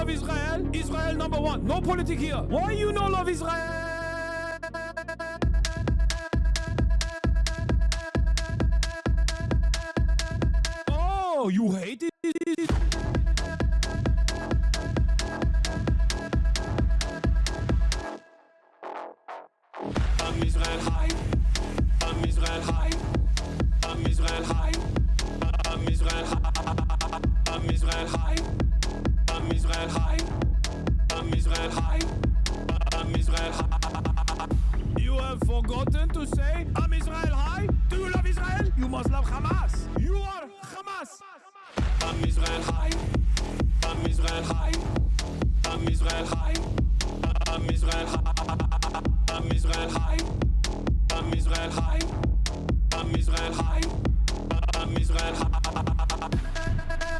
love Israel? Israel number one. No politic here. Why you no love Israel? Oh, you hate it? I'm Israel high. I'm Israel high. I'm Israel high. I'm Israel high. I'm Israel high. I'm Israel high. I'm Israel high. I'm Israel high. You have forgotten to say I'm Israel high? Do you love Israel? You must love Hamas. You are Hamas. I'm Israel high. I'm Israel high. I'm Israel high. I'm Israel high. I'm Israel high. I'm Israel high. I'm Israel high. I'm Israel high.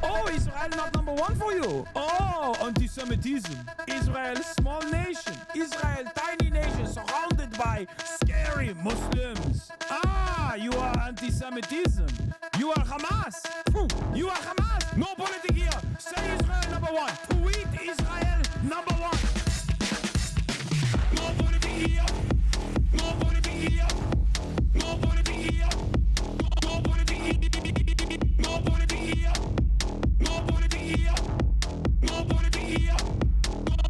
Oh, Israel not number one for you. Oh, anti-Semitism. Israel, small nation. Israel, tiny nation surrounded by scary Muslims. Ah, you are anti-Semitism. You are Hamas. You are Hamas. No politics here. Say Israel number one. Tweet Israel number one. No politics here. No politics here. No politics here. No politics here. No politics here. No politics here. No politics here.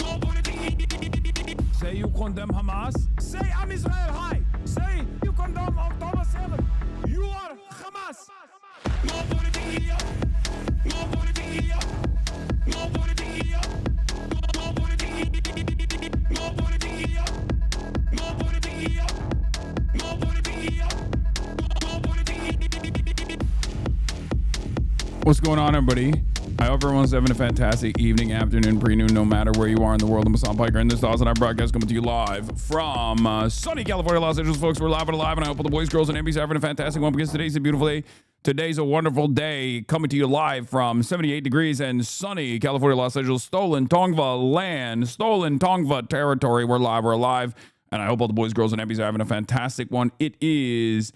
No politics here. Say you condemn Hamas. Say I'm Israel high. Say you condemn October 7. You are Hamas. No politics here. No politics here. No politics here. No politics here. No politics here. No politics here. No politics here. No politics here. What's going on, everybody? I hope everyone's having a fantastic evening, afternoon, pre-noon, no matter where you are in the world. I'm Hasan Piker, and this is HasanAbi broadcast coming to you live from sunny California, Los Angeles, folks. We're live and alive, and I hope all the boys, girls, and MBs are having a fantastic one because today's a beautiful day. Today's a wonderful day, coming to you live from 78 degrees and sunny California, Los Angeles, stolen Tongva land, stolen Tongva territory. We're live, we're alive, and I hope all the boys, girls, and MBs are having a fantastic one. It is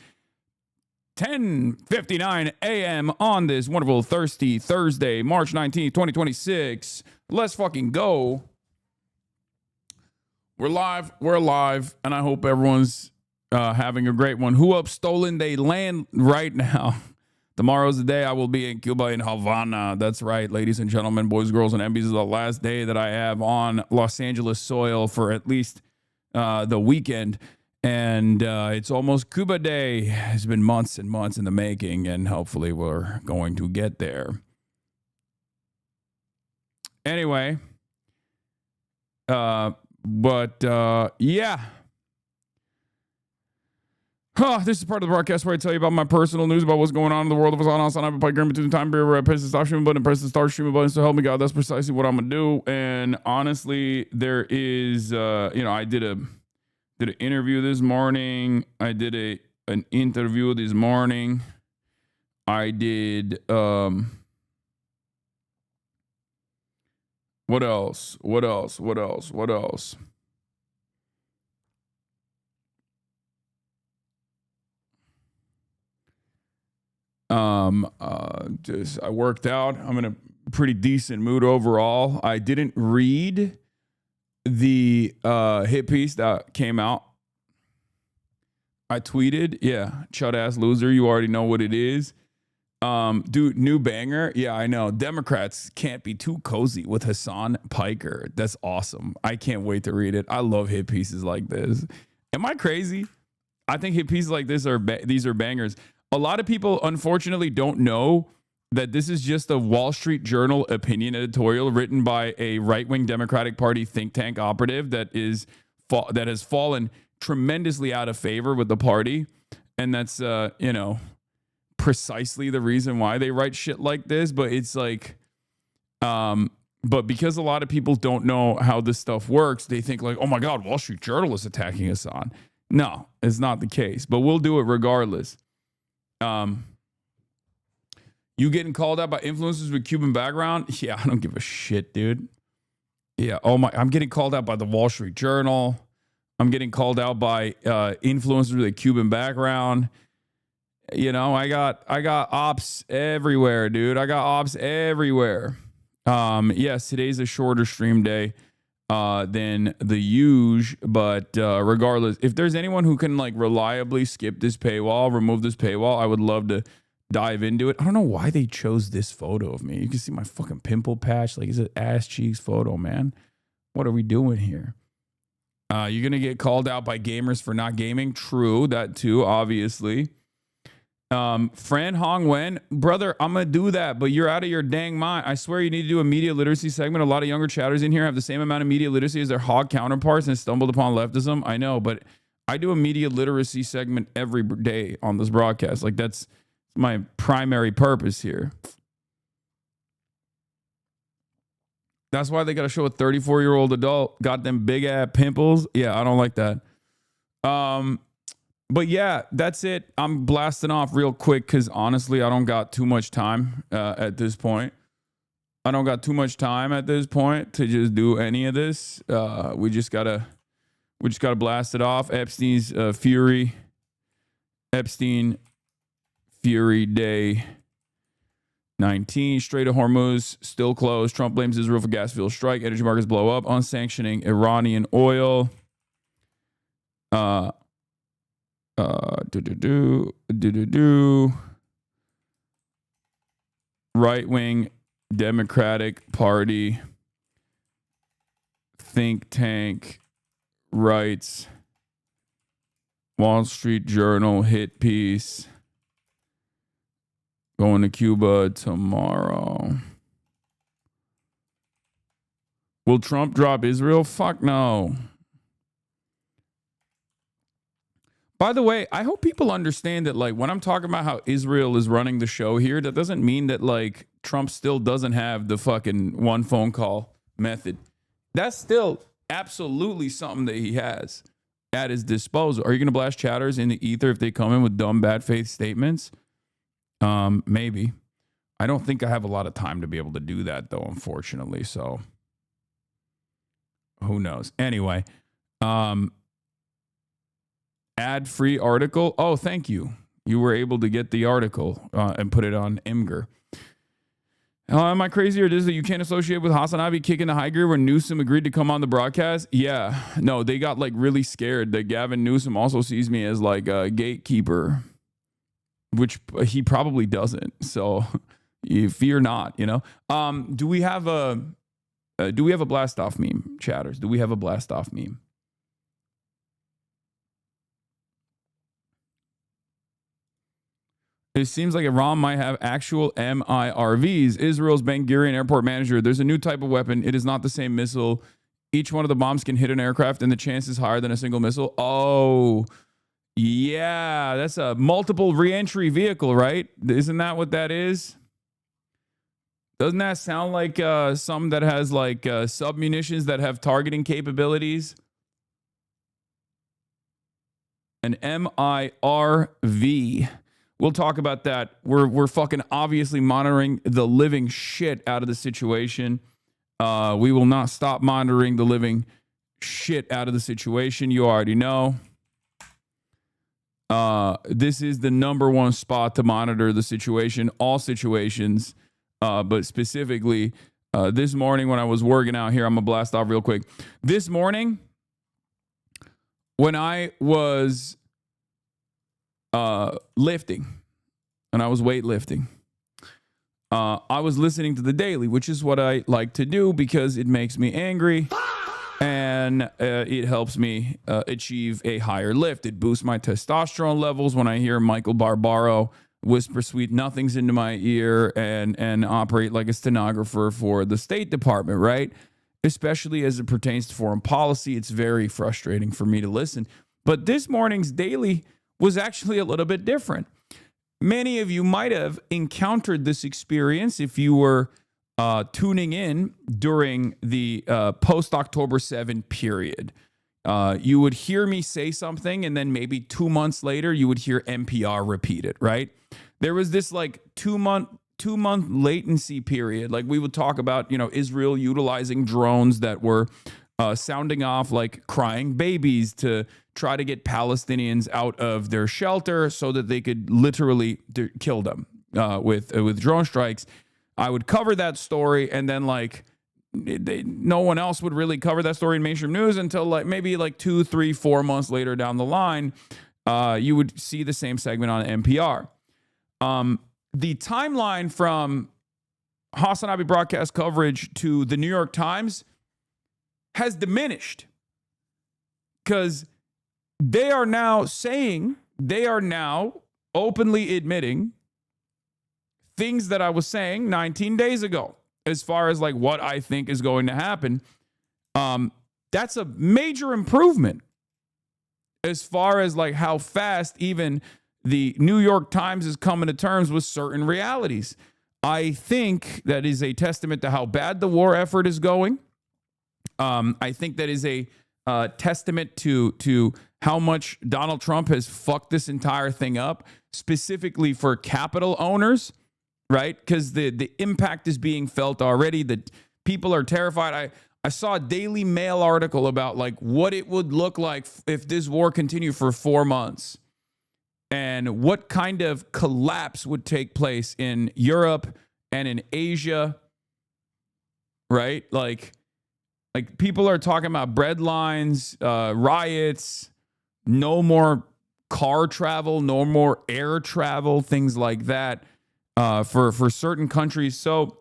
10:59 a.m. on this wonderful thirsty Thursday, March 19th, 2026. Let's fucking go. We're live, we're alive, and I hope everyone's having a great one. Who up stolen they land right now? Tomorrow's the day I will be in Cuba, in Havana. That's right, ladies and gentlemen, boys, girls, and MBs. This is the last day that I have on Los Angeles soil for at least the weekend. And it's almost Cuba Day. It's been months and months in the making, and hopefully we're going to get there. Anyway, yeah. This is part of the broadcast where I tell you about my personal news about what's going on in the world of Hasan. I've been playing between the time period where I press the stop streaming button and press the start streaming button. So help me God, that's precisely what I'm going to do. And honestly, there is, I did an interview this morning. I did an interview this morning. I did what else? I worked out. I'm in a pretty decent mood overall. I didn't read the hit piece that came out. I tweeted, chud ass loser, you already know what it is. Dude, new banger. Yeah, I know. Democrats can't be too cozy with Hasan Piker. That's awesome. I can't wait to read it. I love hit pieces like this. Am I crazy? I think hit pieces like this these are bangers. A lot of people unfortunately don't know that this is just a Wall Street Journal opinion editorial written by a right-wing Democratic Party think tank operative that has fallen tremendously out of favor with the party. And that's, precisely the reason why they write shit like this. But it's like, but because a lot of people don't know how this stuff works, they think like, oh my God, Wall Street Journal is attacking Hasan. No, it's not the case, but we'll do it regardless. You getting called out by influencers with Cuban background? Yeah, I don't give a shit, dude. Yeah, I'm getting called out by the Wall Street Journal. I'm getting called out by influencers with a Cuban background. You know, I got ops everywhere, dude. I got ops everywhere. Yes, today's a shorter stream day than the usual, but regardless, if there's anyone who can like reliably skip this paywall, remove this paywall, I would love to dive into it. I don't know why they chose this photo of me. You can see my fucking pimple patch. Like, it's an ass cheeks photo, man. What are we doing here? You're going to get called out by gamers for not gaming. True, that too, obviously. Fran Hong Wen, brother, I'm going to do that, but you're out of your dang mind. I swear you need to do a media literacy segment. A lot of younger chatters in here have the same amount of media literacy as their hog counterparts and stumbled upon leftism. I know, but I do a media literacy segment every day on this broadcast. Like, that's my primary purpose here. That's why they got to show a 34-year-old adult got them big ass pimples. Yeah, I don't like that. But yeah, that's it. I'm blasting off real quick because honestly, I don't got too much time at this point. I don't got too much time at this point to just do any of this. We just gotta blast it off. Epstein Fury Day 19. Strait of Hormuz still closed. Trump blames Israel for gas field strike. Energy markets blow up. Unsanctioning Iranian oil. Right-wing Democratic Party think tank writes Wall Street Journal hit piece. Going to Cuba tomorrow. Will Trump drop Israel? Fuck no. By the way, I hope people understand that, like, when I'm talking about how Israel is running the show here, that doesn't mean that, like, Trump still doesn't have the fucking one phone call method. That's still absolutely something that he has at his disposal. Are you going to blast chatters in the ether if they come in with dumb, bad faith statements? Maybe. I don't think I have a lot of time to be able to do that, though, unfortunately. So, who knows? Anyway, ad-free article. Oh, thank you. You were able to get the article and put it on Imgur. Am I crazy, or is that you can't associate with HasanAbi kicking the high gear when Newsom agreed to come on the broadcast? Yeah. No, they got like really scared that Gavin Newsom also sees me as like a gatekeeper, which he probably doesn't. So you fear not, you know. Do we have a blast off meme, chatters? Do we have a blast off meme? It seems like Iran might have actual MIRVs. Israel's Ben Gurion airport manager. There's a new type of weapon. It is not the same missile. Each one of the bombs can hit an aircraft, and the chance is higher than a single missile. Oh, yeah. That's a multiple reentry vehicle, right? Isn't that what that is? Doesn't that sound like something that has like submunitions that have targeting capabilities? An MIRV. We'll talk about that. We're fucking obviously monitoring the living shit out of the situation. We will not stop monitoring the living shit out of the situation. You already know. This is the number one spot to monitor the situation, all situations, but specifically this morning when I was working out here, I'm gonna blast off real quick. This morning when I was lifting and I was weightlifting, I was listening to the daily, which is what I like to do because it makes me angry and it helps me achieve a higher lift. It boosts my testosterone levels when I hear Michael Barbaro whisper sweet nothings into my ear and operate like a stenographer for the State Department, right? Especially as it pertains to foreign policy. It's very frustrating for me to listen. But this morning's daily was actually a little bit different. Many of you might have encountered this experience if you were tuning in during the post-October 7 period. You would hear me say something, and then maybe 2 months later, you would hear NPR repeat it, right? There was this like two-month latency period. Like we would talk about, you know, Israel utilizing drones that were sounding off like crying babies to try to get Palestinians out of their shelter so that they could literally kill them with drone strikes. I would cover that story, and then like no one else would really cover that story in mainstream news until like maybe like 2, 3, 4 months later down the line, you would see the same segment on NPR. The timeline from HasanAbi broadcast coverage to the New York Times has diminished because they are now openly admitting things that I was saying 19 days ago as far as like what I think is going to happen. That's a major improvement as far as like how fast even the New York Times is coming to terms with certain realities. I think that is a testament to how bad the war effort is going. I think that is a testament to how much Donald Trump has fucked this entire thing up, specifically for capital owners, right? Because the impact is being felt already. That people are terrified. I saw a Daily Mail article about like what it would look like if this war continued for 4 months, and what kind of collapse would take place in Europe and in Asia, right? Like people are talking about bread lines, riots, no more car travel, no more air travel, things like that for certain countries. So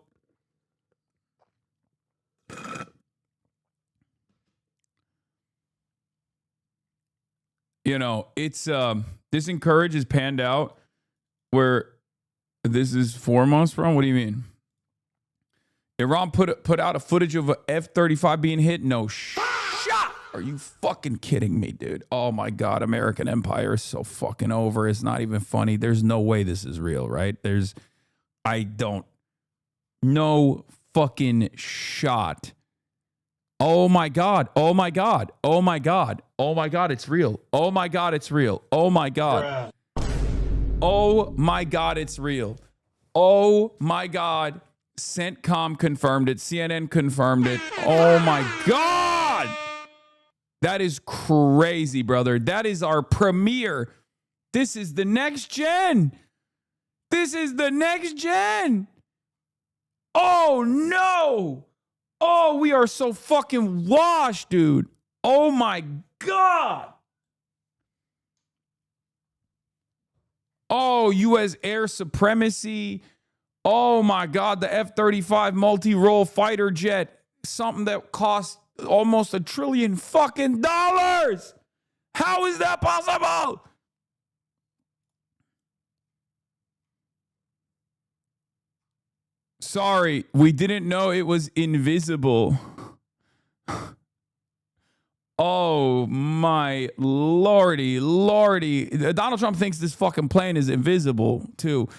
you know, it's this Encourage is panned out where this is 4 months from. What do you mean? Iran put out a footage of a F-35 being hit. No shot. Are you fucking kidding me, dude? Oh my God, American empire is so fucking over. It's not even funny. There's no way this is real, right? No fucking shot. Oh my God. Oh my God. Oh my God. Oh my God, it's real. Oh my God, it's real. Oh my God. Oh my God, it's real. Oh my God. CENTCOM confirmed it. CNN confirmed it. Oh my God. That is crazy, brother. That is our premiere. This is the next gen. This is the next gen. Oh no. Oh, we are so fucking washed, dude. Oh my God. Oh, U.S. air supremacy. Oh my God, the F-35 multi-role fighter jet, something that costs almost $1 trillion fucking dollars. How is that possible? Sorry, we didn't know it was invisible. Oh my lordy. Donald Trump thinks this fucking plane is invisible too.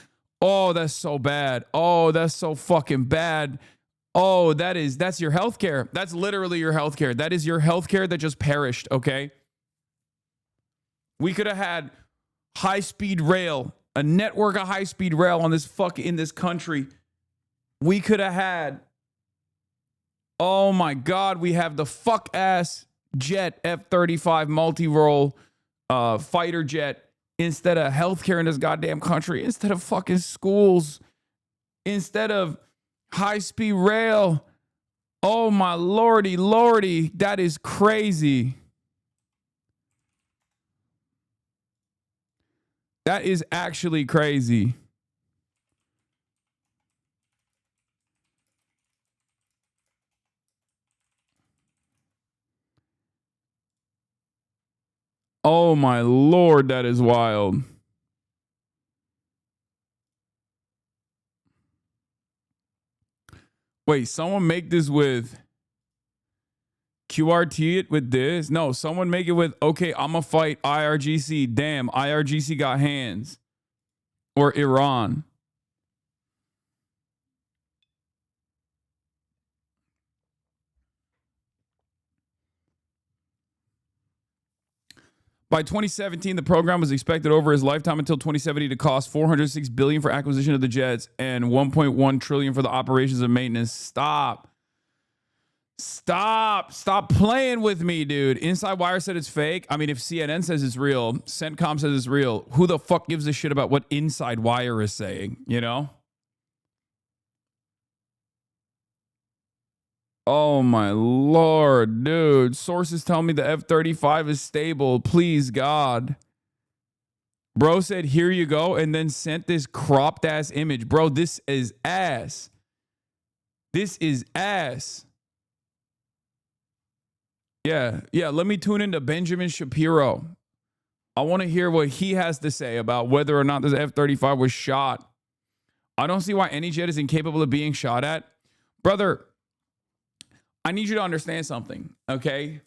Oh, that's so bad. Oh, that's so fucking bad. Oh, that's your healthcare. That's literally your healthcare. That is your healthcare that just perished, okay? We could have had high-speed rail, a network of high-speed rail on in this country. We could have had, oh my God, we have the fuck-ass jet F-35 multi-role fighter jet instead of healthcare in this goddamn country, instead of fucking schools, instead of high-speed rail. Oh my lordy, that is crazy. That is actually crazy. Oh my Lord, that is wild. Wait, someone make this with QRT it with this? No, someone make it with, okay, I'm gonna fight IRGC. Damn, IRGC got hands. Or Iran. By 2017, the program was expected over his lifetime until 2070 to cost $406 billion for acquisition of the jets and $1.1 trillion for the operations and maintenance. Stop playing with me, dude. Inside Wire said it's fake. I mean, if CNN says it's real, CENTCOM says it's real, who the fuck gives a shit about what Inside Wire is saying, you know? Oh my Lord, dude. Sources tell me the F-35 is stable. Please, God. Bro said, here you go, and then sent this cropped ass image. Bro, this is ass. This is ass. Yeah, let me tune into Benjamin Shapiro. I want to hear what he has to say about whether or not this F-35 was shot. I don't see why any jet is incapable of being shot at. Brother, I need you to understand something, okay?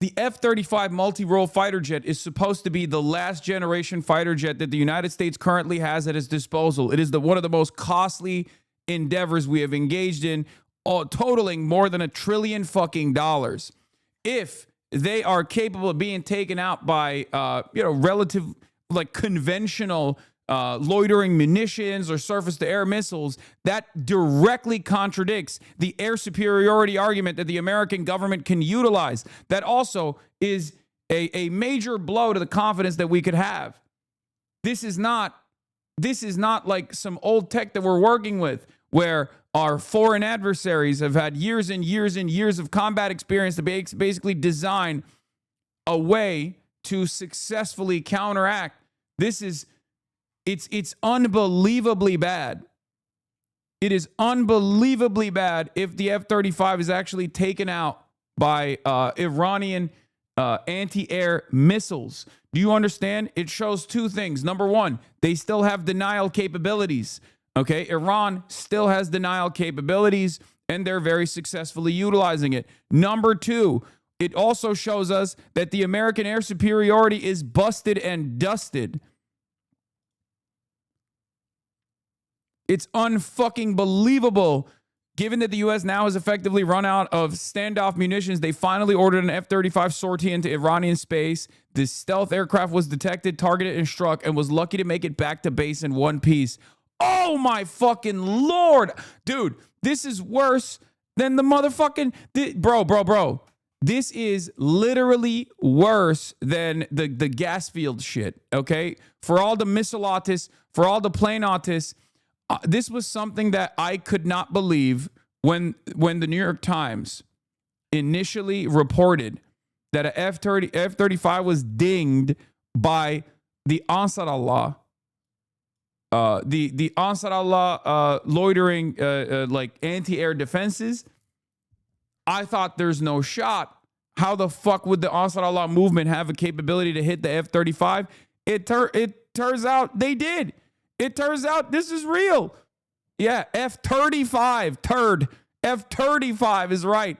The F-35 multi-role fighter jet is supposed to be the last generation fighter jet that the United States currently has at its disposal. It is one of the most costly endeavors we have engaged in, totaling more than $1 trillion fucking dollars. If they are capable of being taken out by, relative, like conventional loitering munitions or surface-to-air missiles, that directly contradicts the air superiority argument that the American government can utilize. That also is a major blow to the confidence that we could have. This is not like some old tech that we're working with, where our foreign adversaries have had years and years and years of combat experience to basically design a way to successfully counteract. It's unbelievably bad. It is unbelievably bad if the F-35 is actually taken out by Iranian anti-air missiles. Do you understand? It shows two things. Number one, they still have denial capabilities. Okay, Iran still has denial capabilities, and they're very successfully utilizing it. Number two, it also shows us that the American air superiority is busted and dusted. It's unfucking believable. Given that the U.S. now has effectively run out of standoff munitions, they finally ordered an F-35 sortie into Iranian space. This stealth aircraft was detected, targeted, and struck, and was lucky to make it back to base in one piece. Oh my fucking Lord. Dude, this is worse than the motherfucking... Bro. This is literally worse than the gas field shit, okay? For all the missile autists, for all the plane autists, this was something that I could not believe when the New York Times initially reported that a F-35 was dinged by the Ansar Allah, the Ansar Allah loitering like anti-air defenses. I thought there's no shot. How the fuck would the Ansar Allah movement have a capability to hit the F-35? It turns out they did. It turns out this is real. Yeah, F-35, turd. F-35 is right.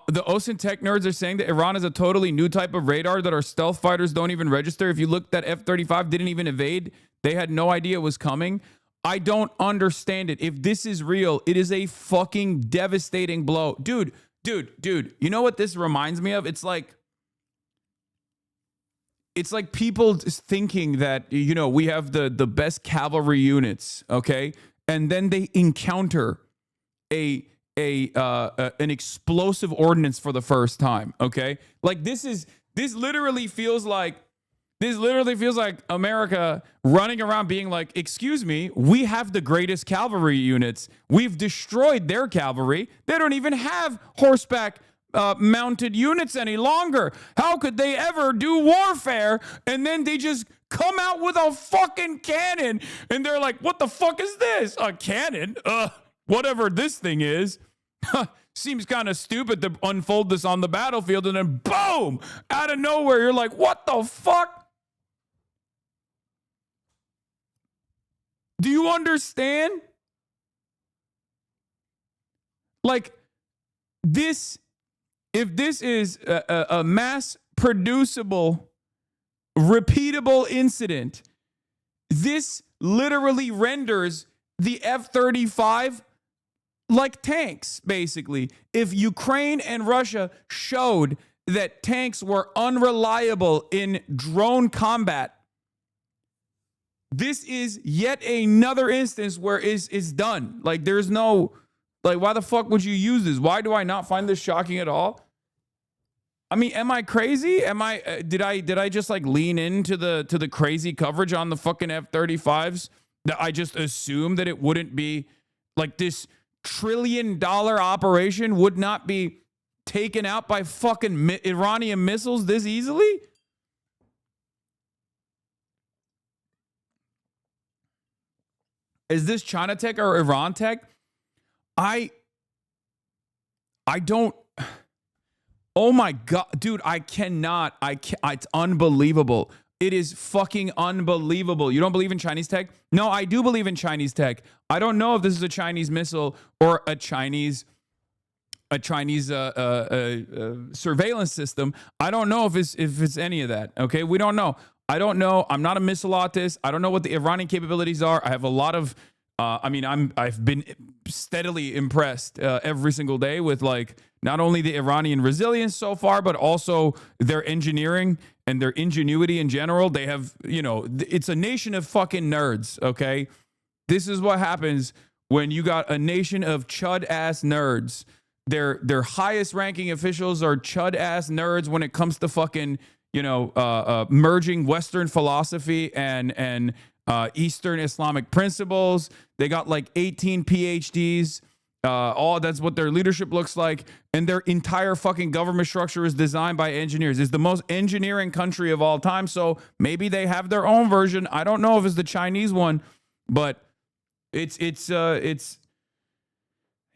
The OSINT tech nerds are saying that Iran is a totally new type of radar that our stealth fighters don't even register. If you look, that F-35 didn't even evade. They had no idea it was coming. I don't understand it. If this is real, it is a fucking devastating blow. Dude, you know what this reminds me of? It's like people thinking that, we have the best cavalry units, okay? And then they encounter an explosive ordnance for the first time, okay? Like this literally feels like America running around being like, excuse me, we have the greatest cavalry units. We've destroyed their cavalry. They don't even have horseback mounted units any longer. How could they ever do warfare? And then they just come out with a fucking cannon and they're like, what the fuck is this? A cannon? Whatever this thing is. Seems kind of stupid to unfold this on the battlefield, and then boom, out of nowhere, you're like, what the fuck? Do you understand? Like this, if this is a mass producible, repeatable incident, this literally renders the F-35 like tanks, basically. If Ukraine and Russia showed that tanks were unreliable in drone combat, this is yet another instance where it's done. Like, there's no, like, why the fuck would you use this? Why do I not find this shocking at all? I mean, am I crazy? Am I did I just like lean into the crazy coverage on the fucking F-35s? That I just assumed that it wouldn't be like this $1 trillion operation would not be taken out by fucking Iranian missiles this easily? Is this China tech or Iran tech? I don't. Oh my God, dude, I cannot. It's unbelievable. It is fucking unbelievable. You don't believe in Chinese tech? No, I do believe in Chinese tech. I don't know if this is a Chinese missile or a Chinese surveillance system. I don't know if it's any of that. Okay, we don't know. I don't know. I'm not a missilotist. I don't know what the Iranian capabilities are. I have a lot of. I've been steadily impressed every single day with like not only the Iranian resilience so far, but also their engineering and their ingenuity in general. They have, it's a nation of fucking nerds. Okay, this is what happens when you got a nation of chud ass nerds. Their highest ranking officials are chud ass nerds when it comes to fucking merging Western philosophy and Eastern Islamic principles. They got like 18 PhDs. That's what their leadership looks like. And their entire fucking government structure is designed by engineers. It's the most engineering country of all time. So maybe they have their own version. I don't know if it's the Chinese one, but it's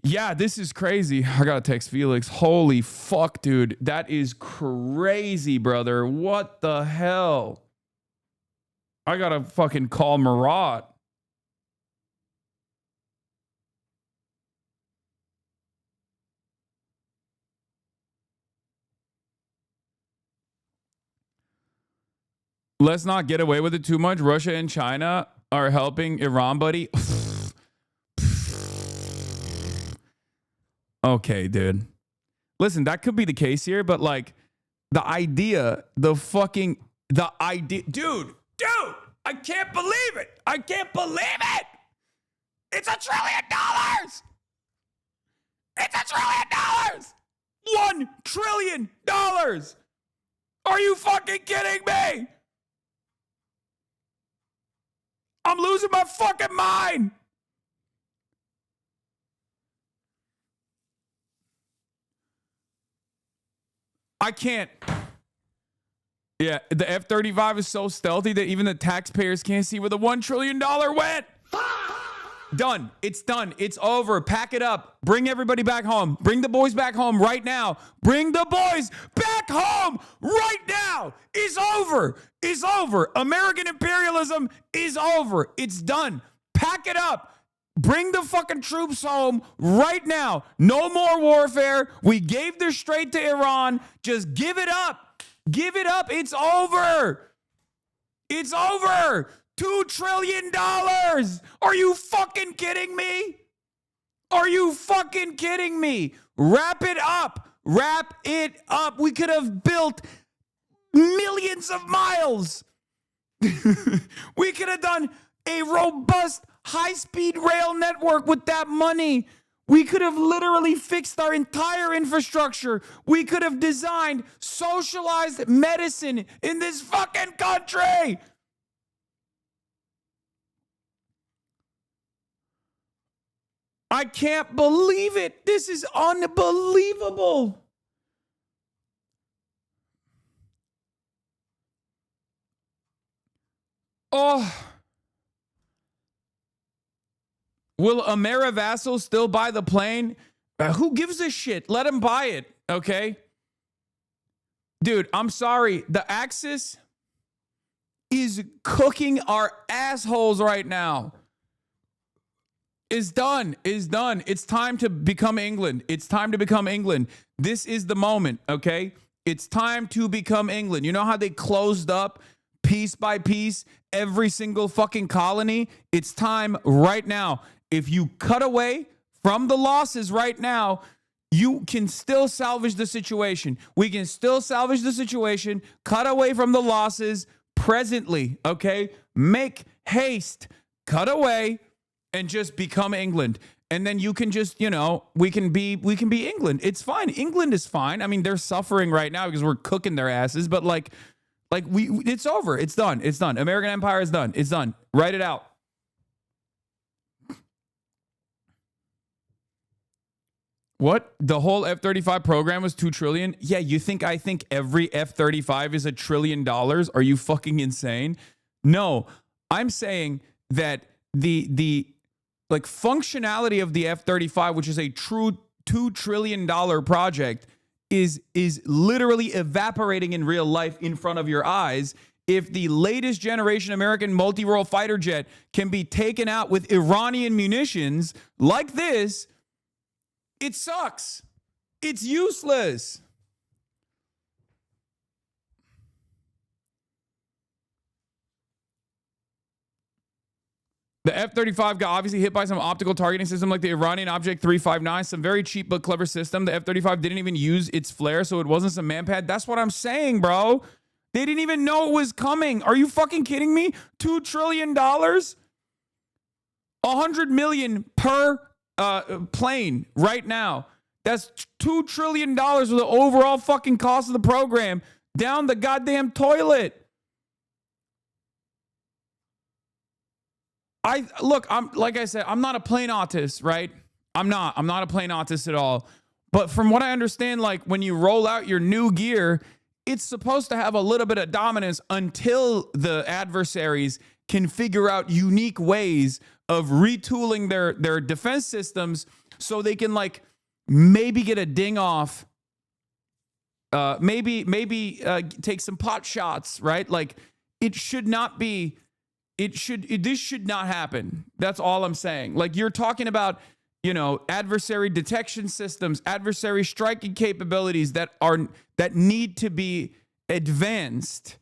yeah, this is crazy. I gotta text Felix. Holy fuck, dude. That is crazy, brother. What the hell? I gotta fucking call Marat. Let's not get away with it too much. Russia and China are helping Iran, buddy. Okay, dude. Listen, that could be the case here, but like the idea, dude, I can't believe it. I can't believe it. It's $1 trillion. It's $1 trillion. $1 trillion. Are you fucking kidding me? I'm losing my fucking mind. I can't. Yeah, the F-35 is so stealthy that even the taxpayers can't see where the $1 trillion went. Done. It's done. It's over. Pack it up. Bring everybody back home. Bring the boys back home right now. Bring the boys back home right now. It's over. It's over. American imperialism is over. It's done. Pack it up. Bring the fucking troops home right now. No more warfare. We gave the Strait to Iran. Just give it up. Give it up. It's over. It's over. $2 trillion. Are you fucking kidding me? Are you fucking kidding me? Wrap it up. Wrap it up. We could have built millions of miles. We could have done a robust high-speed rail network with that money. We could have literally fixed our entire infrastructure. We could have designed socialized medicine in this fucking country. I can't believe it. This is unbelievable. Oh. Will Amerivassal still buy the plane? Who gives a shit? Let him buy it, okay? Dude, I'm sorry. The Axis is cooking our assholes right now. It's done. It's done. It's time to become England. It's time to become England. This is the moment, okay? It's time to become England. You know how they closed up piece by piece every single fucking colony? It's time right now. If you cut away from the losses right now, you can still salvage the situation. We can still salvage the situation. Cut away from the losses presently, okay? Make haste. Cut away and just become England. And then you can just, you know, we can be England. It's fine. England is fine. I mean, they're suffering right now because we're cooking their asses, but like it's over. It's done. It's done. American empire is done. It's done. Write it out. What? The whole F-35 program was $2 trillion? Yeah, you think I think every F-35 is $1 trillion? Are you fucking insane? No, I'm saying that the like functionality of the F-35, which is a true $2 trillion project, is literally evaporating in real life in front of your eyes. If the latest generation American multi-role fighter jet can be taken out with Iranian munitions like this, it sucks. It's useless. The F-35 got obviously hit by some optical targeting system like the Iranian Object 359, some very cheap but clever system. The F-35 didn't even use its flare, so it wasn't some manpad. That's what I'm saying, bro. They didn't even know it was coming. Are you fucking kidding me? $2 trillion? $100 million per plane right now. That's $2 trillion of the overall fucking cost of the program down the goddamn toilet. I'm like I said, I'm not a plane autist, right? I'm not a plane autist at all. But from what I understand, like when you roll out your new gear, it's supposed to have a little bit of dominance until the adversaries can figure out unique ways of retooling their defense systems so they can like maybe get a ding off, maybe take some pot shots, right? Like it should not be. This should not happen. That's all I'm saying. Like you're talking about, you know, adversary detection systems, adversary striking capabilities that need to be advanced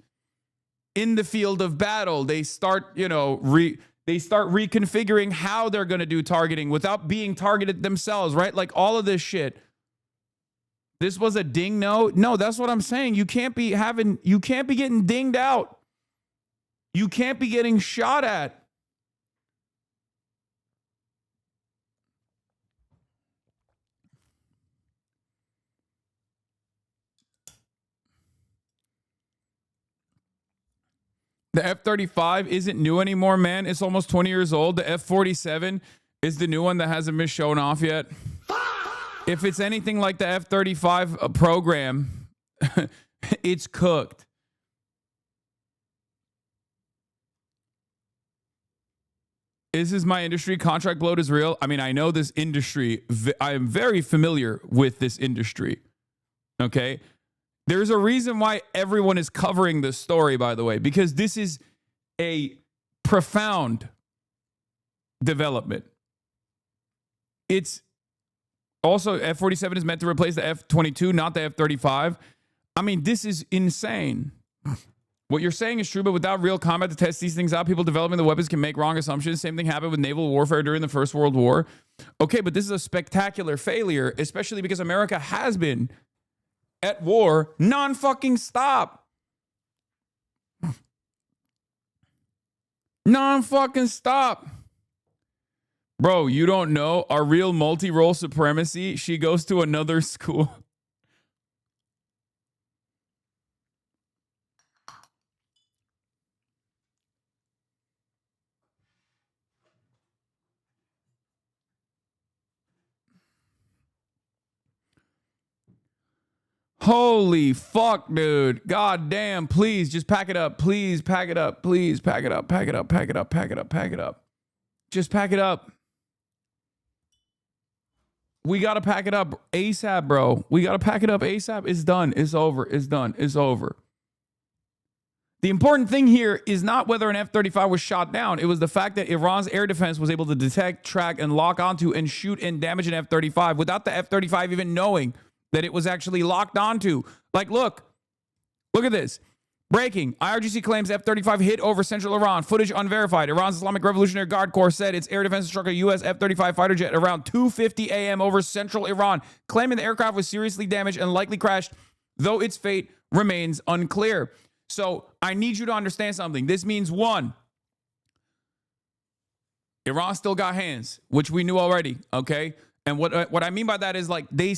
in the field of battle. They start, you know, reconfiguring how they're going to do targeting without being targeted themselves, right? Like all of this shit. This was a ding no. No, that's what I'm saying. You can't be getting dinged out. You can't be getting shot at. The F-35 isn't new anymore, man. It's almost 20 years old. The F-47 is the new one that hasn't been shown off yet. If it's anything like the F-35 program, it's cooked. Is my industry? Contract bloat is real. I mean, I know this industry. I am very familiar with this industry. Okay? There's a reason why everyone is covering this story, by the way, because this is a profound development. It's also F-47 is meant to replace the F-22, not the F-35. I mean, this is insane. What you're saying is true, but without real combat to test these things out, people developing the weapons can make wrong assumptions. Same thing happened with naval warfare during the First World War. Okay, but this is a spectacular failure, especially because America has been at war non-fucking stop. Non-fucking stop. Bro, you don't know our real multi-role supremacy. She goes to another school. Holy fuck, dude. God damn. Please just pack it up. Please pack it up. Please pack it up. Pack it up. Pack it up. Pack it up. Pack it up. Just pack it up. We got to pack it up ASAP, bro. We got to pack it up ASAP. It's done. It's over. It's done. It's over. The important thing here is not whether an F-35 was shot down. It was the fact that Iran's air defense was able to detect, track, and lock onto and shoot and damage an F-35 without the F-35 even knowing that it was actually locked onto. Like, look at this. Breaking. IRGC claims F-35 hit over central Iran. Footage unverified. Iran's Islamic Revolutionary Guard Corps said its air defense struck a U.S. F-35 fighter jet around 2:50 a.m. over central Iran, claiming the aircraft was seriously damaged and likely crashed, though its fate remains unclear. So I need you to understand something. This means, one, Iran still got hands, which we knew already, okay? And what I mean by that is, like, they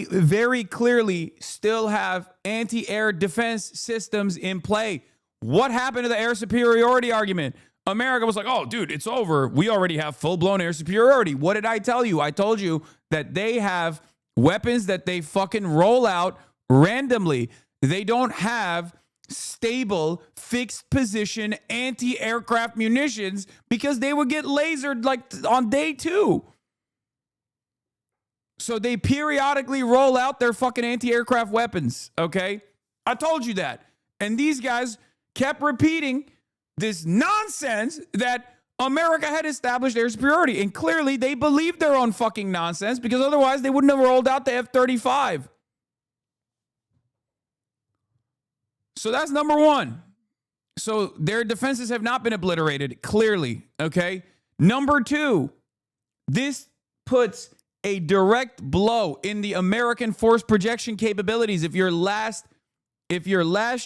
very clearly still have anti-air defense systems in play. What happened to the air superiority argument? America was like, oh, dude, it's over. We already have full-blown air superiority. What did I tell you? I told you that they have weapons that they fucking roll out randomly. They don't have stable, fixed position anti-aircraft munitions because they would get lasered like on day 2. So they periodically roll out their fucking anti-aircraft weapons, okay? I told you that. And these guys kept repeating this nonsense that America had established air superiority. And clearly they believed their own fucking nonsense, because otherwise they wouldn't have rolled out the F-35. So that's number one. So their defenses have not been obliterated, clearly, okay? Number two, this puts a direct blow in the American force projection capabilities. If your last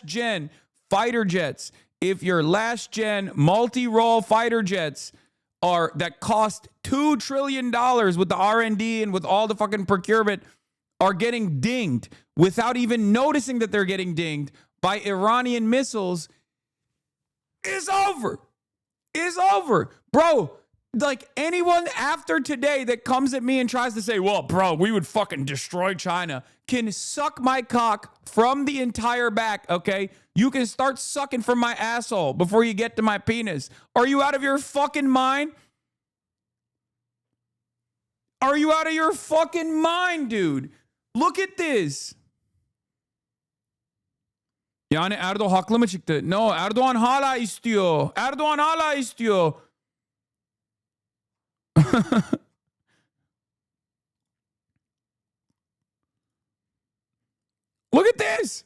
gen fighter jets, if your last gen multi-role fighter jets that cost $2 trillion with the R&D and with all the fucking procurement are getting dinged without even noticing that they're getting dinged by Iranian missiles, is over. Is over. Bro, like, anyone after today that comes at me and tries to say, well, bro, we would fucking destroy China, can suck my cock from the entire back, okay? You can start sucking from my asshole before you get to my penis. Are you out of your fucking mind? Are you out of your fucking mind, dude? Look at this. Yani Erdoğan haklı mı çıktı? No, Erdoğan hala istiyor. Erdoğan hala istiyor. Look at this.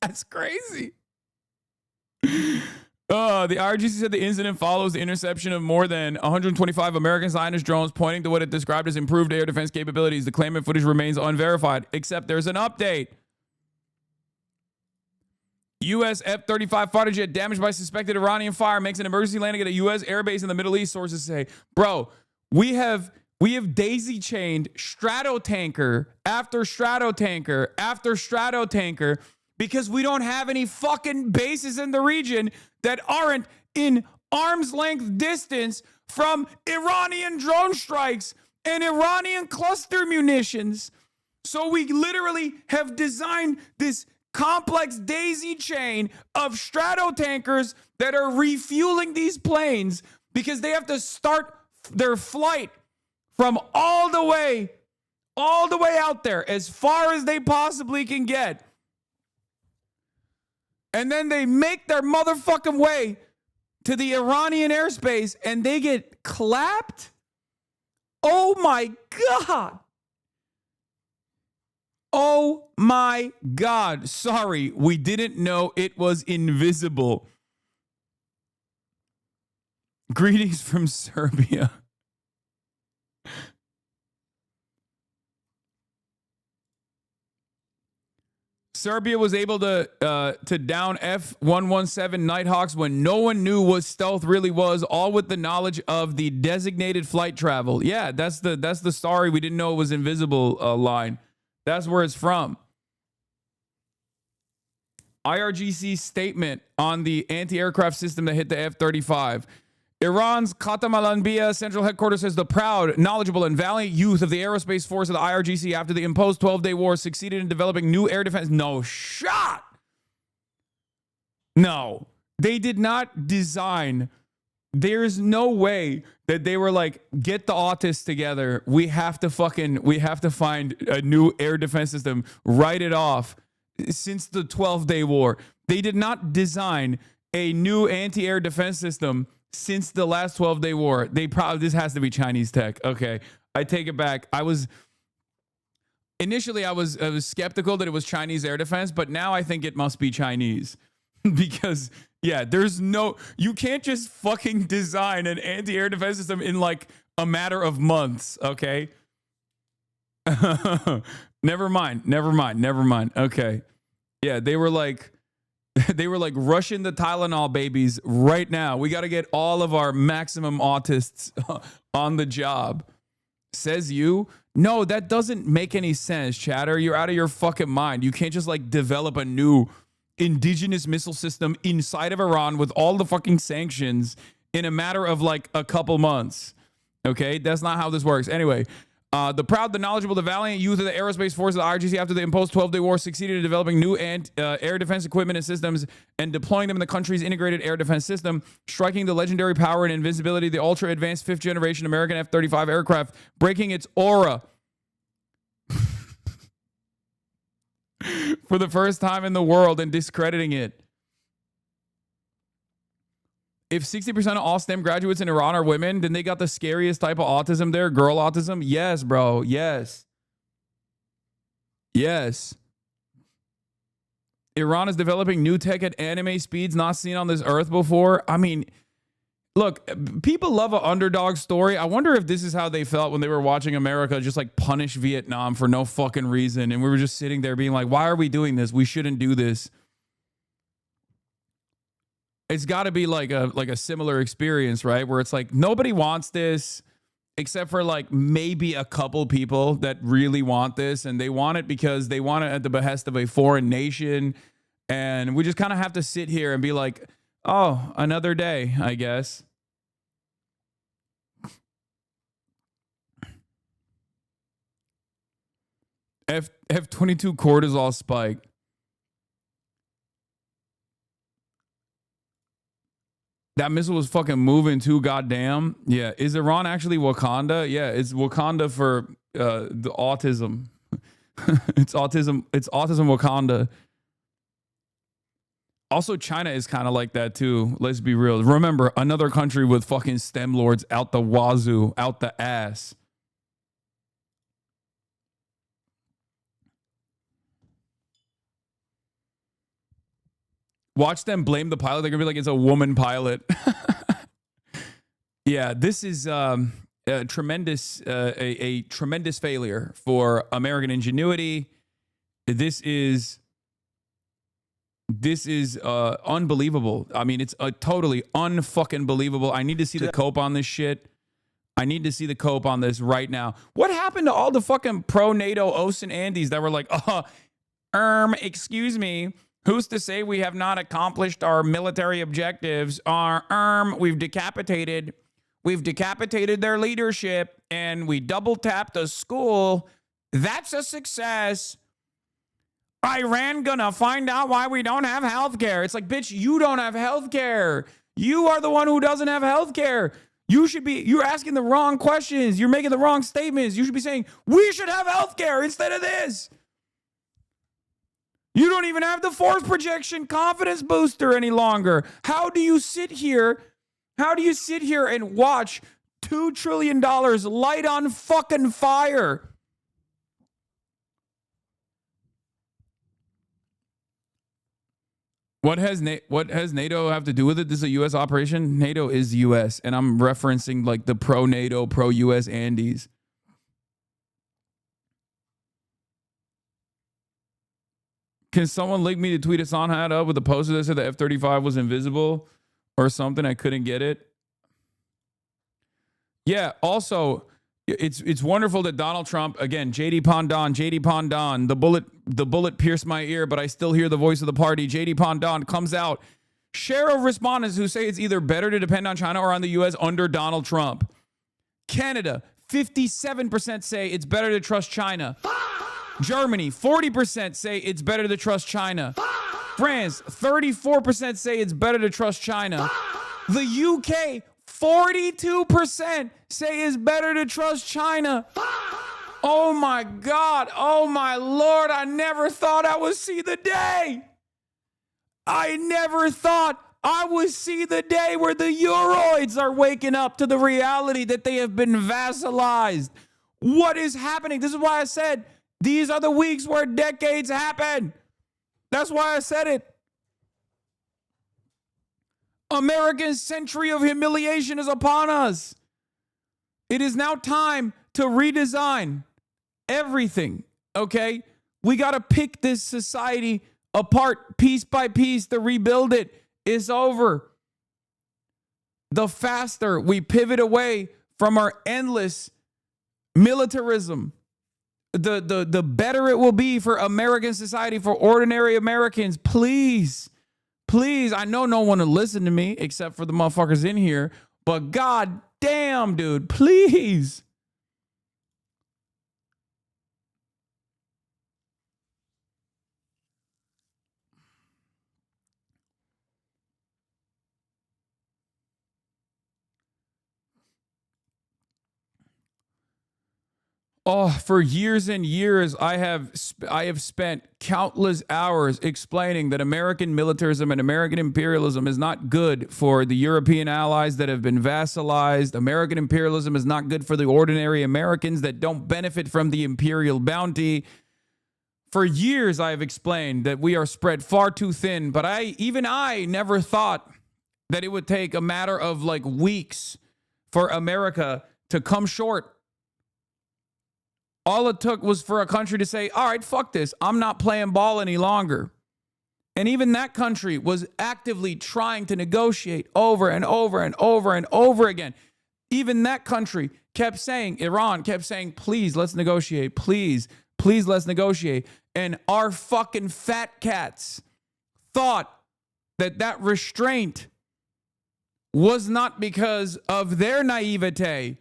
That's crazy. The IRGC said the incident follows the interception of more than 125 American Zionist drones, pointing to what it described as improved air defense capabilities. The claimant footage remains unverified, except there's an update. U.S. F-35 fighter jet damaged by suspected Iranian fire makes an emergency landing at a U.S. airbase in the Middle East, sources say. Bro, we have daisy-chained stratotanker after stratotanker after stratotanker because we don't have any fucking bases in the region that aren't in arm's length distance from Iranian drone strikes and Iranian cluster munitions. So we literally have designed this complex daisy chain of stratotankers that are refueling these planes because they have to start their flight from all the way out there, as far as they possibly can get. And then they make their motherfucking way to the Iranian airspace and they get clapped? Oh my God. Oh my God. Sorry, we didn't know it was invisible. Greetings from Serbia. Serbia was able to down F-117 Nighthawks when no one knew what stealth really was, all with the knowledge of the designated flight travel. Yeah, that's the sorry we didn't know it was invisible line. That's where it's from. IRGC statement on the anti-aircraft system that hit the F-35. Iran's Khatam al-Anbiya central headquarters says the proud, knowledgeable, and valiant youth of the aerospace force of the IRGC after the imposed 12-day war succeeded in developing new air defense. No shot. No, they did not design. There's no way that they were like, get the autists together. We have to find a new air defense system. Write it off. Since the 12-day war, they did not design a new anti-air defense system since the last 12-day war. This has to be Chinese tech. Okay, I take it back. I was skeptical that it was Chinese air defense, but now I think it must be Chinese because yeah, you can't just fucking design an anti-air defense system in like a matter of months. Okay. Never mind. Okay. Yeah, they were like rushing the Tylenol babies right now. We got to get all of our maximum autists on the job. Says you? No, that doesn't make any sense, chatter. You're out of your fucking mind. You can't just like develop a new indigenous missile system inside of Iran with all the fucking sanctions in a matter of like a couple months. Okay? That's not how this works. Anyway, the proud, the knowledgeable, the valiant youth of the aerospace force of the IRGC after the imposed 12-day war succeeded in developing new air defense equipment and systems and deploying them in the country's integrated air defense system, striking the legendary power and invincibility of the ultra-advanced fifth-generation American F-35 aircraft, breaking its aura for the first time in the world and discrediting it. If 60% of all STEM graduates in Iran are women, then they got the scariest type of autism there. Girl autism. Yes, bro. Yes. Yes. Iran is developing new tech at anime speeds not seen on this earth before. I mean, look, people love an underdog story. I wonder if this is how they felt when they were watching America just like punish Vietnam for no fucking reason. And we were just sitting there being like, why are we doing this? We shouldn't do this. It's got to be like a similar experience, right? Where it's like nobody wants this except for like maybe a couple people that really want this, and they want it because they want it at the behest of a foreign nation. And we just kind of have to sit here and be like, oh, another day, I guess. F-22 cortisol spike. That missile was fucking moving too goddamn. Yeah. Is Iran actually Wakanda? Yeah, it's Wakanda for the autism. It's autism. It's autism Wakanda. Also, China is kind of like that too. Let's be real. Remember, another country with fucking STEM lords out the wazoo, out the ass. Watch them blame the pilot. They're gonna be like, it's a woman pilot. Yeah, this is a tremendous failure for American ingenuity. This is unbelievable. I mean, it's totally unfucking believable. I need to see the cope on this shit. I need to see the cope on this right now. What happened to all the fucking pro-NATO Os and Andes that were like, excuse me, who's to say we have not accomplished our military objectives? We've decapitated their leadership and we double tapped a school. That's a success. Iran gonna find out why we don't have healthcare. It's like, bitch, you don't have healthcare. You are the one who doesn't have healthcare. You're asking the wrong questions. You're making the wrong statements. You should be saying, we should have healthcare instead of this. You don't even have the force projection confidence booster any longer. How do you sit here and watch $2 trillion light on fucking fire? What has NATO have to do with it? This is a U.S. operation. NATO is U.S. and I'm referencing like the pro-NATO, pro-U.S. Andes. Can someone link me to tweet Hasan had up with a poster that said the F-35 was invisible or something? I couldn't get it. Yeah, also, it's wonderful that Donald Trump, again, JD Pondon, the bullet pierced my ear, but I still hear the voice of the party. JD Pondon comes out. Share of respondents who say it's either better to depend on China or on the U.S. under Donald Trump. Canada, 57% say it's better to trust China. Germany, 40% say it's better to trust China. France, 34% say it's better to trust China. The UK, 42% say it's better to trust China. Oh my God. Oh my Lord. I never thought I would see the day. I never thought I would see the day where the Euroids are waking up to the reality that they have been vassalized. What is happening? This is why I said these are the weeks where decades happen. That's why I said it. America's century of humiliation is upon us. It is now time to redesign everything, okay? We got to pick this society apart piece by piece to rebuild it. It's over. The faster we pivot away from our endless militarism, the better it will be for American society, for ordinary Americans. Please, please, I know no one will listen to me except for the motherfuckers in here, but god damn, dude, please. Oh, for years and years, I have spent countless hours explaining that American militarism and American imperialism is not good for the European allies that have been vassalized. American imperialism is not good for the ordinary Americans that don't benefit from the imperial bounty. For years, I have explained that we are spread far too thin, but even I never thought that it would take a matter of like weeks for America to come short. All it took was for a country to say, all right, fuck this. I'm not playing ball any longer. And even that country was actively trying to negotiate over and over and over and over again. Even that country kept saying, Iran kept saying, please, let's negotiate. Please, please, let's negotiate. And our fucking fat cats thought that that restraint was not because of their naivete,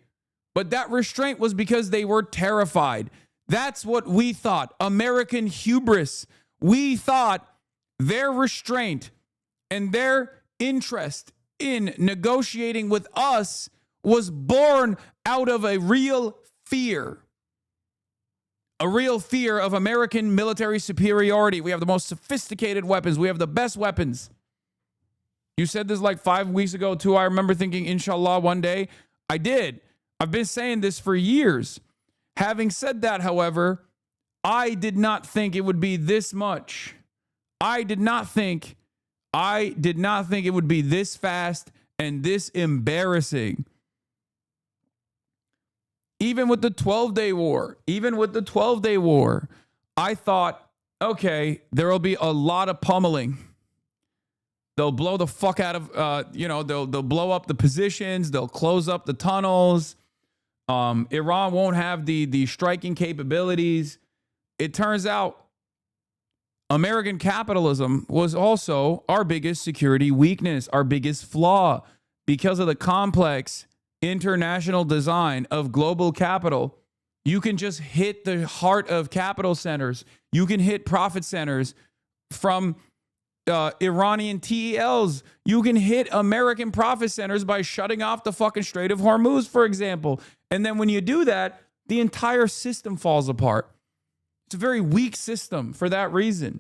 but that restraint was because they were terrified. That's what we thought. American hubris. We thought their restraint and their interest in negotiating with us was born out of a real fear. A real fear of American military superiority. We have the most sophisticated weapons. We have the best weapons. You said this like 5 weeks ago too. I remember thinking, inshallah, one day. I did. I've been saying this for years. Having said that, however, I did not think it would be this much. I did not think it would be this fast and this embarrassing. Even with the 12-day war, I thought, okay, there will be a lot of pummeling. They'll blow the fuck out of, they'll blow up the positions. They'll close up the tunnels. Iran won't have the striking capabilities. It turns out American capitalism was also our biggest security weakness, our biggest flaw, because of the complex international design of global capital. You can just hit the heart of capital centers. You can hit profit centers from Iranian TELs. You can hit American profit centers by shutting off the fucking Strait of HORMUZ, for example. And then when you do that, the entire system falls apart. It's a very weak system for that reason.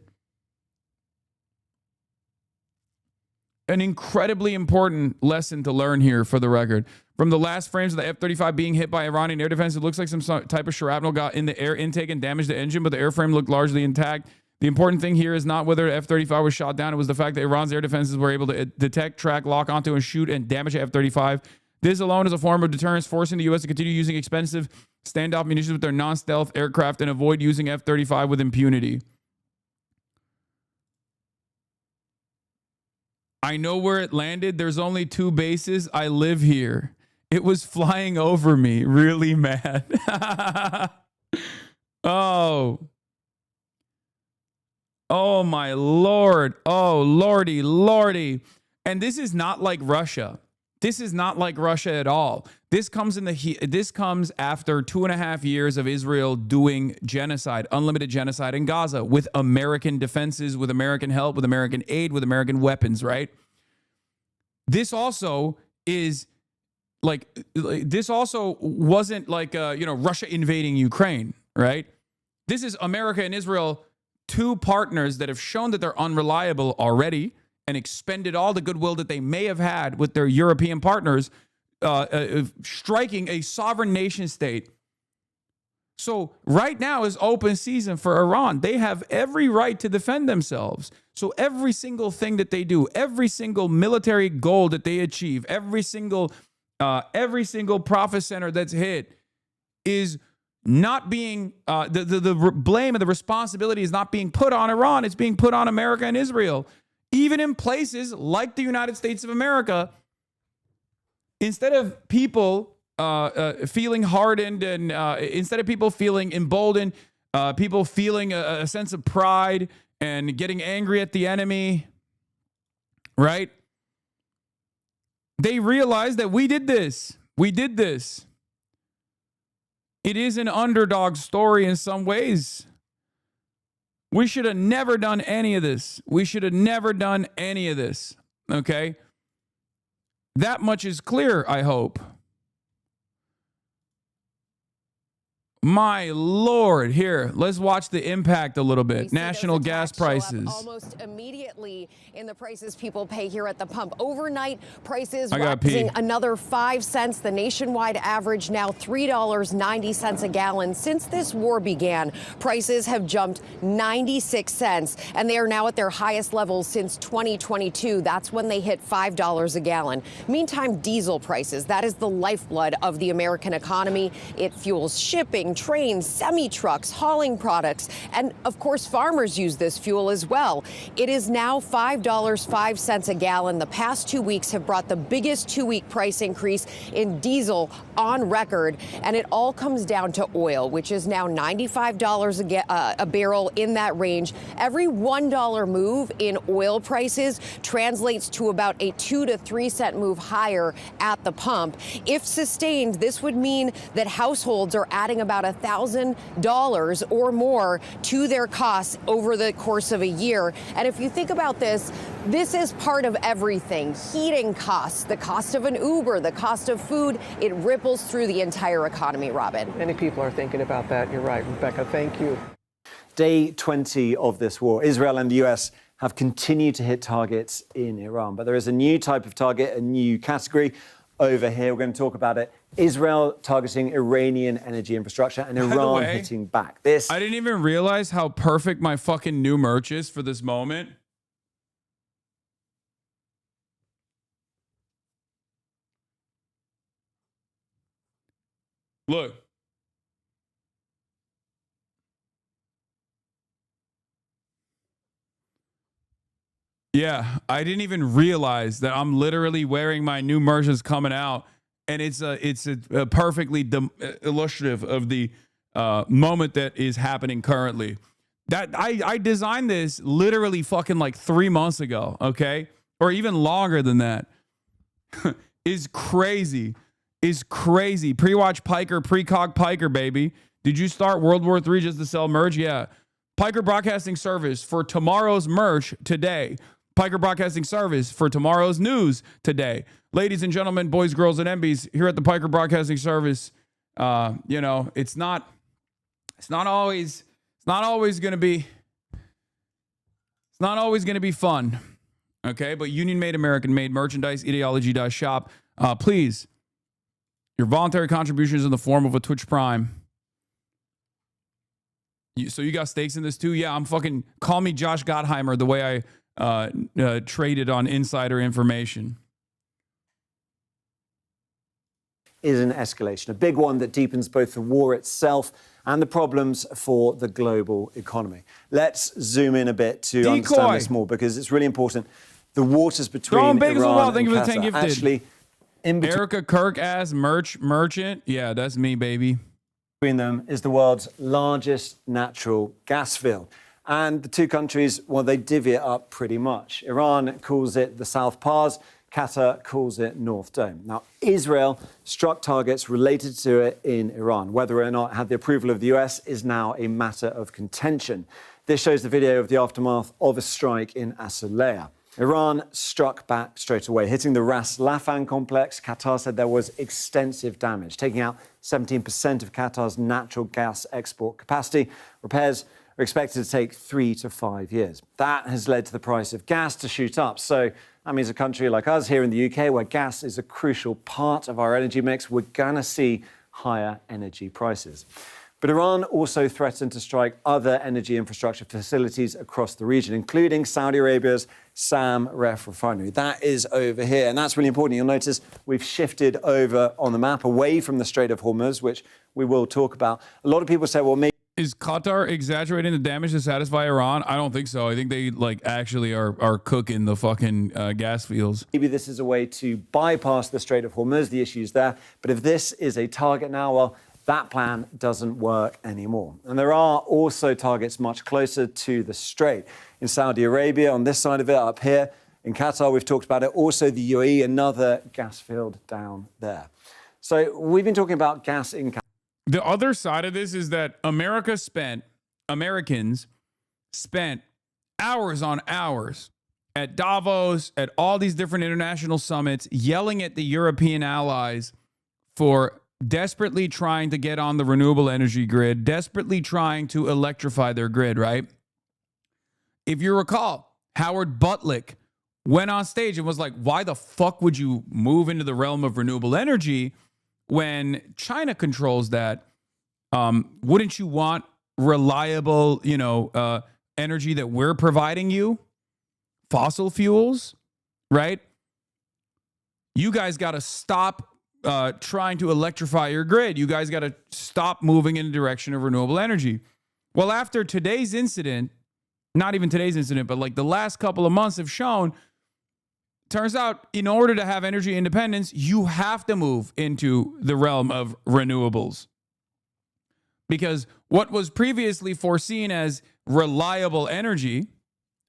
An incredibly important lesson to learn here, for the record. From the last frames of the F-35 being hit by Iranian air defense, it looks like some type of shrapnel got in the air intake and damaged the engine, but the airframe looked largely intact. The important thing here is not whether the F-35 was shot down. It was the fact that Iran's air defenses were able to detect, track, lock onto, and shoot and damage the F-35. This alone is a form of deterrence, forcing the U.S. to continue using expensive standoff munitions with their non-stealth aircraft and avoid using F-35 with impunity. I know where it landed. There's only 2 bases. I live here. It was flying over me. Really mad. Oh my Lord. Oh, Lordy, Lordy. And this is not like Russia. This is not like Russia at all. This comes after 2.5 years of Israel doing genocide, unlimited genocide in Gaza with American defenses, with American help, with American aid, with American weapons, right? This also is like, this also wasn't like, Russia invading Ukraine, right? This is America and Israel, 2 partners that have shown that they're unreliable already and expended all the goodwill that they may have had with their European partners, striking a sovereign nation state. So right now is open season for Iran. They have every right to defend themselves. So every single thing that they do, every single military goal that they achieve, every single profit center that's hit is not being, the blame and the responsibility is not being put on Iran. It's being put on America and Israel. Even in places like the United States of America, instead of people feeling hardened and instead of people feeling emboldened, people feeling a sense of pride and getting angry at the enemy, right? They realize that we did this. We did this. It is an underdog story in some ways. We should have never done any of this. We should have never done any of this. Okay? That much is clear, I hope. My Lord, here, let's watch the impact a little bit. National gas prices. Almost immediately in the prices people pay here at the pump. Overnight prices I gotta rising pee. another 5 cents. The nationwide average now $3.90 a gallon. Since this war began, prices have jumped 96 cents, and they are now at their highest levels since 2022. That's when they hit $5 a gallon. Meantime, diesel prices, that is the lifeblood of the American economy. It fuels shipping, trains, semi-trucks, hauling products, and of course farmers use this fuel as well. It is now $5.05 a gallon. The past 2 weeks have brought the biggest 2-week price increase in diesel on record, and it all comes down to oil, which is now $95 a barrel, in that range. Every $1 move in oil prices translates to about a 2 to 3 cent move higher at the pump. If sustained, this would mean that households are adding about $1,000 or more to their costs over the course of a year. And if you think about this, this is part of everything. Heating costs, the cost of an Uber, the cost of food, it ripples through the entire economy, Robin. Many people are thinking about that. You're right, Rebecca. Thank you. Day 20 of this war. Israel and the US have continued to hit targets in Iran. But there is a new type of target, a new category over here. We're going to talk about it. Israel targeting Iranian energy infrastructure and Iran hitting back. This. I didn't even realize how perfect my fucking new merch is for this moment. Look. Yeah, I didn't even realize that I'm literally wearing my new merch that's coming out, and it's a perfectly illustrative of the moment that is happening currently. That I designed this literally fucking like 3 months ago, okay, or even longer than that. Is crazy. Pre-watch Piker, precog Piker, baby. Did you start World War III just to sell merch? Yeah. Piker Broadcasting Service for tomorrow's merch today. Piker Broadcasting Service for tomorrow's news today. Ladies and gentlemen, boys, girls, and MBs, here at the Piker Broadcasting Service, you know, it's not always going to be fun. Okay, but Union Made, American Made merchandise, ideology.shop. Please, your voluntary contributions in the form of a Twitch Prime. So you got stakes in this too? Yeah, I'm fucking, call me Josh Gottheimer the way I traded on insider information. Is an escalation, a big one that deepens both the war itself and the problems for the global economy. Let's zoom in a bit to understand this more, because it's really important. The waters between Iran and Qatar actually in between. Erica Kirk ass merchant. Yeah, that's me, baby. Between them is the world's largest natural gas field. And the two countries, well, they divvy it up pretty much. Iran calls it the South Pars. Qatar calls it North Dome. Now, Israel struck targets related to it in Iran. Whether or not it had the approval of the US is now a matter of contention. This shows the video of the aftermath of a strike in Asalea. Iran struck back straight away, hitting the Ras Laffan complex. Qatar said there was extensive damage, taking out 17% of Qatar's natural gas export capacity. Repairs are expected to take 3 to 5 years. That has led to the price of gas to shoot up. So that means a country like us here in the UK, where gas is a crucial part of our energy mix, we're going to see higher energy prices. But Iran also threatened to strike other energy infrastructure facilities across the region, including Saudi Arabia's SAM Ref Refinery. That is over here, and that's really important. You'll notice we've shifted over on the map away from the Strait of Hormuz, which we will talk about. A lot of people say, well, maybe Is Qatar exaggerating the damage to satisfy Iran? I don't think so. I think they like actually are cooking the fucking gas fields. maybe this is a way to bypass the Strait of Hormuz, the issues there. But if this is a target now, well, that plan doesn't work anymore. And there are also targets much closer to the Strait. In Saudi Arabia, on this side of it, up here. In Qatar, we've talked about it. Also the UAE, another gas field down there. So we've been talking about gas in Qatar. The other side of this is that Americans spent hours on hours at Davos, at all these different international summits, yelling at the European allies for desperately trying to get on the renewable energy grid, desperately trying to electrify their grid, right? If you recall, Howard Butlick went on stage and was like, why the fuck would you move into the realm of renewable energy when China controls that? Wouldn't you want reliable, energy that we're providing you? Fossil fuels, right? You guys got to stop trying to electrify your grid. You guys got to stop moving in the direction of renewable energy. Well, after today's incident, not even today's incident, but like the last couple of months have shown, turns out in order to have energy independence, you have to move into the realm of renewables. Because what was previously foreseen as reliable energy,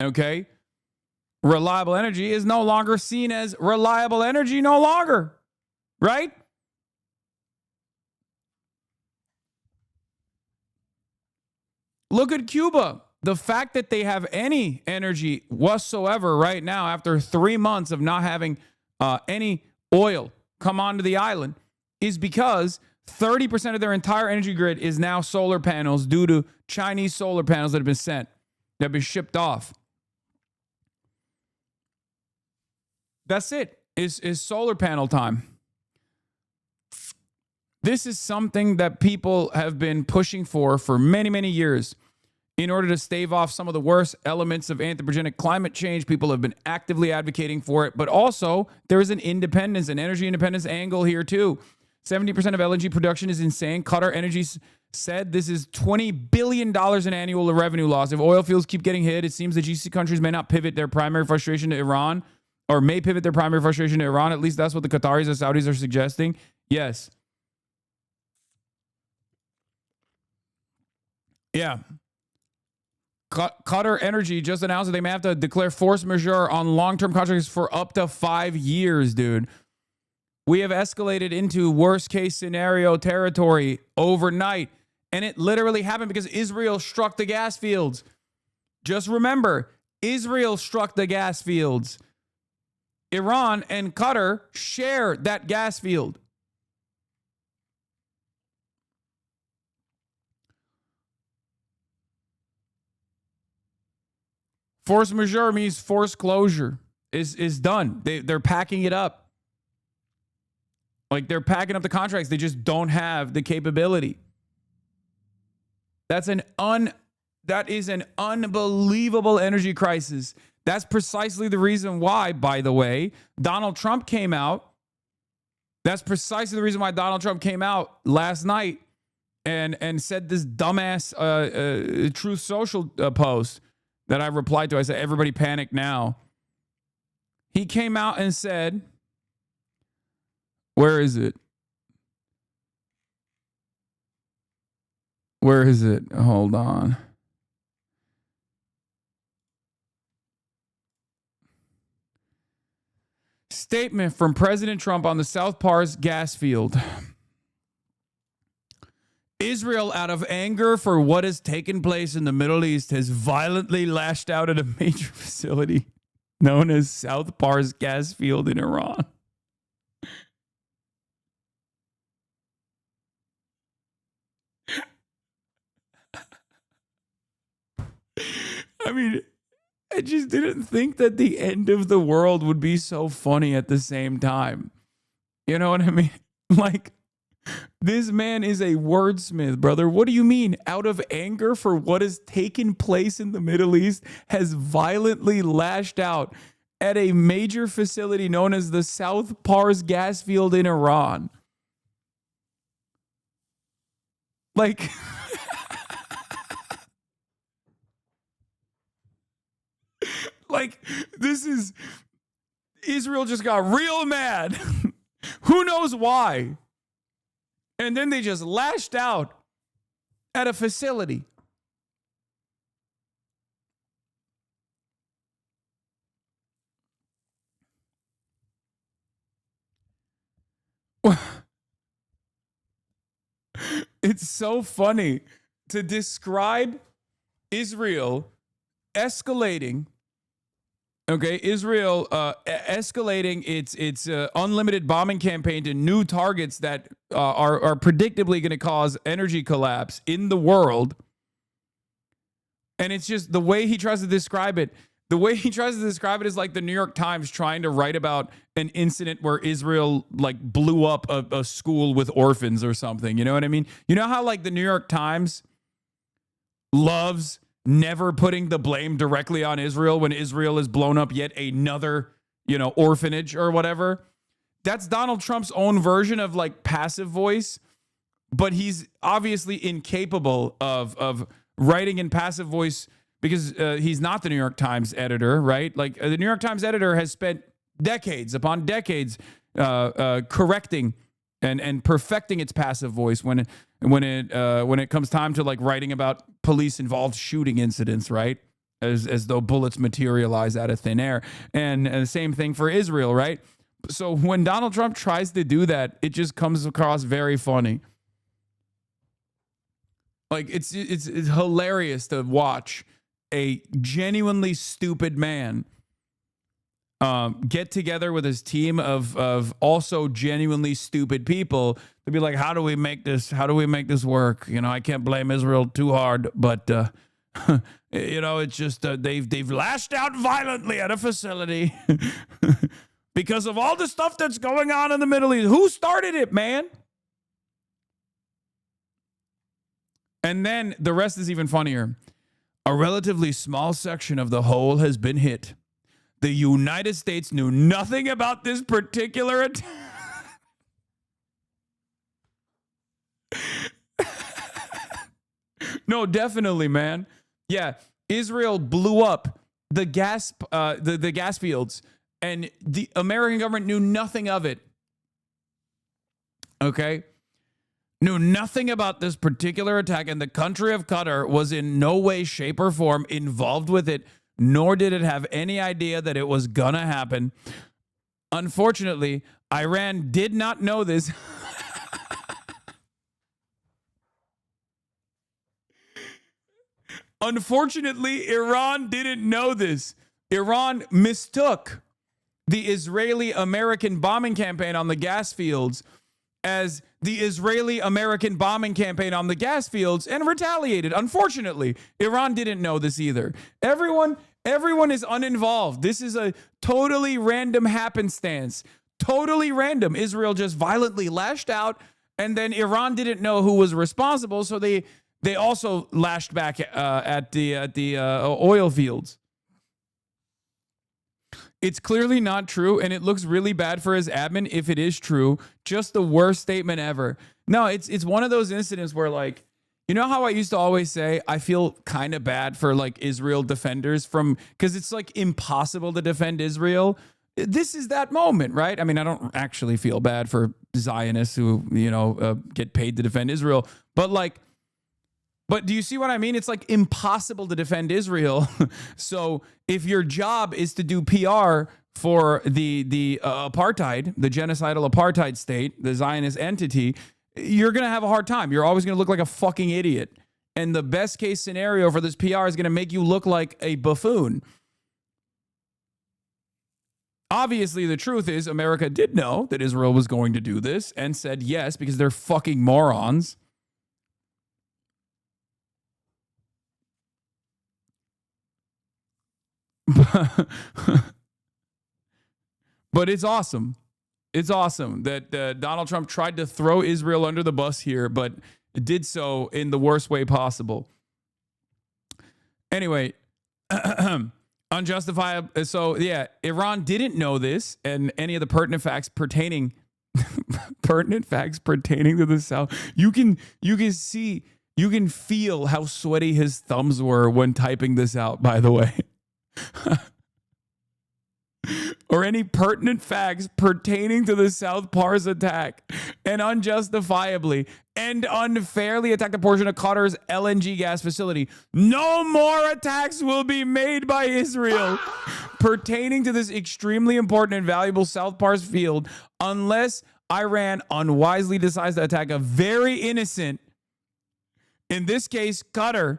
okay, reliable energy is no longer seen as reliable energy no longer, right? Look at Cuba. The fact that they have any energy whatsoever right now after 3 months of not having any oil come onto the island is because 30% of their entire energy grid is now solar panels due to Chinese solar panels that have been sent, that have been shipped off. That's it. Is solar panel time. This is something that people have been pushing for many, many years. In order to stave off some of the worst elements of anthropogenic climate change, people have been actively advocating for it. But also, there is an independence, an energy independence angle here too. 70% of LNG production is insane. Qatar Energy said this is $20 billion in annual revenue loss. If oil fields keep getting hit, it seems the GCC countries may not pivot their primary frustration to Iran, or may pivot their primary frustration to Iran. At least that's what the Qataris and Saudis are suggesting. Yes. Yeah. Qatar Energy just announced that they may have to declare force majeure on long-term contracts for up to 5 years, dude. We have escalated into worst-case scenario territory overnight, and it literally happened because Israel struck the gas fields. Just remember, Israel struck the gas fields. Iran and Qatar share that gas field. Force majeure means forced closure is done. They're packing it up. Like they're packing up the contracts. They just don't have the capability. That is an unbelievable energy crisis. That's precisely the reason why, by the way, Donald Trump came out. That's precisely the reason why Donald Trump came out last night and said this dumbass Truth Social post that I replied to. I said, everybody panic now. He came out and said, where is it? Where is it? Hold on. Statement from President Trump on the South Pars gas field. Israel, out of anger for what has taken place in the Middle East, has violently lashed out at a major facility known as South Pars gas field in Iran. I mean, I just didn't think that the end of the world would be so funny at the same time. You know what I mean? Like, This man is a wordsmith, brother. What do you mean? Out of anger for what has taken place in the Middle East, has violently lashed out at a major facility known as the South Pars gas field in Iran. Like, like, this is, Israel just got real mad. Who knows why? And then they just lashed out at a facility. It's so funny to describe Israel escalating. Okay, Israel escalating its unlimited bombing campaign to new targets that are predictably going to cause energy collapse in the world. And it's just the way he tries to describe it. The way he tries to describe it is like the New York Times trying to write about an incident where Israel like blew up a school with orphans or something. You know what I mean? You know how like the New York Times loves never putting the blame directly on Israel when Israel has blown up yet another, orphanage or whatever. That's Donald Trump's own version of like passive voice, but he's obviously incapable of writing in passive voice because he's not the New York Times editor, right? Like the New York Times editor has spent decades upon decades correcting and perfecting its passive voice when it comes time to like writing about police involved shooting incidents, right? As though bullets materialize out of thin air. And the same thing for Israel, right? So when Donald Trump tries to do that, it just comes across very funny. Like it's hilarious to watch a genuinely stupid man get together with his team of also genuinely stupid people to be like, how do we make this work? I can't blame Israel too hard, but it's just they've lashed out violently at a facility because of all the stuff that's going on in the Middle East. Who started it, man? And then the rest is even funnier. A relatively small section of the whole has been hit. The United States knew nothing about this particular attack. No, definitely, man. Yeah, Israel blew up the gas fields, and the American government knew nothing of it. Okay? Knew nothing about this particular attack, and the country of Qatar was in no way, shape, or form involved with it, nor did it have any idea that it was gonna happen. Unfortunately, Iran did not know this. Unfortunately, Iran didn't know this. Iran mistook the Israeli-American bombing campaign on the gas fields as the Israeli-American bombing campaign on the gas fields and retaliated. Unfortunately, Iran didn't know this either. Everyone is uninvolved. This is a totally random happenstance. Totally random. Israel just violently lashed out, and then Iran didn't know who was responsible, so they also lashed back at the oil fields. It's clearly not true, and it looks really bad for his admin if it is true. Just the worst statement ever. No, it's one of those incidents where, like, you know how I used to always say I feel kind of bad for like Israel defenders because it's like impossible to defend Israel. This is that moment, right? I mean, I don't actually feel bad for Zionists who get paid to defend Israel, But do you see what I mean? It's like impossible to defend Israel. So if your job is to do PR for the apartheid, the genocidal apartheid state, the Zionist entity, you're going to have a hard time. You're always going to look like a fucking idiot. And the best case scenario for this PR is going to make you look like a buffoon. Obviously, the truth is America did know that Israel was going to do this and said yes because they're fucking morons. But it's awesome. It's awesome that Donald Trump tried to throw Israel under the bus here, but did so in the worst way possible. Anyway, unjustifiable. So yeah, Iran didn't know this, and any of the pertinent facts pertaining to the South. You can see, you can feel how sweaty his thumbs were when typing this out, by the way. Or any pertinent facts pertaining to the South Pars attack and unjustifiably and unfairly attacked a portion of Qatar's LNG gas facility. No more attacks will be made by Israel pertaining to this extremely important and valuable South Pars field unless Iran unwisely decides to attack a very innocent, in this case, Qatar.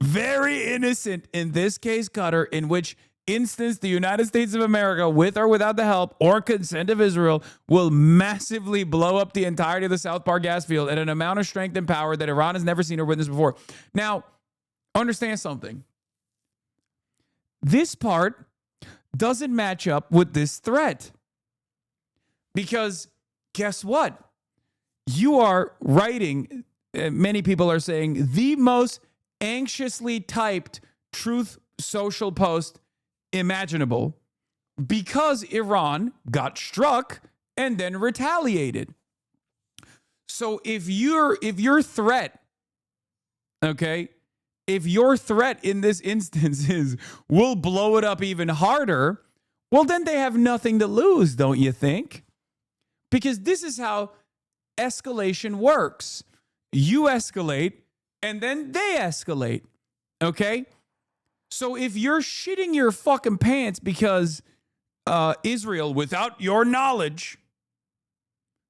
Very innocent, in this case, Qatar, in which instance the United States of America, with or without the help or consent of Israel, will massively blow up the entirety of the South Pars gas field at an amount of strength and power that Iran has never seen or witnessed before. Now, understand something. This part doesn't match up with this threat. Because guess what? You are writing, many people are saying, the most anxiously typed truth social post imaginable because Iran got struck and then retaliated. So if your threat, okay, if your threat in this instance is we'll blow it up even harder, well, then they have nothing to lose, don't you think? Because this is how escalation works. You escalate, and then they escalate, okay? So if you're shitting your fucking pants because Israel, without your knowledge,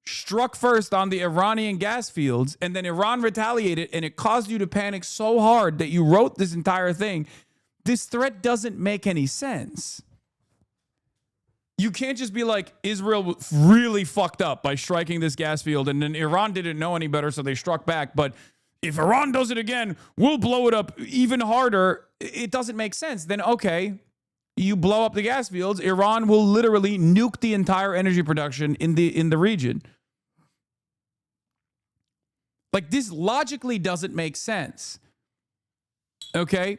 struck first on the Iranian gas fields, and then Iran retaliated, and it caused you to panic so hard that you wrote this entire thing, this threat doesn't make any sense. You can't just be like, Israel really fucked up by striking this gas field, and then Iran didn't know any better, so they struck back. But if Iran does it again, we'll blow it up even harder. It doesn't make sense. Then, okay, you blow up the gas fields, Iran will literally nuke the entire energy production in the region. Like, this logically doesn't make sense. Okay?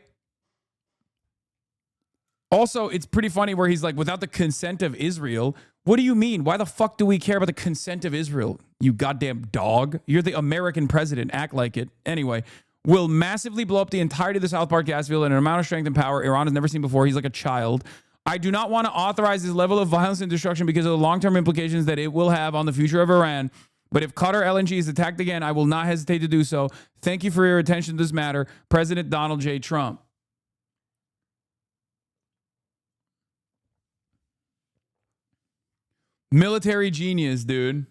Also, it's pretty funny where he's like, without the consent of Israel. What do you mean? Why the fuck do we care about the consent of Israel? You goddamn dog. You're the American president. Act like it. Anyway, will massively blow up the entirety of the South Pars gas field in an amount of strength and power Iran has never seen before. He's like a child. I do not want to authorize this level of violence and destruction because of the long-term implications that it will have on the future of Iran. But if Qatar LNG is attacked again, I will not hesitate to do so. Thank you for your attention to this matter. President Donald J. Trump. Military genius, dude.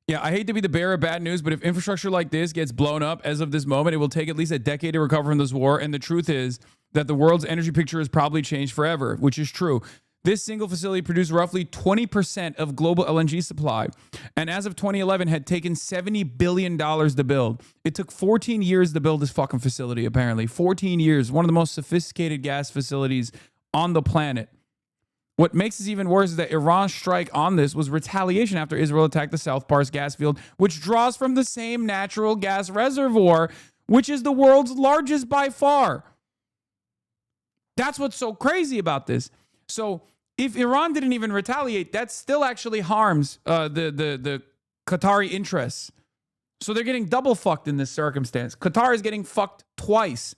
Yeah, I hate to be the bearer of bad news, but if infrastructure like this gets blown up as of this moment, it will take at least a decade to recover from this war. And the truth is that the world's energy picture has probably changed forever, which is true. This single facility produced roughly 20% of global LNG supply, and as of 2011 had taken $70 billion to build. It took 14 years to build this fucking facility, apparently. 14 years, one of the most sophisticated gas facilities on the planet. What makes this even worse is that Iran's strike on this was retaliation after Israel attacked the South Pars gas field, which draws from the same natural gas reservoir, which is the world's largest by far. That's what's so crazy about this. So if Iran didn't even retaliate, that still actually harms the Qatari interests. So they're getting double fucked in this circumstance. Qatar is getting fucked twice.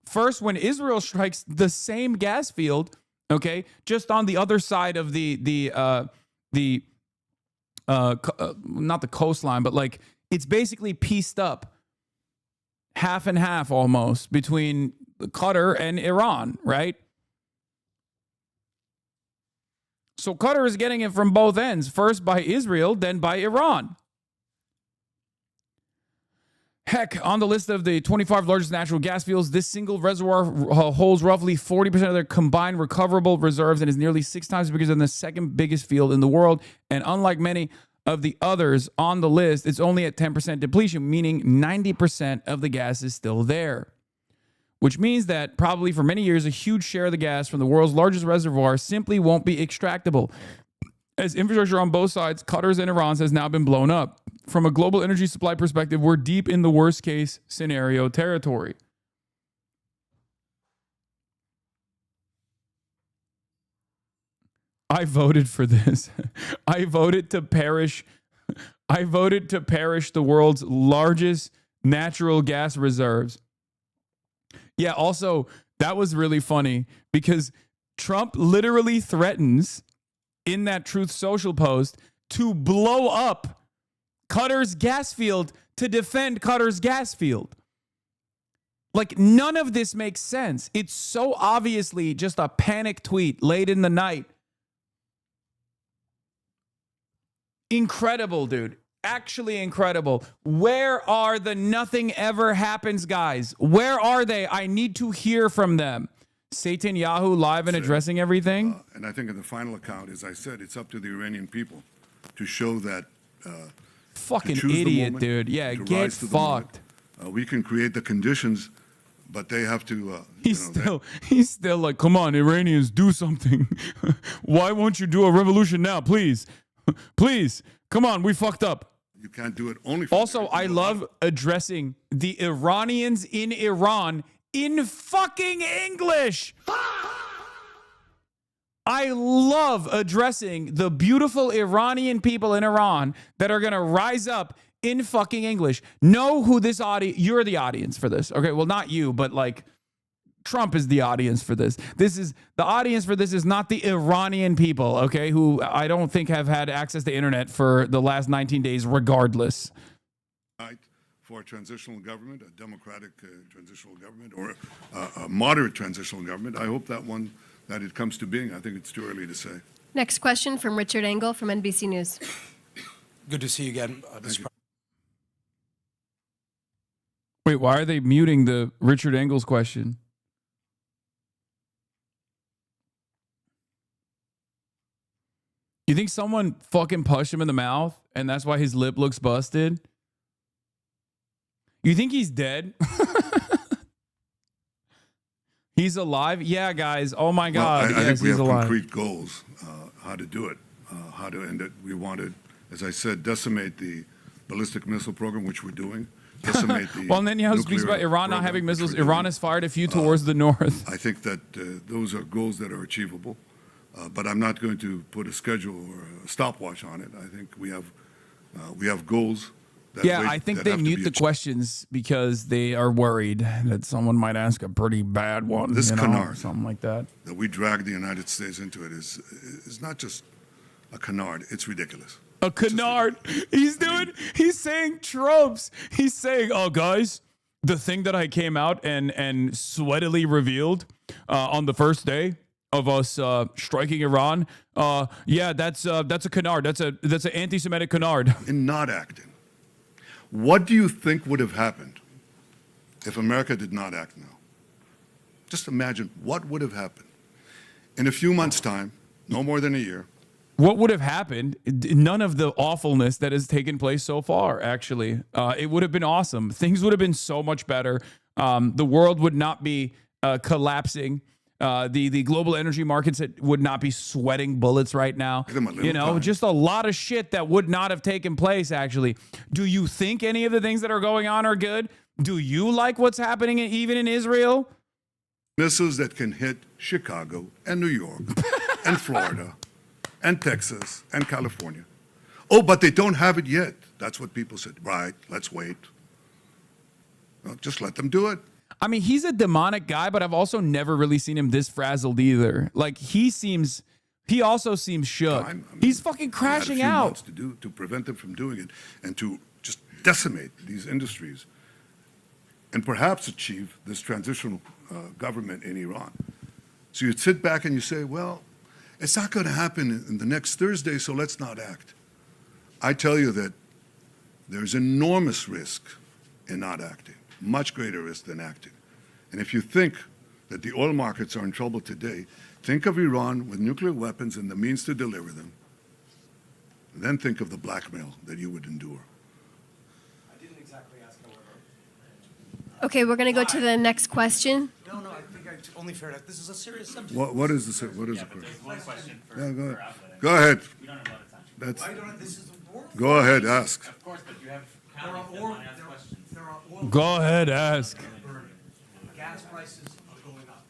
First, when Israel strikes the same gas field, okay, just on the other side of not the coastline, but like it's basically pieced up half and half almost between Qatar and Iran, right? So Qatar is getting it from both ends, first by Israel, then by Iran. Heck, on the list of the 25 largest natural gas fields, this single reservoir holds roughly 40% of their combined recoverable reserves and is nearly 6 times bigger than the second biggest field in the world. And unlike many of the others on the list, it's only at 10% depletion, meaning 90% of the gas is still there. Which means that probably for many years, a huge share of the gas from the world's largest reservoir simply won't be extractable. As infrastructure on both sides, Qatar's and Iran's, has now been blown up. From a global energy supply perspective, we're deep in the worst case scenario territory. I voted for this. I voted to perish the world's largest natural gas reserves. Yeah, also, that was really funny because Trump literally threatens in that Truth Social post to blow up Qatar's gas field to defend Qatar's gas field. Like, none of this makes sense. It's so obviously just a panic tweet late in the night. Incredible, dude. Actually incredible. Where are the nothing ever happens guys? Where are they? I need to hear from them. Satan Yahoo live and addressing everything. And I think in the final account, as I said, it's up to the Iranian people to show that. Fucking idiot, dude. Yeah, get fucked. We can create the conditions, but they have to. He's still like, come on, Iranians, do something. Why won't you do a revolution now, please? Please, come on, we fucked up. You can't do it only. Also, I love addressing the Iranians in Iran in fucking English. I love addressing the beautiful Iranian people in Iran that are going to rise up in fucking English. Know who this audience, you're the audience for this. Okay, well, not you, but like Trump is the audience for this. This is the audience for this is not the Iranian people, okay, who I don't think have had access to internet for the last 19 days regardless. For a transitional government, a democratic transitional government, or a moderate transitional government. I hope that it comes to being. I think it's too early to say. Next question from Richard Engel from NBC News. Good to see you again. Wait, why are they muting the Richard Engel's question? You think someone fucking punched him in the mouth and that's why his lip looks busted? You think he's dead? He's alive? Yeah, guys. Oh my God. Well, I yes, think we he's have alive. concrete goals, how to do it, how to end it. We wanted, as I said, decimate the ballistic missile program, which we're doing. Decimate the well, and then Netanyahu speaks about Iran not having missiles. Iran has fired a few towards the north. I think that those are goals that are achievable, but I'm not going to put a schedule or a stopwatch on it. I think we have goals. I think they mute the questions because they are worried that someone might ask a pretty bad one. This canard, something like that. That we drag the United States into it is not just a canard. It's ridiculous. A canard. He's saying tropes. He's saying, oh, guys, the thing that I came out and sweatily revealed on the first day of us striking Iran. That's a canard. That's an anti-Semitic canard. In not acting. What do you think would have happened if America did not act now? Just imagine what would have happened. In a few months' time, no more than a year. What would have happened? None of the awfulness that has taken place so far, actually. It would have been awesome. Things would have been so much better. The world would not be collapsing. The global energy markets would not be sweating bullets right now. You know, just a lot of shit that would not have taken place, actually. Do you think any of the things that are going on are good? Do you like what's happening even in Israel? Missiles that can hit Chicago and New York and Florida and Texas and California. Oh, but they don't have it yet. That's what people said. Right, let's wait. Well, just let them do it. I mean, he's a demonic guy, but I've also never really seen him this frazzled either. Like, he also seems shook. He's fucking crashing out. Months to prevent them from doing it and to just decimate these industries and perhaps achieve this transitional government in Iran. So you'd sit back and you say, well, it's not going to happen in the next Thursday, so let's not act. I tell you that there's enormous risk in not acting. Much greater risk than acting. And if you think that the oil markets are in trouble today, think of Iran with nuclear weapons and the means to deliver them. Then think of the blackmail that you would endure. I didn't exactly ask, however. Okay, we're going to go to the next question. No, I think it's only fair. This is a serious subject. What is the question? One question for, Yeah, go ahead. athlete. Go ahead. We don't have a lot of time. That's, Why don't this is the war? go ahead, ask. Of course, but you have There are colleagues that oil, want to ask questions. there are oil Go ahead, ask. burning. Gas prices are going up.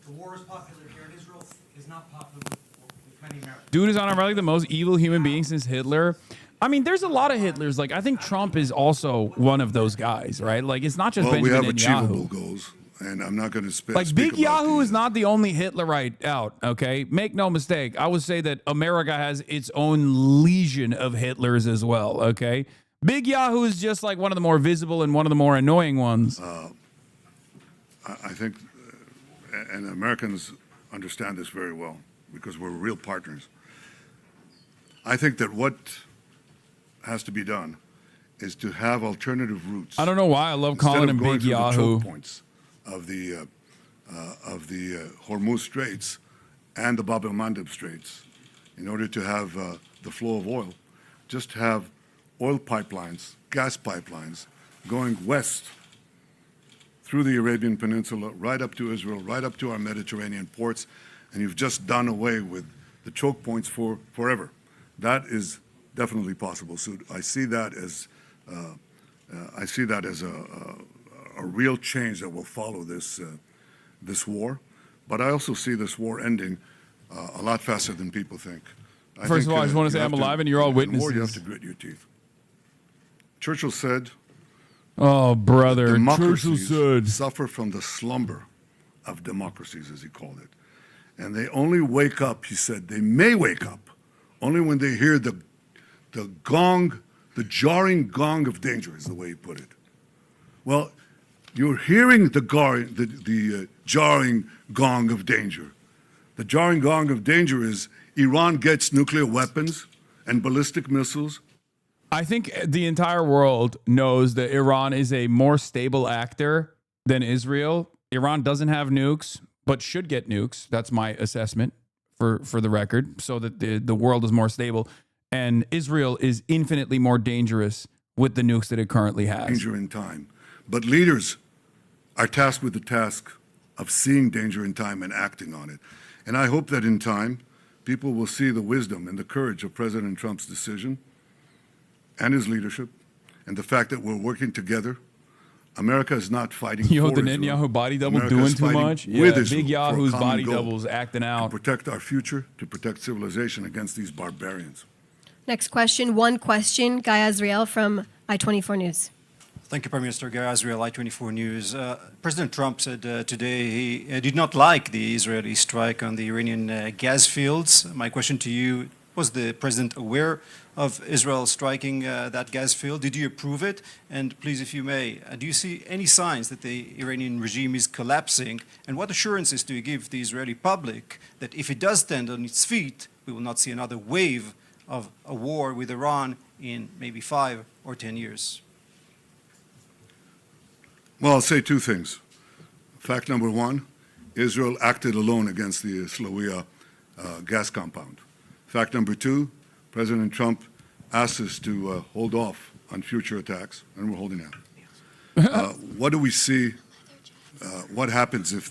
The war is popular here in Israel. Is not popular with many Americans. Dude is on like the most evil human being since Hitler. I mean, there's a lot of Hitlers. Like, I think Trump is also one of those guys, right? Like, it's not just Well, we Benjamin have Netanyahu. achievable goals, and I'm not going to speak. Like, Big Yahoo is not the only Hitlerite out, okay? Make no mistake. I would say that America has its own legion of Hitlers as well, okay? Big Yahoo is just like one of the more visible and one of the more annoying ones. I think, and Americans understand this very well because we're real partners. I think that what has to be done is to have alternative routes. I don't know why I love calling him Big Instead of going through Yahoo. the choke points of the HORMUZ Straits and the Bab el-Mandeb Straits, in order to have the flow of oil, just have oil pipelines, gas pipelines, going west through the Arabian Peninsula, right up to Israel, right up to our Mediterranean ports, and you've just done away with the choke points for forever. That is definitely possible. So I see that as a real change that will follow this war. But I also see this war ending a lot faster than people think. First of all, I just want to say you I'm have alive and you're all in war, you have witnesses. to grit your teeth. Churchill said, Oh, brother. Churchill democracies said. suffer from the slumber of democracies, as he called it. And they only wake up, he said, they may wake up only when they hear the gong, the jarring gong of danger, is the way he put it. Well, you're hearing the jarring gong of danger. The jarring gong of danger is Iran gets nuclear weapons and ballistic missiles. I think the entire world knows that Iran is a more stable actor than Israel. Iran doesn't have nukes, but should get nukes. That's my assessment for the record, so that the world is more stable. And Israel is infinitely more dangerous with the nukes that it currently has. Danger in time. But leaders are tasked with the task of seeing danger in time and acting on it. And I hope that in time, people will see the wisdom and the courage of President Trump's decision and his leadership, and the fact that we're working together. America is not fighting Yo, for the Israel. Netanyahu body double America doing is too fighting much? with Yeah, Israel Big for a Yahoo's common body goal, double's acting to out. protect our future, to protect civilization against these barbarians. Next question, one question, Guy Azriel from I-24 News. Thank you, Prime Minister. Guy Azriel, I-24 News. President Trump said today he did not like the Israeli strike on the Iranian gas fields. My question to you, was the president aware of Israel striking that gas field? Did you approve it? And please, if you may, do you see any signs that the Iranian regime is collapsing? And what assurances do you give the Israeli public that if it does stand on its feet, we will not see another wave of a war with Iran in maybe 5 or 10 years? Well, I'll say two things. Fact number one, Israel acted alone against the Slawiya gas compound. Fact number two, President Trump asked us to hold off on future attacks, and we're holding out. What do we see? What happens if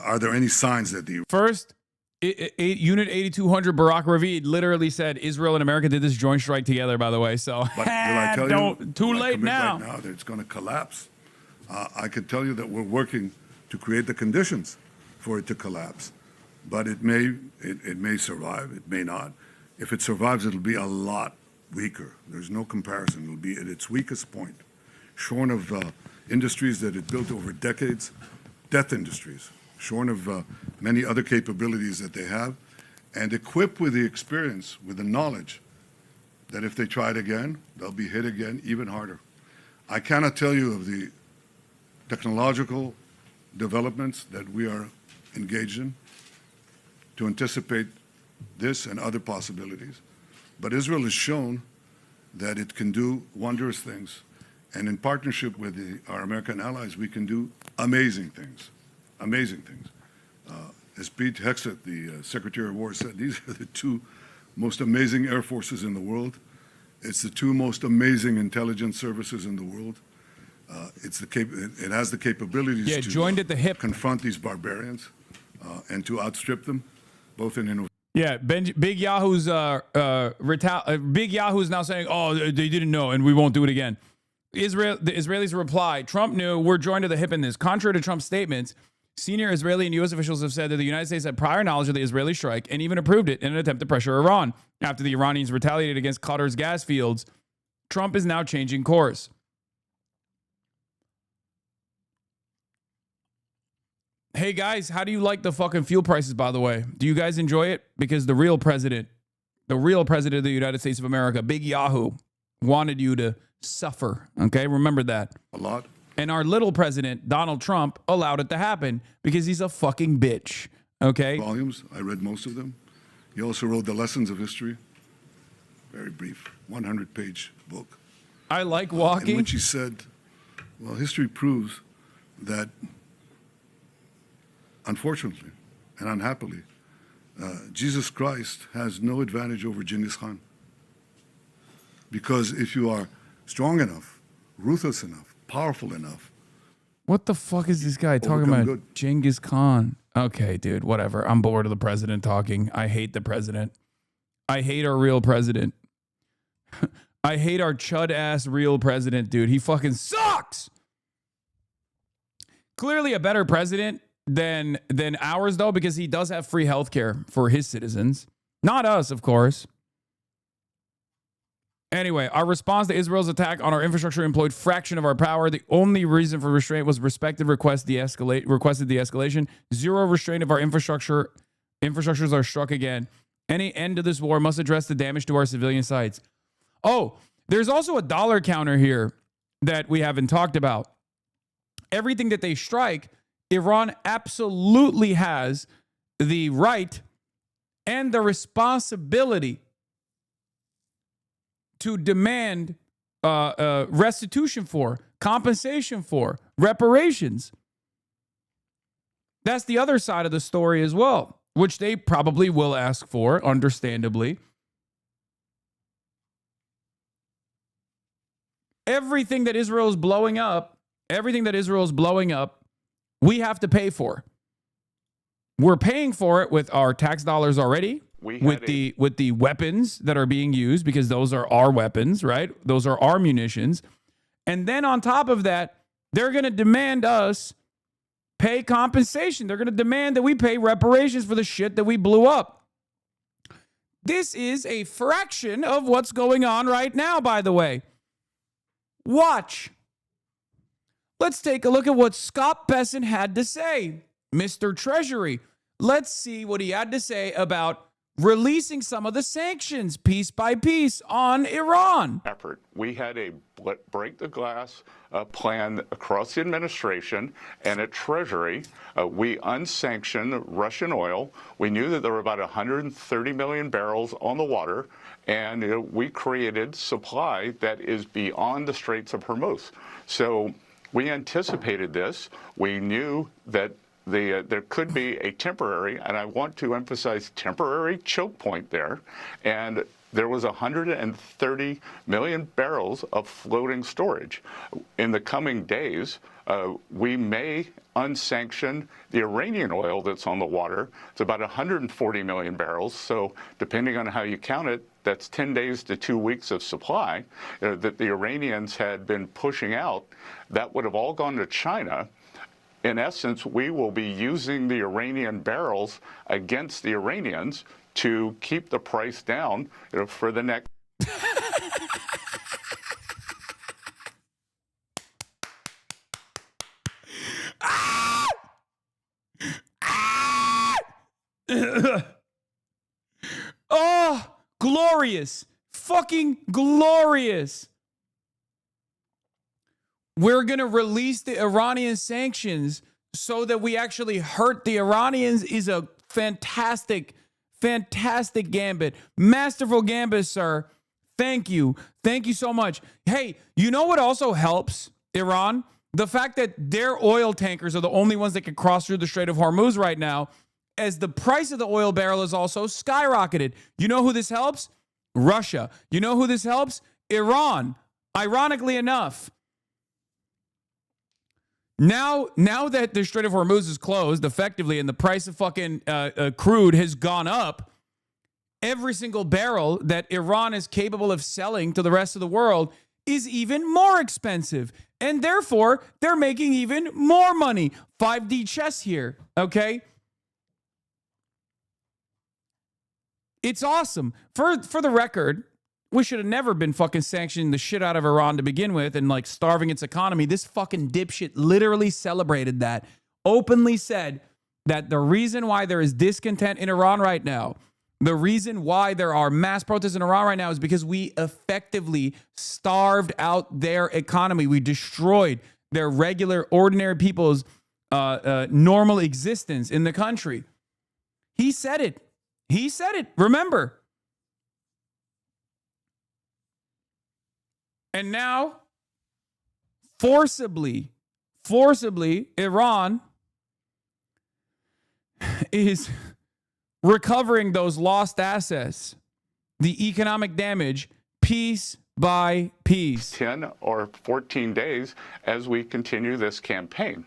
are there any signs that the... First, Unit 8200 Barak Ravid literally said Israel and America did this joint strike together, by the way. So, But will I tell you, too will I late commit now. right now that it's going to collapse? I can tell you that we're working to create the conditions for it to collapse. But it may survive, it may not. If it survives, it'll be a lot weaker. There's no comparison. It'll be at its weakest point, shorn of industries that it built over decades, death industries, shorn of many other capabilities that they have, and equipped with the experience, with the knowledge that if they try it again, they'll be hit again even harder. I cannot tell you of the technological developments that we are engaged in to anticipate this and other possibilities. But Israel has shown that it can do wondrous things. And in partnership with our American allies, we can do amazing things, amazing things. As Pete Hegseth, the Secretary of War, said, these are the two most amazing air forces in the world. It's the two most amazing intelligence services in the world. It has the capabilities to joined at the hip. confront these barbarians and to outstrip them, both in innovation. Yeah, Big Yahoo's Big Yahoo's now saying, "Oh, they didn't know, and we won't do it again." The Israelis reply, "Trump knew. We're joined to the hip in this." Contrary to Trump's statements, senior Israeli and U.S. officials have said that the United States had prior knowledge of the Israeli strike and even approved it in an attempt to pressure Iran. After the Iranians retaliated against Qatar's gas fields, Trump is now changing course. Hey guys, how do you like the fucking fuel prices, by the way? Do you guys enjoy it? Because the real president of the United States of America, Big Yahoo, wanted you to suffer. Okay, remember that. A lot. And our little president, Donald Trump, allowed it to happen because he's a fucking bitch. Okay? Volumes, I read most of them. He also wrote The Lessons of History. Very brief, 100-page book. I like walking. In which he said, well, history proves that, unfortunately and unhappily, Jesus Christ has no advantage over Genghis Khan. Because if you are strong enough, ruthless enough, powerful enough. What the fuck is this guy talking about? Good. Genghis Khan. Okay, dude, whatever. I'm bored of the president talking. I hate the president. I hate our real president. I hate our chud-ass real president, dude. He fucking sucks! Clearly a better president than ours, though, because he does have free healthcare for his citizens. Not us, of course. Anyway, our response to Israel's attack on our infrastructure employed fraction of our power. The only reason for restraint was requested the escalation. Zero restraint of our infrastructures are struck again. Any end to this war must address the damage to our civilian sites. Oh, there's also a dollar counter here that we haven't talked about. Everything that they strike, Iran absolutely has the right and the responsibility to demand restitution for, compensation for, reparations. That's the other side of the story as well, which they probably will ask for, understandably. Everything that Israel is blowing up, we have to pay for. We're paying for it with our tax dollars already. With the weapons that are being used, because those are our weapons, right? Those are our munitions. And then on top of that, they're going to demand us pay compensation. They're going to demand that we pay reparations for the shit that we blew up. This is a fraction of what's going on right now, by the way. Watch. Let's take a look at what Scott Bessent had to say. Mr. Treasury. Let's see what he had to say about releasing some of the sanctions piece by piece on Iran. Effort. We had a break the glass plan across the administration and at Treasury. We unsanctioned Russian oil. We knew that there were about 130 million barrels on the water, and we created supply that is beyond the Straits of HORMUZ. So we anticipated this. We knew that there could be a temporary, and I want to emphasize temporary, choke point there, and there was 130 million barrels of floating storage. In the coming days, we may unsanction the Iranian oil that's on the water. It's about 140 million barrels, so depending on how you count it, that's 10 days to 2 weeks of supply that the Iranians had been pushing out. That would have all gone to China. In essence, we will be using the Iranian barrels against the Iranians to keep the price down for the next. Oh, glorious. Fucking glorious. We're going to release the Iranian sanctions so that we actually hurt the Iranians is a fantastic, fantastic gambit. Masterful gambit, sir. Thank you. Thank you so much. Hey, you know what also helps Iran? The fact that their oil tankers are the only ones that can cross through the Strait of Hormuz right now. as the price of the oil barrel has also skyrocketed. You know who this helps? Russia. You know who this helps? Iran. Ironically enough. Now that the Strait of Hormuz is closed effectively and the price of fucking crude has gone up, every single barrel that Iran is capable of selling to the rest of the world is even more expensive. And therefore, they're making even more money. 5D chess here, okay? It's awesome. For the record, we should have never been fucking sanctioning the shit out of Iran to begin with and like starving its economy. This fucking dipshit literally celebrated that. Openly said that the reason why there is discontent in Iran right now, the reason why there are mass protests in Iran right now is because we effectively starved out their economy. We destroyed their regular, ordinary people's normal existence in the country. He said it. He said it. Remember. And now, forcibly, Iran is recovering those lost assets, the economic damage, piece by piece. 10 or 14 days as we continue this campaign.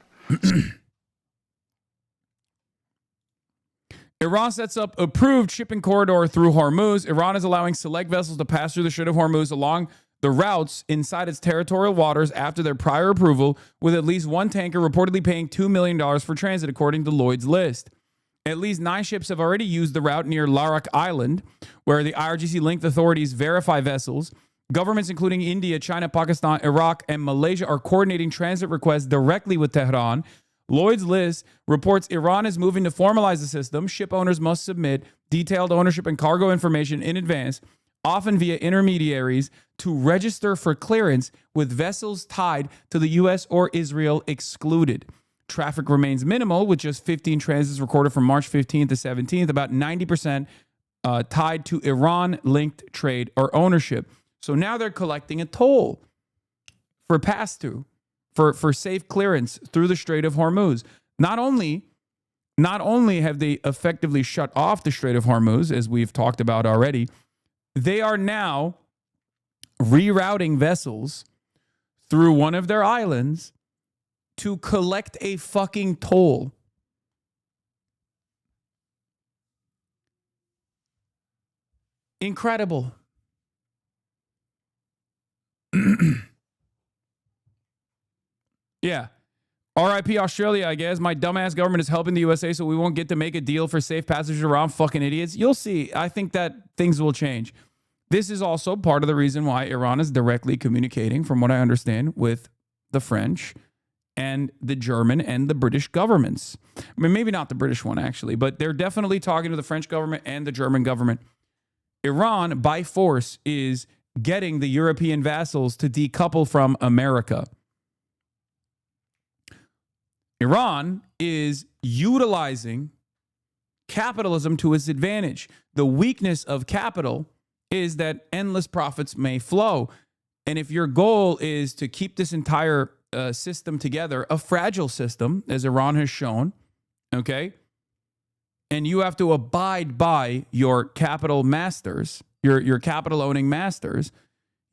Iran sets up approved shipping corridor through Hormuz. Iran is allowing select vessels to pass through the Strait of Hormuz along the routes inside its territorial waters after their prior approval, with at least one tanker reportedly paying $2 million for transit, according to Lloyd's list. At least 9 ships have already used the route near Larak Island, where the IRGC-linked authorities verify vessels. Governments including India, China, Pakistan, Iraq, and Malaysia are coordinating transit requests directly with Tehran. Lloyd's list reports Iran is moving to formalize the system. Ship owners must submit detailed ownership and cargo information in advance, often via intermediaries, to register for clearance, with vessels tied to the U.S. or Israel excluded. Traffic remains minimal, with just 15 transits recorded from March 15th to 17th, about 90% tied to Iran-linked trade or ownership. So now they're collecting a toll for pass-through, for safe clearance through the Strait of Hormuz. Not only have they effectively shut off the Strait of Hormuz, as we've talked about already, they are now rerouting vessels through one of their islands to collect a fucking toll. Incredible. Yeah. RIP Australia, I guess. My dumbass government is helping the USA so we won't get to make a deal for safe passage around. Fucking idiots. You'll see. I think that things will change. This is also part of the reason why Iran is directly communicating, from what I understand, with the French and the German and the British governments. I mean, maybe not the British one, actually, but they're definitely talking to the French government and the German government. Iran, by force, is getting the European vassals to decouple from America. Iran is utilizing capitalism to its advantage. The weakness of capital is that endless profits may flow. And if your goal is to keep this entire system together, a fragile system, as Iran has shown, okay, and you have to abide by your capital masters, your capital owning masters,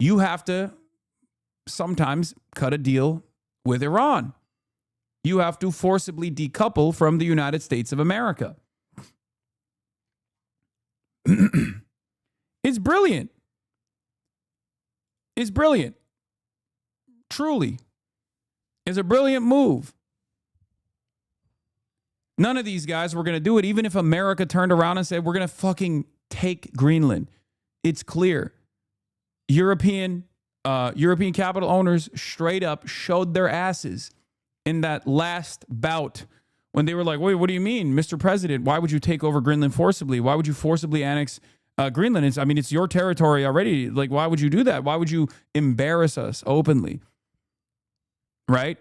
you have to sometimes cut a deal with Iran. You have to forcibly decouple from the United States of America. It's brilliant. It's brilliant. Truly. It's a brilliant move. None of these guys were going to do it, even if America turned around and said, we're going to fucking take Greenland. It's clear. European capital owners straight up showed their asses in that last bout when they were like, wait, what do you mean, Mr. President? Why would you take over Greenland forcibly? Why would you forcibly annex Greenland? It's your territory already. Like, why would you do that? Why would you embarrass us openly? Right?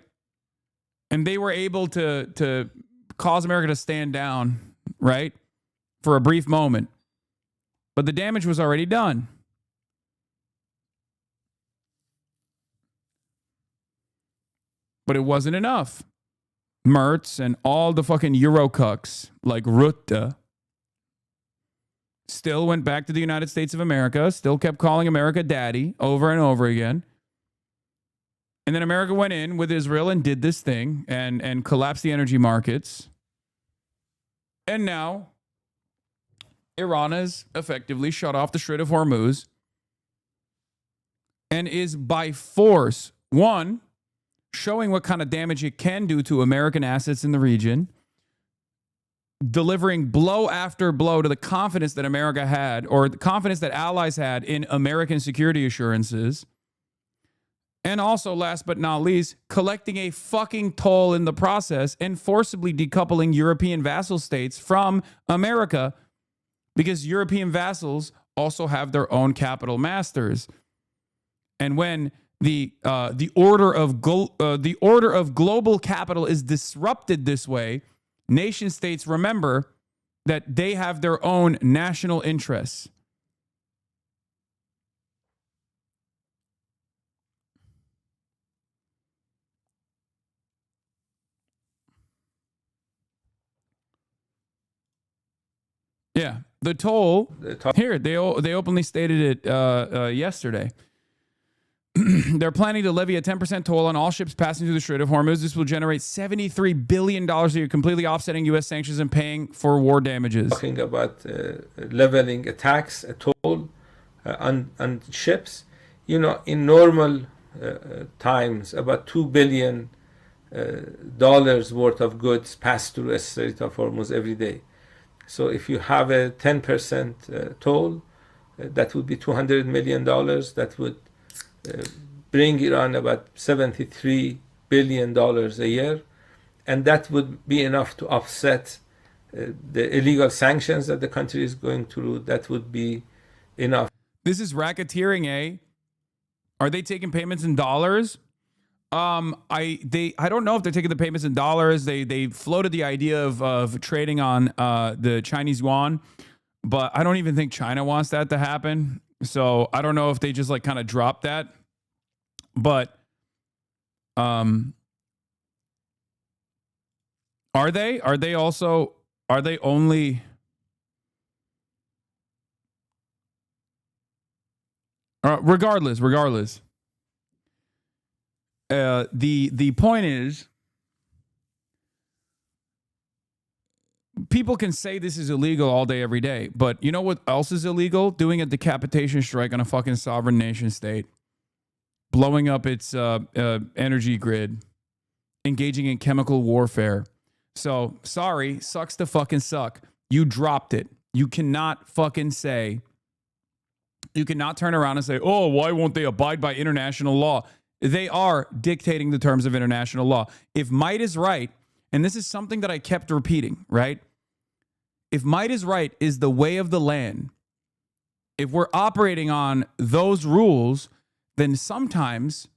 And they were able to cause America to stand down, right? For a brief moment. But the damage was already done. But it wasn't enough. Mertz and all the fucking Eurocucks like Rutte still went back to the United States of America, still kept calling America daddy over and over again. And then America went in with Israel and did this thing and collapsed the energy markets. And now Iran has effectively shut off the Strait of Hormuz and is by force, one, showing what kind of damage it can do to American assets in the region, delivering blow after blow to the confidence that America had, or the confidence that allies had in American security assurances. And also, last but not least, collecting a fucking toll in the process and forcibly decoupling European vassal states from America, because European vassals also have their own capital masters. And when the order of global capital is disrupted this way, nation states remember that they have their own national interests. Yeah, the toll here, they openly stated it yesterday. They're planning to levy a 10% toll on all ships passing through the Strait of Hormuz. This will generate $73 billion a year, completely offsetting U.S. sanctions and paying for war damages. Talking about leveling a tax, a toll on ships. You know, in normal times, about $2 billion worth of goods pass through the Strait of Hormuz every day. So if you have a 10% toll, that would be $200 million. That would bring Iran about $73 billion a year. And that would be enough to offset the illegal sanctions that the country is going through. That would be enough. This is racketeering, eh? Are they taking payments in dollars? I don't know if they're taking the payments in dollars. They floated the idea of trading on the Chinese yuan, but I don't even think China wants that to happen. So I don't know if they just like kind of dropped that. But are they only regardless. The point is, people can say this is illegal all day, every day, but you know what else is illegal? Doing a decapitation strike on a fucking sovereign nation state, blowing up its energy grid, engaging in chemical warfare. So, sorry, sucks to fucking suck. You dropped it. You cannot fucking say, you cannot turn around and say, oh, why won't they abide by international law? They are dictating the terms of international law. If might is right, and this is something that I kept repeating, right? If might is right is the way of the land, if we're operating on those rules, then sometimes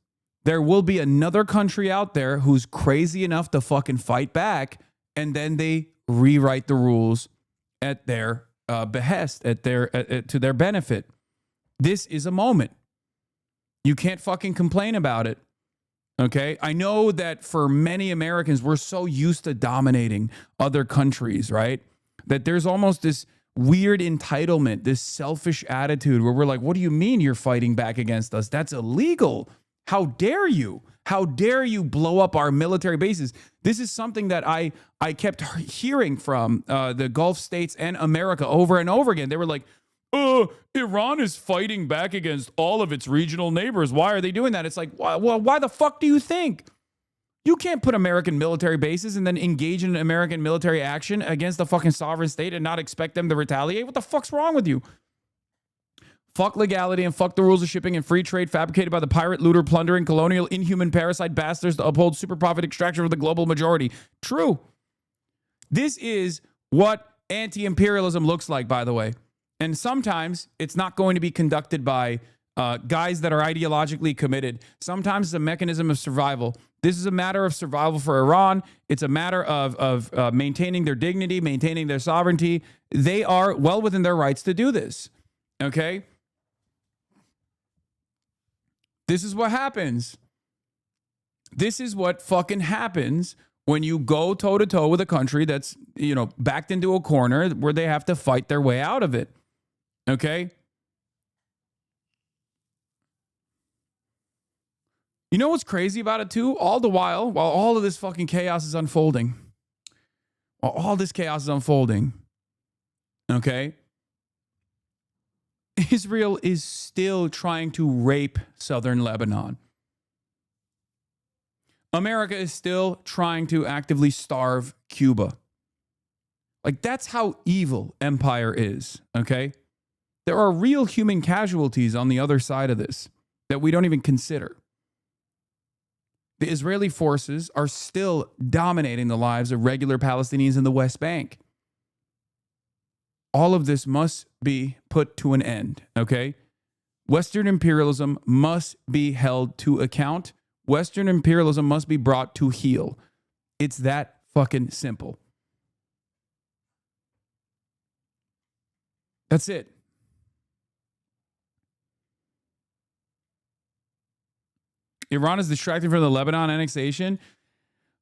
there will be another country out there who's crazy enough to fucking fight back, and then they rewrite the rules at their behest, at their to their benefit. This is a moment. You can't fucking complain about it. Okay? I know that for many Americans, we're so used to dominating other countries, right? That there's almost this weird entitlement, this selfish attitude where we're like, what do you mean you're fighting back against us? That's illegal. How dare you? How dare you blow up our military bases? This is something that I kept hearing from the Gulf states and America over and over again. They were like, Iran is fighting back against all of its regional neighbors. Why are they doing that? It's like, well, why the fuck do you think? You can't put American military bases and then engage in American military action against a fucking sovereign state and not expect them to retaliate. What the fuck's wrong with you? Fuck legality and fuck the rules of shipping and free trade fabricated by the pirate, looter, plundering, colonial, inhuman, parasite bastards to uphold super profit extraction for the global majority. True. This is what anti-imperialism looks like, by the way. And sometimes it's not going to be conducted by guys that are ideologically committed. Sometimes it's a mechanism of survival. This is a matter of survival for Iran. It's a matter of maintaining their dignity, maintaining their sovereignty. They are well within their rights to do this. Okay? This is what happens. This is what fucking happens when you go toe to toe with a country that's, you know, backed into a corner where they have to fight their way out of it. Okay? You know what's crazy about it too? All the while all of this fucking chaos is unfolding, okay, Israel is still trying to rape southern Lebanon. America is still trying to actively starve Cuba. Like, that's how evil empire is, okay? There are real human casualties on the other side of this that we don't even consider. The Israeli forces are still dominating the lives of regular Palestinians in the West Bank. All of this must be put to an end, okay? Western imperialism must be held to account. Western imperialism must be brought to heel. It's that fucking simple. That's it. Iran is distracting from the Lebanon annexation.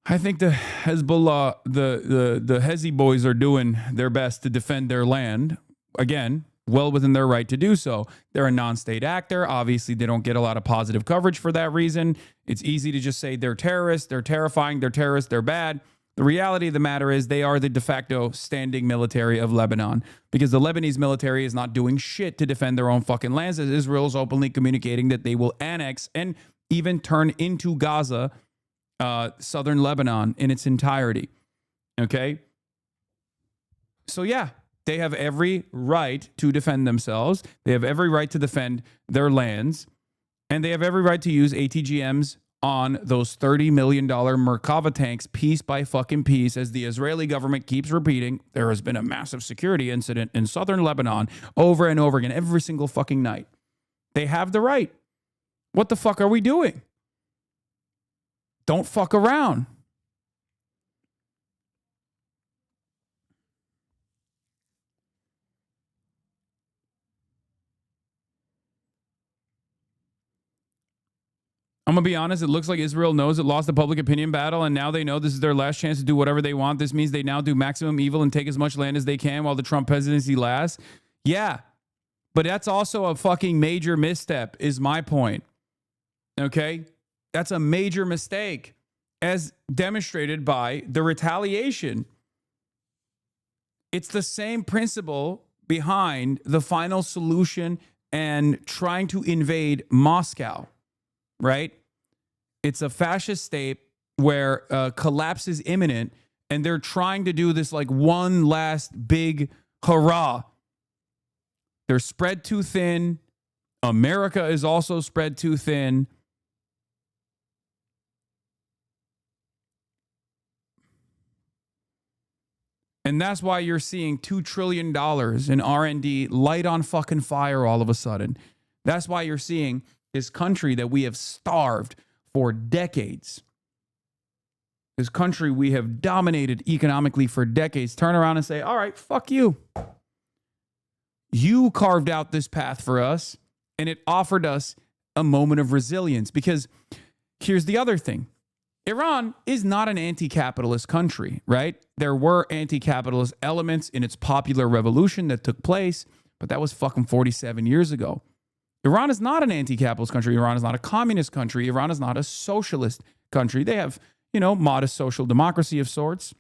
I think the Hezbollah, the Hezi boys are doing their best to defend their land. Again, well within their right to do so. They're a non-state actor. Obviously, they don't get a lot of positive coverage for that reason. It's easy to just say they're terrorists, they're terrifying, they're terrorists, they're bad. The reality of the matter is they are the de facto standing military of Lebanon, because the Lebanese military is not doing shit to defend their own fucking lands, as Israel is openly communicating that they will annex and even turn into Gaza, southern Lebanon in its entirety. Okay? So yeah, they have every right to defend themselves. They have every right to defend their lands. And they have every right to use ATGMs on those $30 million Merkava tanks piece by fucking piece, as the Israeli government keeps repeating. There has been a massive security incident in southern Lebanon over and over again, every single fucking night. They have the right. What the fuck are we doing? Don't fuck around. I'm going to be honest, it looks like Israel knows it lost the public opinion battle, and now they know this is their last chance to do whatever they want. This means they now do maximum evil and take as much land as they can while the Trump presidency lasts. Yeah, but that's also a fucking major misstep, is my point. Okay? That's a major mistake, as demonstrated by the retaliation. It's the same principle behind the final solution and trying to invade Moscow, right? It's a fascist state where collapse is imminent, and they're trying to do this like one last big hurrah. They're spread too thin. America is also spread too thin. And that's why you're seeing $2 trillion in R&D light on fucking fire all of a sudden. That's why you're seeing this country that we have starved for decades, this country we have dominated economically for decades, turn around and say, all right, fuck you. You carved out this path for us, and it offered us a moment of resilience. Because here's the other thing. Iran is not an anti-capitalist country, right? There were anti-capitalist elements in its popular revolution that took place, but that was fucking 47 years ago. Iran is not an anti-capitalist country. Iran is not a communist country. Iran is not a socialist country. They have, you know, modest social democracy of sorts,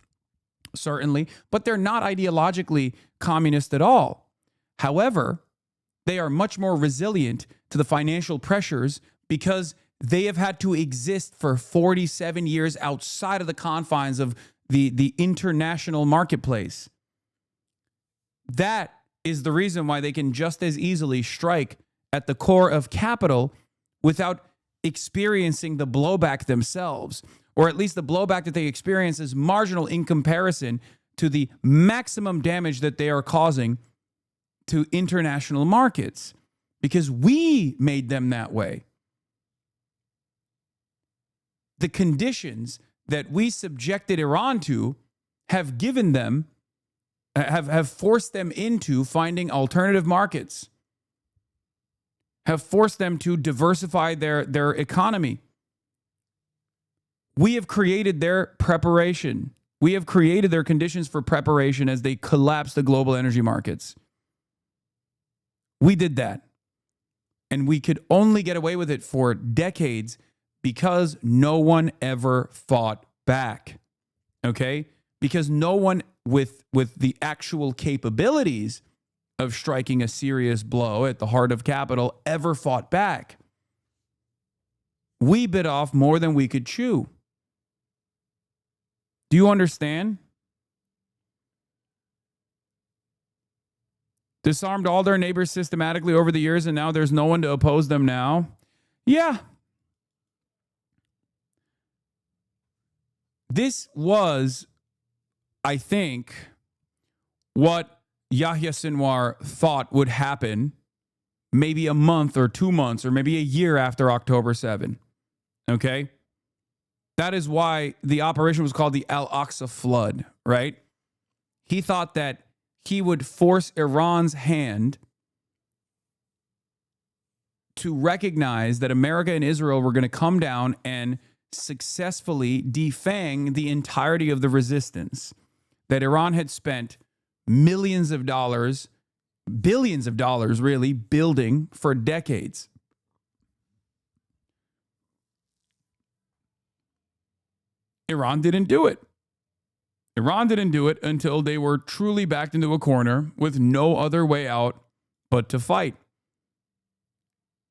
certainly, but they're not ideologically communist at all. However, they are much more resilient to the financial pressures because they have had to exist for 47 years outside of the confines of the international marketplace. That is the reason why they can just as easily strike at the core of capital without experiencing the blowback themselves, or at least the blowback that they experience is marginal in comparison to the maximum damage that they are causing to international markets, because we made them that way. The conditions that we subjected Iran to have given them, have forced them into finding alternative markets, have forced them to diversify their economy. We have created their preparation. We have created their conditions for preparation as they collapse the global energy markets. We did that. And we could only get away with it for decades because no one ever fought back. Okay? Because no one with the actual capabilities of striking a serious blow at the heart of capital ever fought back. We bit off more than we could chew. Do you understand? Disarmed all their neighbors systematically over the years, and now there's no one to oppose them now. Yeah. This was, I think, what Yahya Sinwar thought would happen maybe a month or 2 months or maybe a year after October 7. Okay? That is why the operation was called the Al-Aqsa Flood, right? He thought that he would force Iran's hand to recognize that America and Israel were going to come down and successfully defang the entirety of the resistance that Iran had spent millions of dollars, billions of dollars really, building for decades. Iran didn't do it. Iran didn't do it until they were truly backed into a corner with no other way out but to fight.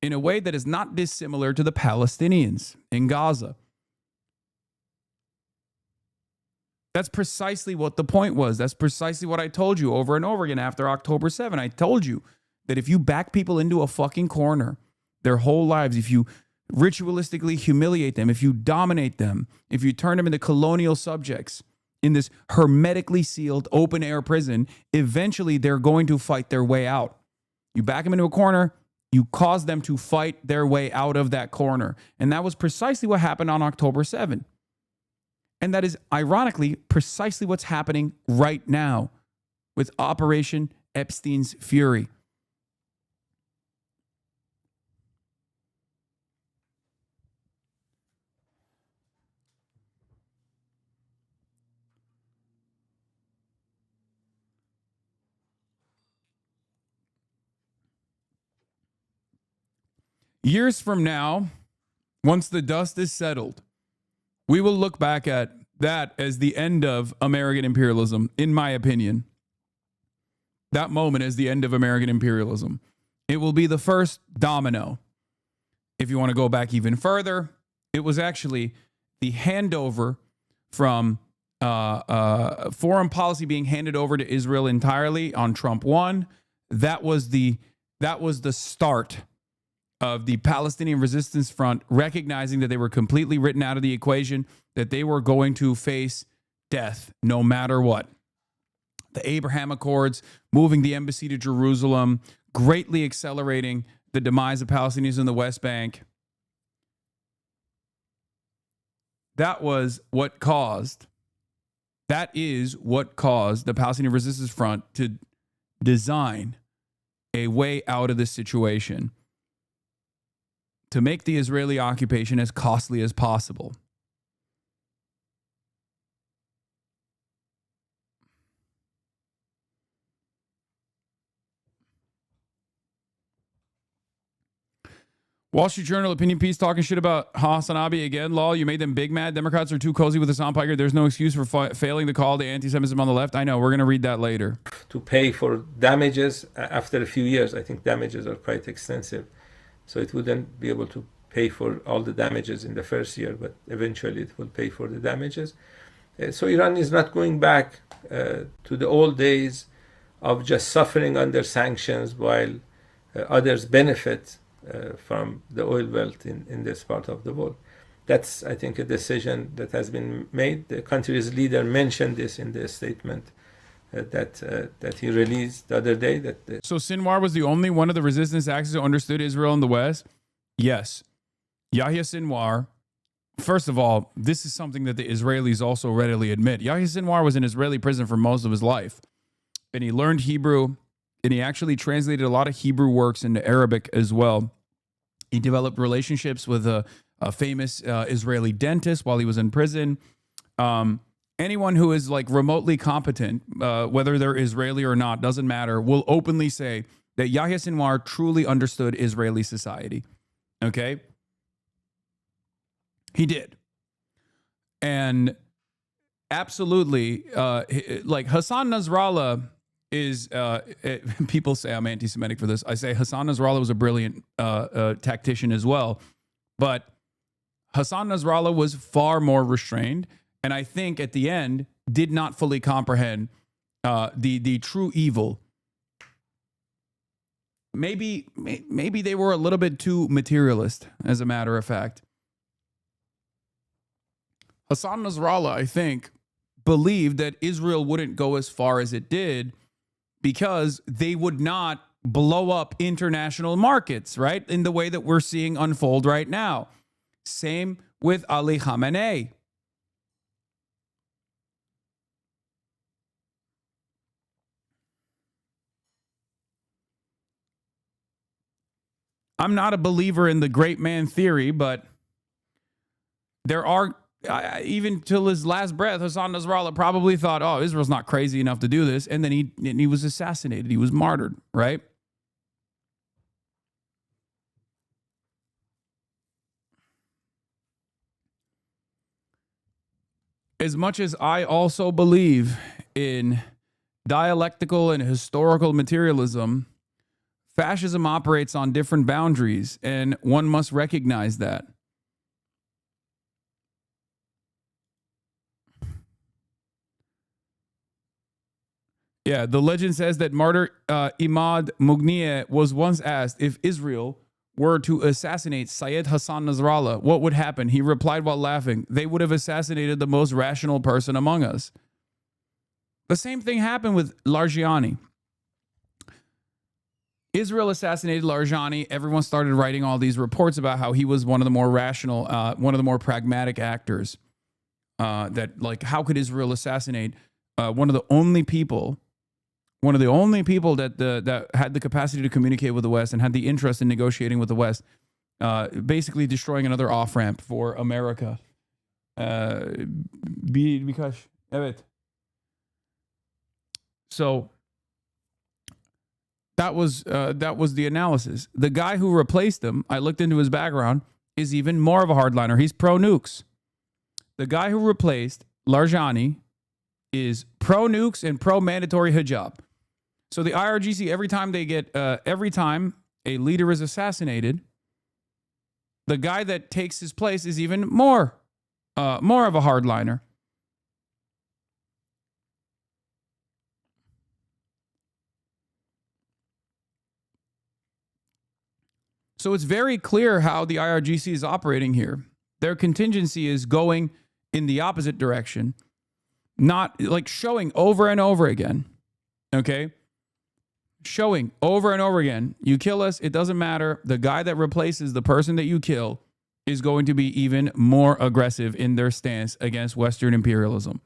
In a way that is not dissimilar to the Palestinians in Gaza. That's precisely what the point was. That's precisely what I told you over and over again after October 7. I told you that if you back people into a fucking corner their whole lives, if you ritualistically humiliate them, if you dominate them, if you turn them into colonial subjects in this hermetically sealed open air prison, eventually they're going to fight their way out. You back them into a corner, you cause them to fight their way out of that corner. And that was precisely what happened on October 7. And that is, ironically, precisely what's happening right now with Operation Epstein's Fury. Years from now, once the dust is settled, we will look back at that as the end of American imperialism, in my opinion. That moment is the end of American imperialism. It will be the first domino. If you want to go back even further, it was actually the handover from foreign policy being handed over to Israel entirely on Trump 1. That was the start of the Palestinian Resistance Front recognizing that they were completely written out of the equation, that they were going to face death no matter what. The Abraham Accords, moving the embassy to Jerusalem, greatly accelerating the demise of Palestinians in the West Bank. That is what caused the Palestinian Resistance Front to design a way out of this situation, to make the Israeli occupation as costly as possible. Wall Street Journal opinion piece talking shit about HasanAbi again. Lol, you made them big mad. Democrats are too cozy with the Soundpiker. There's no excuse for failing to call the anti-Semitism on the left. I know. We're going to read that later. To pay for damages after a few years. I think damages are quite extensive. So it wouldn't be able to pay for all the damages in the first year, but eventually it will pay for the damages. So Iran is not going back to the old days of just suffering under sanctions while others benefit from the oil wealth in this part of the world. That's, I think, a decision that has been made. The country's leader mentioned this in the statement that he released the other day. So Sinwar was the only one of the resistance axis who understood Israel in the West? Yes. Yahya Sinwar, first of all, this is something that the Israelis also readily admit. Yahya Sinwar was in Israeli prison for most of his life, and he learned Hebrew, and he actually translated a lot of Hebrew works into Arabic as well. He developed relationships with a a famous Israeli dentist while he was in prison. Anyone who is like remotely competent, whether they're Israeli or not, doesn't matter, will openly say that Yahya Sinwar truly understood Israeli society. Okay? He did. And absolutely, like Hasan Nasrallah is, people say I'm anti-Semitic for this. I say Hasan Nasrallah was a brilliant tactician as well. But Hasan Nasrallah was far more restrained, and I think at the end did not fully comprehend the true evil. Maybe they were a little bit too materialist, as a matter of fact. Hasan Nasrallah, I think, believed that Israel wouldn't go as far as it did because they would not blow up international markets, right? In the way that we're seeing unfold right now. Same with Ali Khamenei. I'm not a believer in the great man theory, but there are, even till his last breath, Hasan Nasrallah probably thought, oh, Israel's not crazy enough to do this. And then he was assassinated. He was martyred, right? As much as I also believe in dialectical and historical materialism, fascism operates on different boundaries, and one must recognize that. Yeah, the legend says that martyr Imad Mughnieh was once asked if Israel were to assassinate Syed Hasan Nasrallah, what would happen? He replied while laughing, they would have assassinated the most rational person among us. The same thing happened with Largiani. Israel assassinated Largiani. Everyone started writing all these reports about how he was one of the more rational, one of the more pragmatic actors. That, like, how could Israel assassinate one of the only people that that had the capacity to communicate with the West and had the interest in negotiating with the West, basically destroying another off-ramp for America. Because, evet. So that was the analysis. The guy who replaced him, I looked into his background, is even more of a hardliner. He's pro-nukes. The guy who replaced Largiani is pro-nukes and pro-mandatory hijab. So the IRGC, every time a leader is assassinated, the guy that takes his place is even more of a hardliner. So it's very clear how the IRGC is operating here. Their contingency is going in the opposite direction, not like showing over and over again. Okay? Showing over and over again, you kill us, it doesn't matter. The guy that replaces the person that you kill is going to be even more aggressive in their stance against Western imperialism.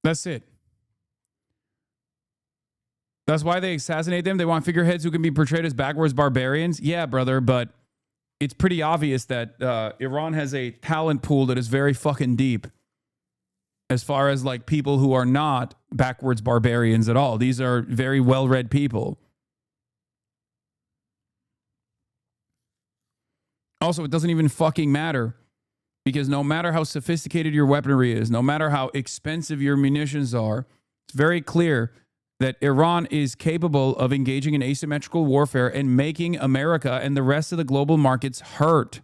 That's it. That's why they assassinate them. They want figureheads who can be portrayed as backwards barbarians. Yeah, brother, but it's pretty obvious that Iran has a talent pool that is very fucking deep as far as like people who are not backwards barbarians at all. These are very well-read people. Also, it doesn't even fucking matter, because no matter how sophisticated your weaponry is, no matter how expensive your munitions are, it's very clear that Iran is capable of engaging in asymmetrical warfare and making America and the rest of the global markets hurt.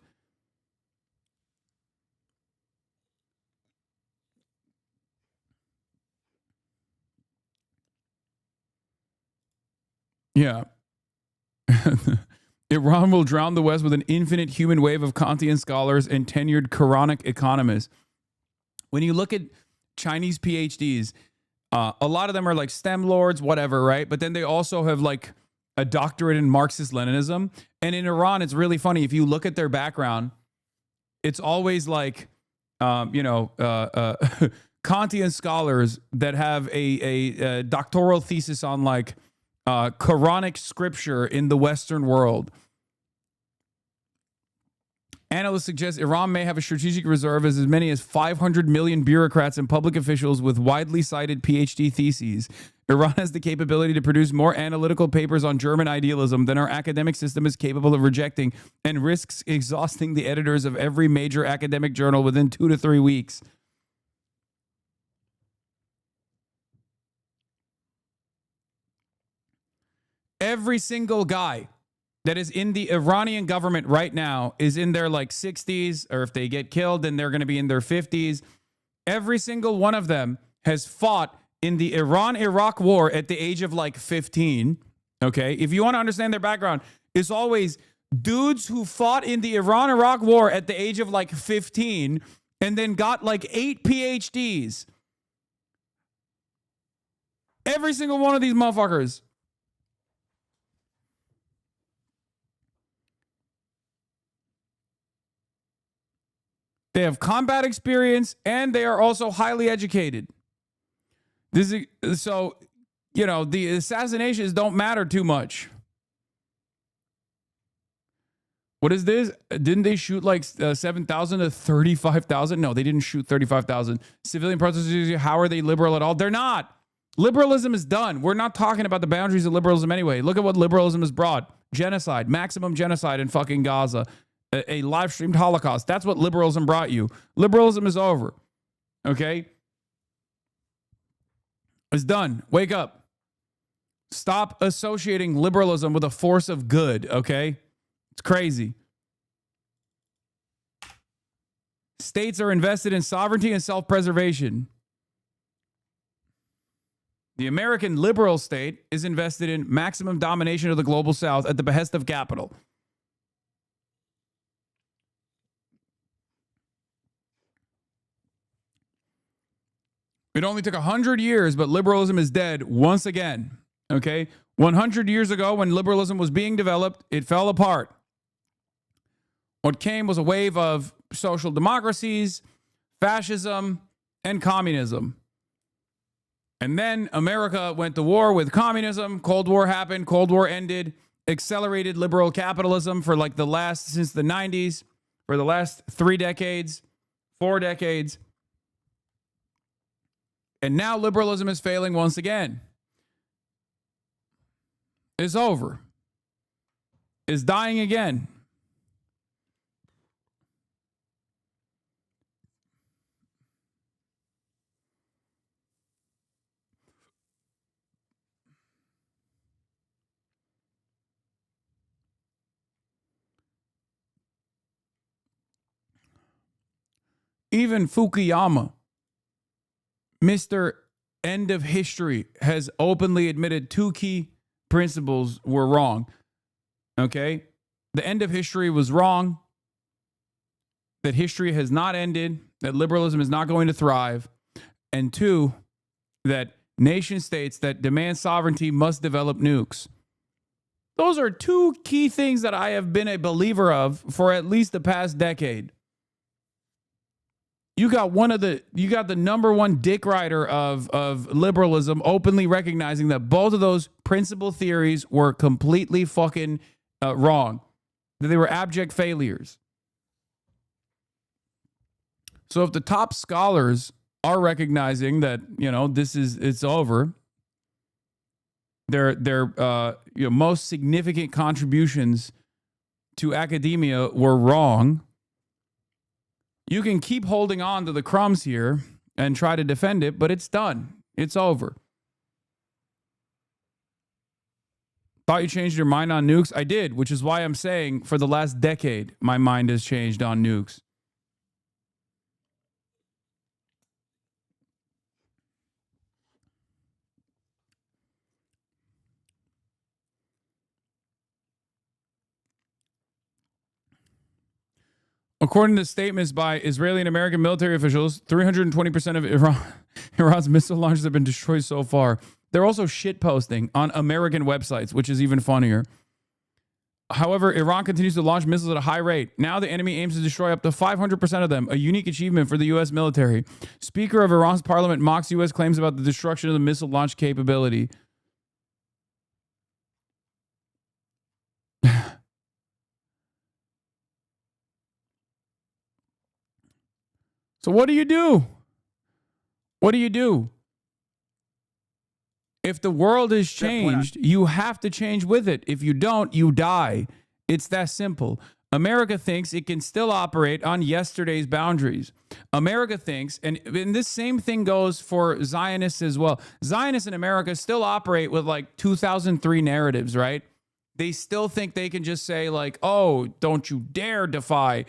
Yeah. Iran will drown the West with an infinite human wave of Kantian scholars and tenured Quranic economists. When you look at Chinese PhDs, a lot of them are like STEM lords, whatever, right? But then they also have like a doctorate in Marxist-Leninism. And in Iran, it's really funny. If you look at their background, it's always like, Kantian scholars that have a doctoral thesis on like Quranic scripture in the Western world. Analysts suggest Iran may have a strategic reserve as many as 500 million bureaucrats and public officials with widely cited PhD theses. Iran has the capability to produce more analytical papers on German idealism than our academic system is capable of rejecting, and risks exhausting the editors of every major academic journal within 2 to 3 weeks. Every single guy that is in the Iranian government right now is in their like 60s, or if they get killed, then they're going to be in their 50s. Every single one of them has fought in the Iran-Iraq war at the age of like 15. Okay. If you want to understand their background, it's always dudes who fought in the Iran-Iraq war at the age of like 15 and then got like 8 PhDs. Every single one of these motherfuckers. They have combat experience, and they are also highly educated. This is, so, you know, the assassinations don't matter too much. What is this? Didn't they shoot like 7,000 to 35,000? No, they didn't shoot 35,000. Civilian protesters, how are they liberal at all? They're not. Liberalism is done. We're not talking about the boundaries of liberalism anyway. Look at what liberalism has brought. Genocide, maximum genocide in fucking Gaza. A live-streamed Holocaust. That's what liberalism brought you. Liberalism is over. Okay? It's done. Wake up. Stop associating liberalism with a force of good, okay? It's crazy. States are invested in sovereignty and self-preservation. The American liberal state is invested in maximum domination of the global south at the behest of capital. It only took 100 years, but liberalism is dead once again. Okay? 100 years ago, when liberalism was being developed, it fell apart. What came was a wave of social democracies, fascism, and communism. And then America went to war with communism. Cold War happened. Cold War ended. Accelerated liberal capitalism for like since the 90s, for the last 3 decades, 4 decades. And now liberalism is failing once again. It's over. It's dying again. Even Fukuyama, Mr. End of History, has openly admitted 2 key principles were wrong. Okay? The end of history was wrong. That history has not ended. That liberalism is not going to thrive. And 2, that nation states that demand sovereignty must develop nukes. Those are 2 key things that I have been a believer of for at least the past decade. You got the number one dick rider of liberalism openly recognizing that both of those principal theories were completely fucking wrong. That they were abject failures. So if the top scholars are recognizing that, you know, it's over, their most significant contributions to academia were wrong, you can keep holding on to the crumbs here and try to defend it, but it's done. It's over. Thought you changed your mind on nukes? I did, which is why I'm saying for the last decade, my mind has changed on nukes. According to statements by Israeli and American military officials, 320% of Iran's missile launches have been destroyed so far. They're also shitposting on American websites, which is even funnier. However, Iran continues to launch missiles at a high rate. Now the enemy aims to destroy up to 500% of them, a unique achievement for the U.S. military. Speaker of Iran's parliament mocks U.S. claims about the destruction of the missile launch capability. So what do you do? What do you do? If the world is changed, you have to change with it. If you don't, you die. It's that simple. America thinks it can still operate on yesterday's boundaries. America thinks, and this same thing goes for Zionists as well. Zionists in America still operate with like 2003 narratives, right? They still think they can just say like, oh, don't you dare defy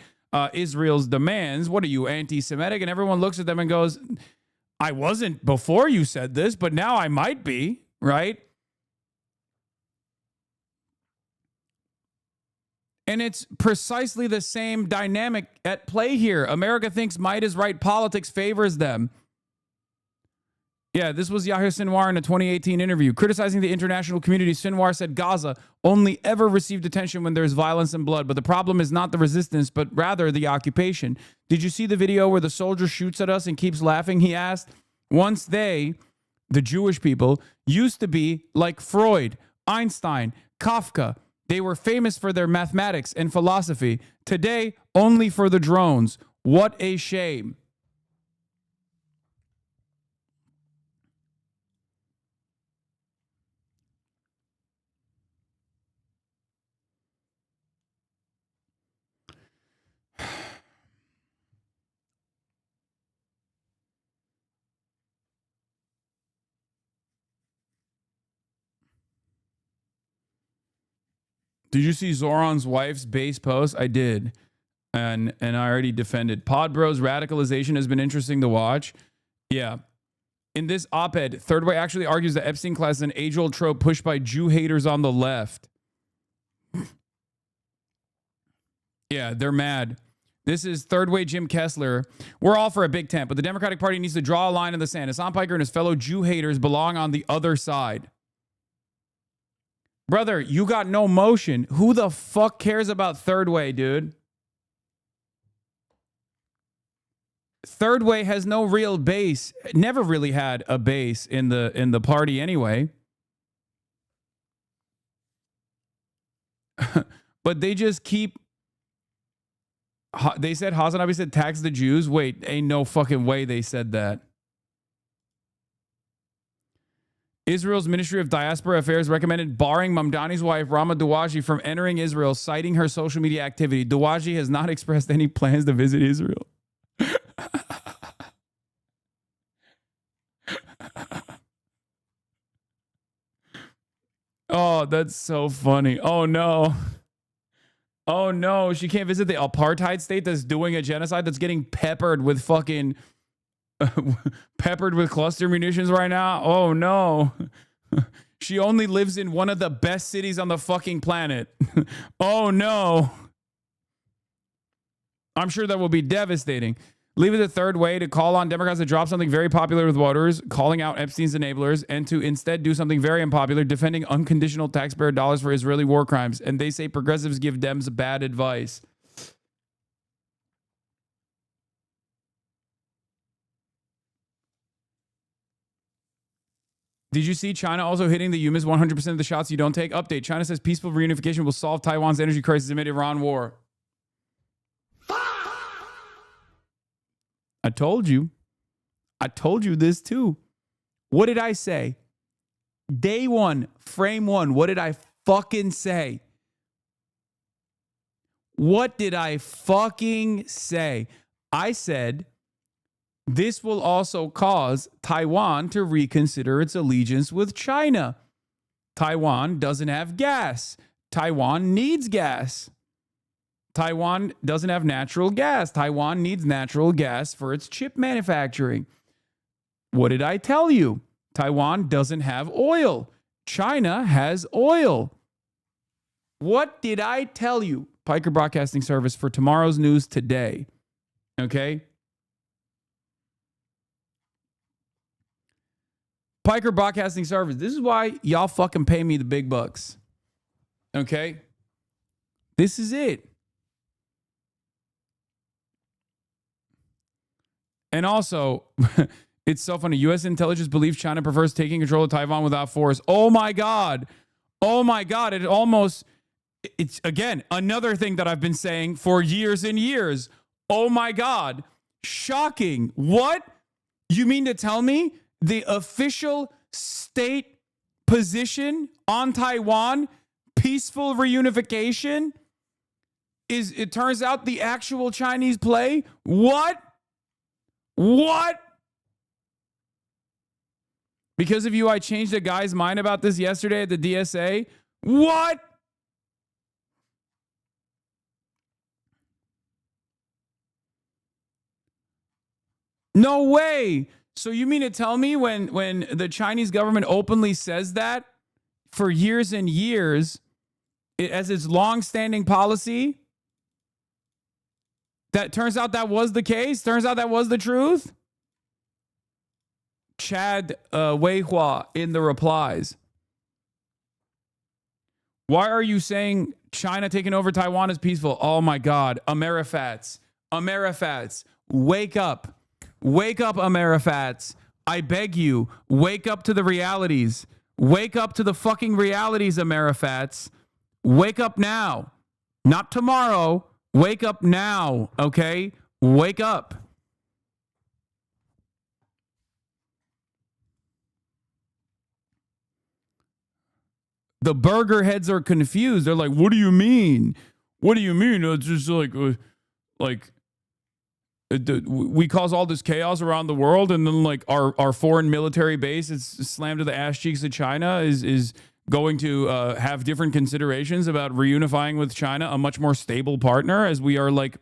Israel's demands. What are you, anti-Semitic? And everyone looks at them and goes, I wasn't before you said this, but now I might be, right? And it's precisely the same dynamic at play here. America thinks might is right. Politics favors them. Yeah, this was Yahya Sinwar in a 2018 interview. Criticizing the international community, Sinwar said Gaza only ever received attention when there's violence and blood. But the problem is not the resistance, but rather the occupation. Did you see the video where the soldier shoots at us and keeps laughing? He asked. Once they, the Jewish people, used to be like Freud, Einstein, Kafka. They were famous for their mathematics and philosophy. Today, only for the drones. What a shame. Did you see Zoran's wife's base post? I did. And I already defended. Pod Bros radicalization has been interesting to watch. Yeah. In this op-ed, Third Way actually argues that Epstein class is an age-old trope pushed by Jew haters on the left. Yeah, they're mad. This is Third Way Jim Kessler. We're all for a big tent, but the Democratic Party needs to draw a line in the sand. Hasan Piker and his fellow Jew haters belong on the other side. Brother, you got no motion. Who the fuck cares about Third Way, dude? Third Way has no real base. Never really had a base in the party anyway. But they just keep. They said HasanAbi said tax the Jews. Wait, ain't no fucking way they said that. Israel's Ministry of Diaspora Affairs recommended barring Mamdani's wife, Rama Douaji, from entering Israel, citing her social media activity. Douaji has not expressed any plans to visit Israel. Oh, that's so funny. Oh, no. Oh, no. She can't visit the apartheid state that's doing a genocide, that's getting peppered with fucking... peppered with cluster munitions right now. Oh no. She only lives in one of the best cities on the fucking planet. Oh no. I'm sure that will be devastating. Leave it the Third Way to call on Democrats to drop something very popular with voters, calling out Epstein's enablers, and to instead do something very unpopular, defending unconditional taxpayer dollars for Israeli war crimes. And they say progressives give Dems bad advice. Did you see China also hitting the you miss 100% of the shots you don't take? Update. China says peaceful reunification will solve Taiwan's energy crisis amid Iran war. I told you. I told you this too. What did I say? Day one, frame one. What did I fucking say? What did I fucking say? I said... this will also cause Taiwan to reconsider its allegiance with China. Taiwan doesn't have gas. Taiwan needs gas. Taiwan doesn't have natural gas. Taiwan needs natural gas for its chip manufacturing. What did I tell you? Taiwan doesn't have oil. China has oil. What did I tell you? Piker Broadcasting Service for tomorrow's news today. Okay? Piker Broadcasting Service. This is why y'all fucking pay me the big bucks. Okay? This is it. And also, it's so funny. U.S. intelligence believes China prefers taking control of Taiwan without force. Oh my God. Oh my God. It's again, another thing that I've been saying for years and years. Oh my God. Shocking. What? You mean to tell me the official state position on Taiwan, peaceful reunification, is, it turns out, the actual Chinese play? What? What? Because of you, I changed a guy's mind about this yesterday at the DSA? What? No way. So you mean to tell me when the Chinese government openly says that for years and years, as its long-standing policy, that turns out that was the case? Turns out that was the truth? Chad Weihua in the replies. Why are you saying China taking over Taiwan is peaceful? Oh my God. Amerifats. Amerifats. Wake up. Wake up, Amerifats. I beg you. Wake up to the realities. Wake up to the fucking realities, Amerifats. Wake up now. Not tomorrow. Wake up now, okay? Wake up. The burger heads are confused. They're like, what do you mean? What do you mean? It's just we cause all this chaos around the world, and then like our foreign military base is slammed to the ass cheeks of China is going to have different considerations about reunifying with China, a much more stable partner, as we are like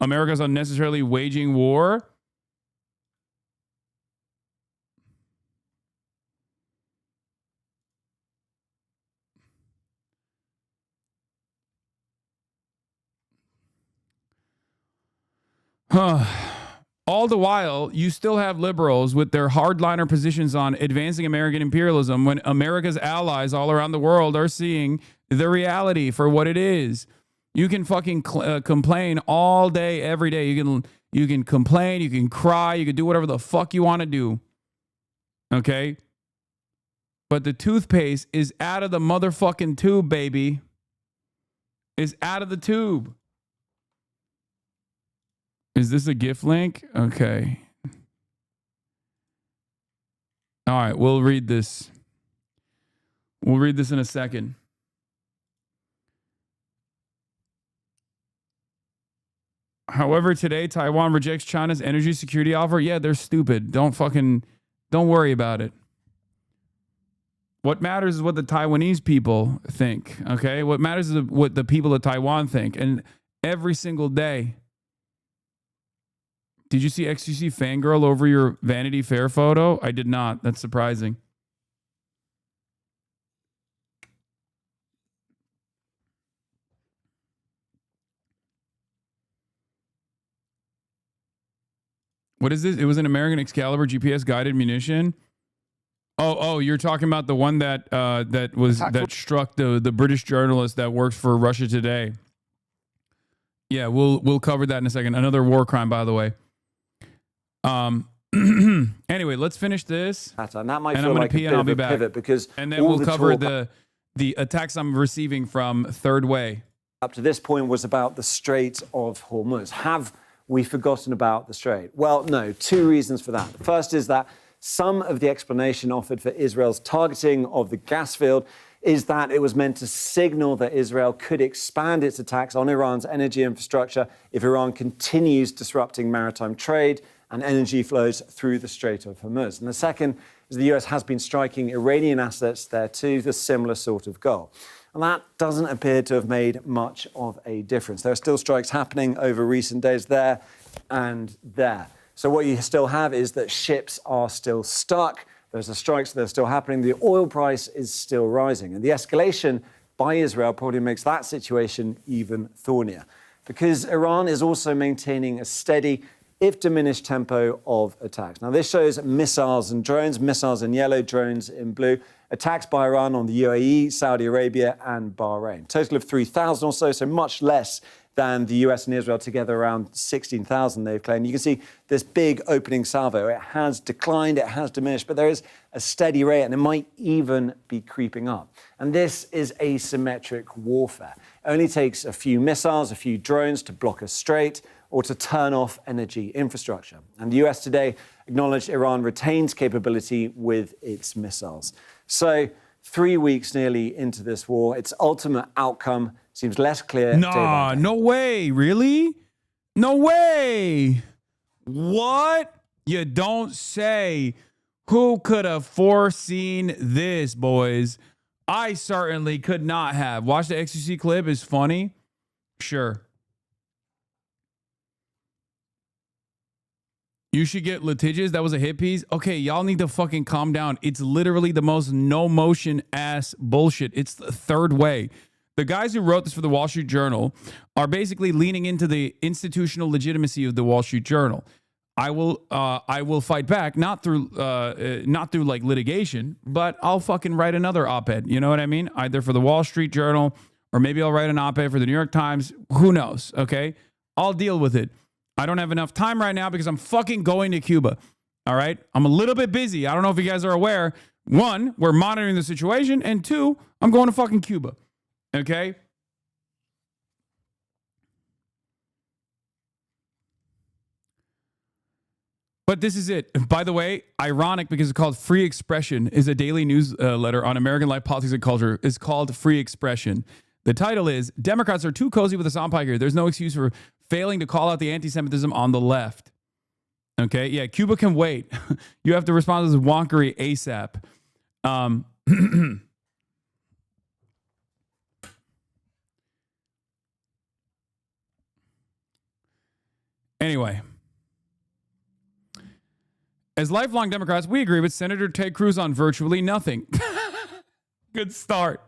America's unnecessarily waging war. All the while, you still have liberals with their hardliner positions on advancing American imperialism when America's allies all around the world are seeing the reality for what it is. You can fucking complain all day, every day. You can complain, you can cry, you can do whatever the fuck you want to do. Okay? But the toothpaste is out of the motherfucking tube, baby. Is out of the tube. Is this a GIF link? Okay. All right, we'll read this. We'll read this in a second. However, today, Taiwan rejects China's energy security offer. Yeah, they're stupid. Don't worry about it. What matters is what the Taiwanese people think, okay? What matters is what the people of Taiwan think. And every single day. Did you see XQC fangirl over your Vanity Fair photo? I did not. That's surprising. What is this? It was an American Excalibur GPS guided munition. Oh, you're talking about the one that struck the British journalist that works for Russia Today. Yeah, we'll cover that in a second. Another war crime, by the way. Anyway, let's finish this. And that might and feel I'm like pee a and I'll bit be of a back. pivot because and then all we'll the cover talk the attacks I'm receiving from Third Way. up to this point was about the Strait of Hormuz. Have we forgotten about the Strait? Well, no, two reasons for that. The first is that some of the explanation offered for Israel's targeting of the gas field is that it was meant to signal that Israel could expand its attacks on Iran's energy infrastructure if Iran continues disrupting maritime trade and energy flows through the Strait of Hormuz. And the second is the US has been striking Iranian assets there too, the similar sort of goal. And that doesn't appear to have made much of a difference. There are still strikes happening over recent days there and there. So what you still have is that ships are still stuck. There's the strikes that are still happening. The oil price is still rising. And the escalation by Israel probably makes that situation even thornier, because Iran is also maintaining a steady if diminished tempo of attacks. Now, this shows missiles and drones, missiles in yellow, drones in blue, attacks by Iran on the UAE, Saudi Arabia, and Bahrain. Total of 3,000 or so much less than the US and Israel together, around 16,000 they've claimed. You can see this big opening salvo. It has declined, it has diminished, but there is a steady rate, and it might even be creeping up. And this is asymmetric warfare. It only takes a few missiles, a few drones to block a strait or to turn off energy infrastructure. And the US today acknowledged Iran retains capability with its missiles. So 3 weeks nearly into this war, its ultimate outcome seems less clear. Nah, no way. Really? No way. What? You don't say. Who could have foreseen this, boys? I certainly could not have. Watch the XQC clip. It's funny. Sure. You should get litigious. That was a hit piece. Okay, y'all need to fucking calm down. It's literally the most no motion ass bullshit. It's the third way. The guys who wrote this for the Wall Street Journal are basically leaning into the institutional legitimacy of the Wall Street Journal. I will fight back, not through like litigation, but I'll fucking write another op-ed. You know what I mean? Either for the Wall Street Journal, or maybe I'll write an op-ed for the New York Times. Who knows? Okay, I'll deal with it. I don't have enough time right now because I'm fucking going to Cuba. All right, I'm a little bit busy. I don't know if you guys are aware. One, we're monitoring the situation, and two, I'm going to fucking Cuba. Okay. But this is it. By the way, ironic because it's called Free Expression, is a daily newsletter on American life, politics, and culture. It's called Free Expression. The title is Democrats are too cozy with Hasan Piker. There's no excuse for failing to call out the anti-Semitism on the left. Okay, yeah, Cuba can wait. You have to respond to this wonkery ASAP. Anyway. As lifelong Democrats, we agree with Senator Ted Cruz on virtually nothing. Good start.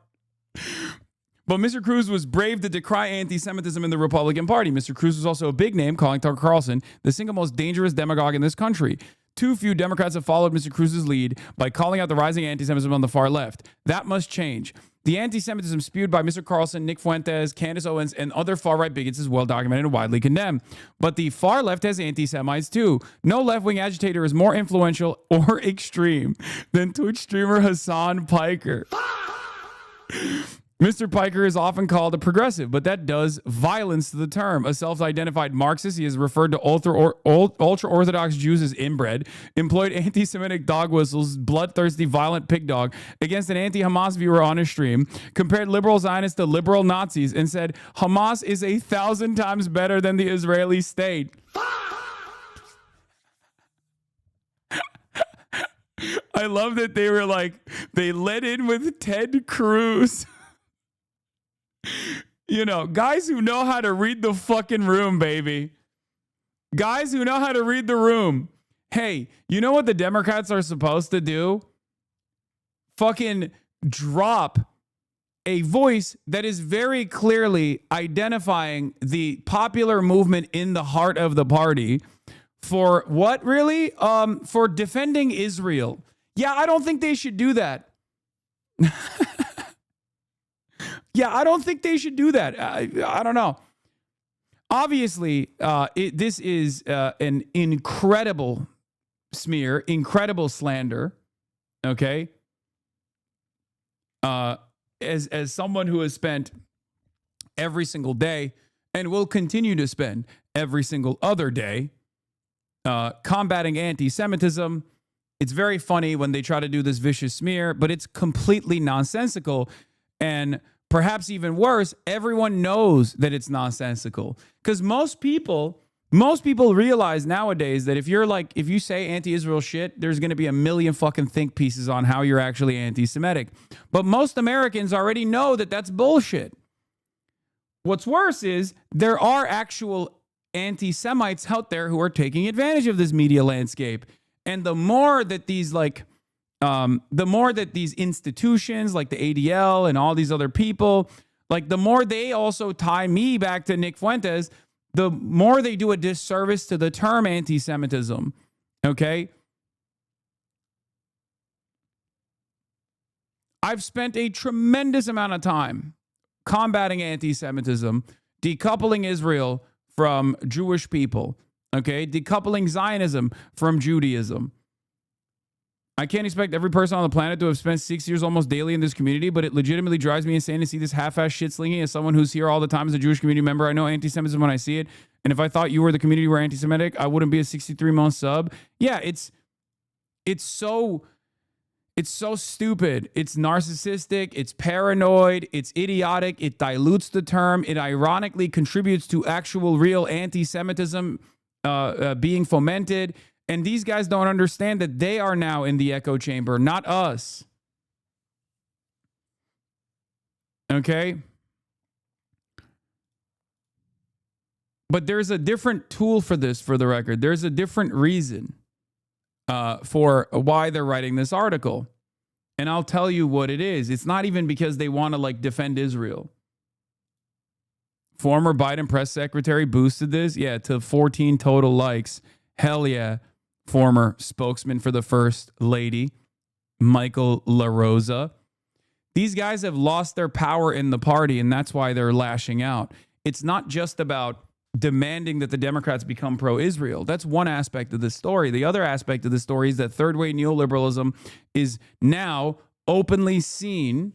But Mr. Cruz was brave to decry anti-Semitism in the Republican Party. Mr. Cruz was also a big name, calling Tucker Carlson the single most dangerous demagogue in this country. Too few Democrats have followed Mr. Cruz's lead by calling out the rising anti-Semitism on the far left. That must change. The anti-Semitism spewed by Mr. Carlson, Nick Fuentes, Candace Owens, and other far-right bigots is well documented and widely condemned. But the far left has anti-Semites too. No left-wing agitator is more influential or extreme than Twitch streamer Hasan Piker. Mr. Piker is often called a progressive, but that does violence to the term. A self-identified Marxist, he is referred to ultra-Orthodox Jews as inbred, employed anti-Semitic dog whistles, bloodthirsty, violent pig dog against an anti-Hamas viewer on his stream, compared liberal Zionists to liberal Nazis, and said, Hamas is 1,000 times better than the Israeli state. I love that they were like, they led in with Ted Cruz. You know, guys who know how to read the fucking room, baby. Guys who know how to read the room. Hey, you know what the Democrats are supposed to do? Fucking drop a voice that is very clearly identifying the popular movement in the heart of the party for what really? For defending Israel. Yeah, I don't think they should do that. Yeah, I don't think they should do that. I don't know. Obviously, this is an incredible smear, incredible slander. Okay. As someone who has spent every single day and will continue to spend every single other day combating anti-Semitism, it's very funny when they try to do this vicious smear, but it's completely nonsensical. And perhaps even worse, everyone knows that it's nonsensical, because most people realize nowadays that if you say anti-Israel shit, there's going to be a million fucking think pieces on how you're actually anti-Semitic. But most Americans already know that that's bullshit. What's worse is there are actual anti-Semites out there who are taking advantage of this media landscape. And the more that these institutions like the ADL and all these other people, like the more they also tie me back to Nick Fuentes, the more they do a disservice to the term anti-Semitism, okay? I've spent a tremendous amount of time combating anti-Semitism, decoupling Israel from Jewish people, okay? Decoupling Zionism from Judaism. I can't expect every person on the planet to have spent 6 years almost daily in this community, but it legitimately drives me insane to see this half-ass shit-slinging. As someone who's here all the time as a Jewish community member, I know anti-Semitism when I see it. And if I thought you were the community were anti-Semitic, I wouldn't be a 63-month sub. Yeah, it's so stupid. It's narcissistic. It's paranoid. It's idiotic. It dilutes the term. It ironically contributes to actual real anti-Semitism being fomented. And these guys don't understand that they are now in the echo chamber, not us. Okay? But there's a different tool for this, for the record. There's a different reason for why they're writing this article. And I'll tell you what it is. It's not even because they want to like defend Israel. Former Biden press secretary boosted this, to 14 total likes. Hell yeah. Former spokesman for the First Lady, Michael LaRosa. These guys have lost their power in the party, and that's why they're lashing out. It's not just about demanding that the Democrats become pro-Israel. That's one aspect of this story. The other aspect of the story is that third-way neoliberalism is now openly seen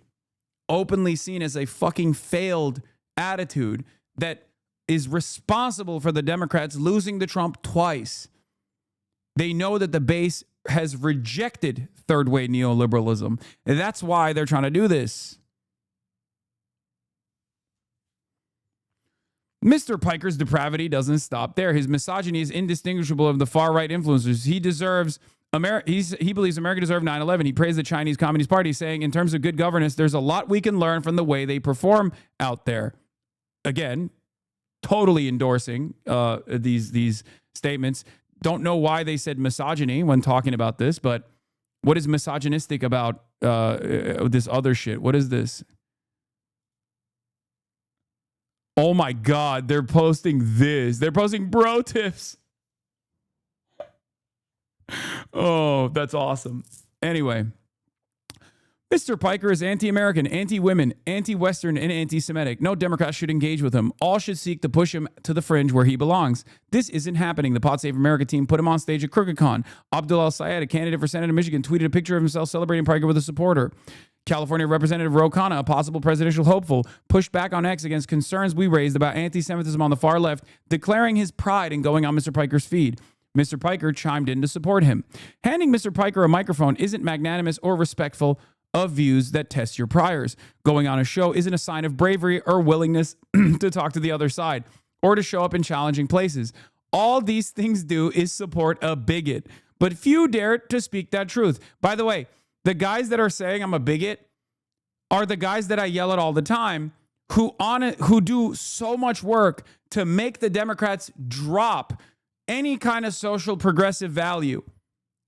as a fucking failed attitude that is responsible for the Democrats losing to Trump twice. They know that the base has rejected third-way neoliberalism. And that's why they're trying to do this. Mr. Piker's depravity doesn't stop there. His misogyny is indistinguishable of the far-right influencers. He believes America deserved 9/11. He praised the Chinese Communist Party, saying, in terms of good governance, there's a lot we can learn from the way they perform out there. Again, totally endorsing these statements. Don't know why they said misogyny when talking about this, but what is misogynistic about this other shit? What is this? Oh my God, they're posting this. They're posting bro tips. Oh, that's awesome. Anyway, Mr. Piker is anti-American, anti-women, anti-Western, and anti-Semitic. No Democrat should engage with him. All should seek to push him to the fringe where he belongs. This isn't happening. The Pod Save America team put him on stage at CrookedCon. Abdul El-Sayed, a candidate for Senate in Michigan, tweeted a picture of himself celebrating Piker with a supporter. California Representative Ro Khanna, a possible presidential hopeful, pushed back on X against concerns we raised about anti-Semitism on the far left, declaring his pride in going on Mr. Piker's feed. Mr. Piker chimed in to support him. Handing Mr. Piker a microphone isn't magnanimous or respectful of views that test your priors. Going on a show isn't a sign of bravery or willingness to talk to the other side or to show up in challenging places. All these things do is support a bigot, but few dare to speak that truth. By the way, the guys that are saying I'm a bigot are the guys that I yell at all the time who do so much work to make the Democrats drop any kind of social progressive value.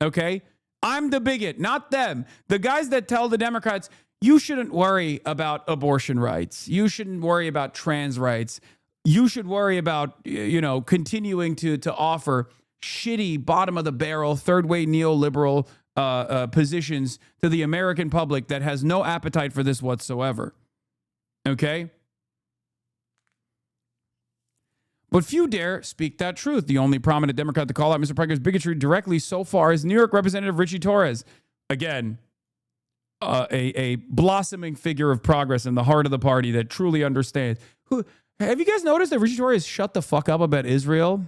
Okay? I'm the bigot, not them. The guys that tell the Democrats, you shouldn't worry about abortion rights. You shouldn't worry about trans rights. You should worry about, continuing to offer shitty, bottom-of-the-barrel, third-way neoliberal positions to the American public that has no appetite for this whatsoever. Okay? But few dare speak that truth. The only prominent Democrat to call out Mr. Piker's bigotry directly so far is New York Representative Richie Torres. Again, a blossoming figure of progress in the heart of the party that truly understands. Have you guys noticed that Richie Torres shut the fuck up about Israel?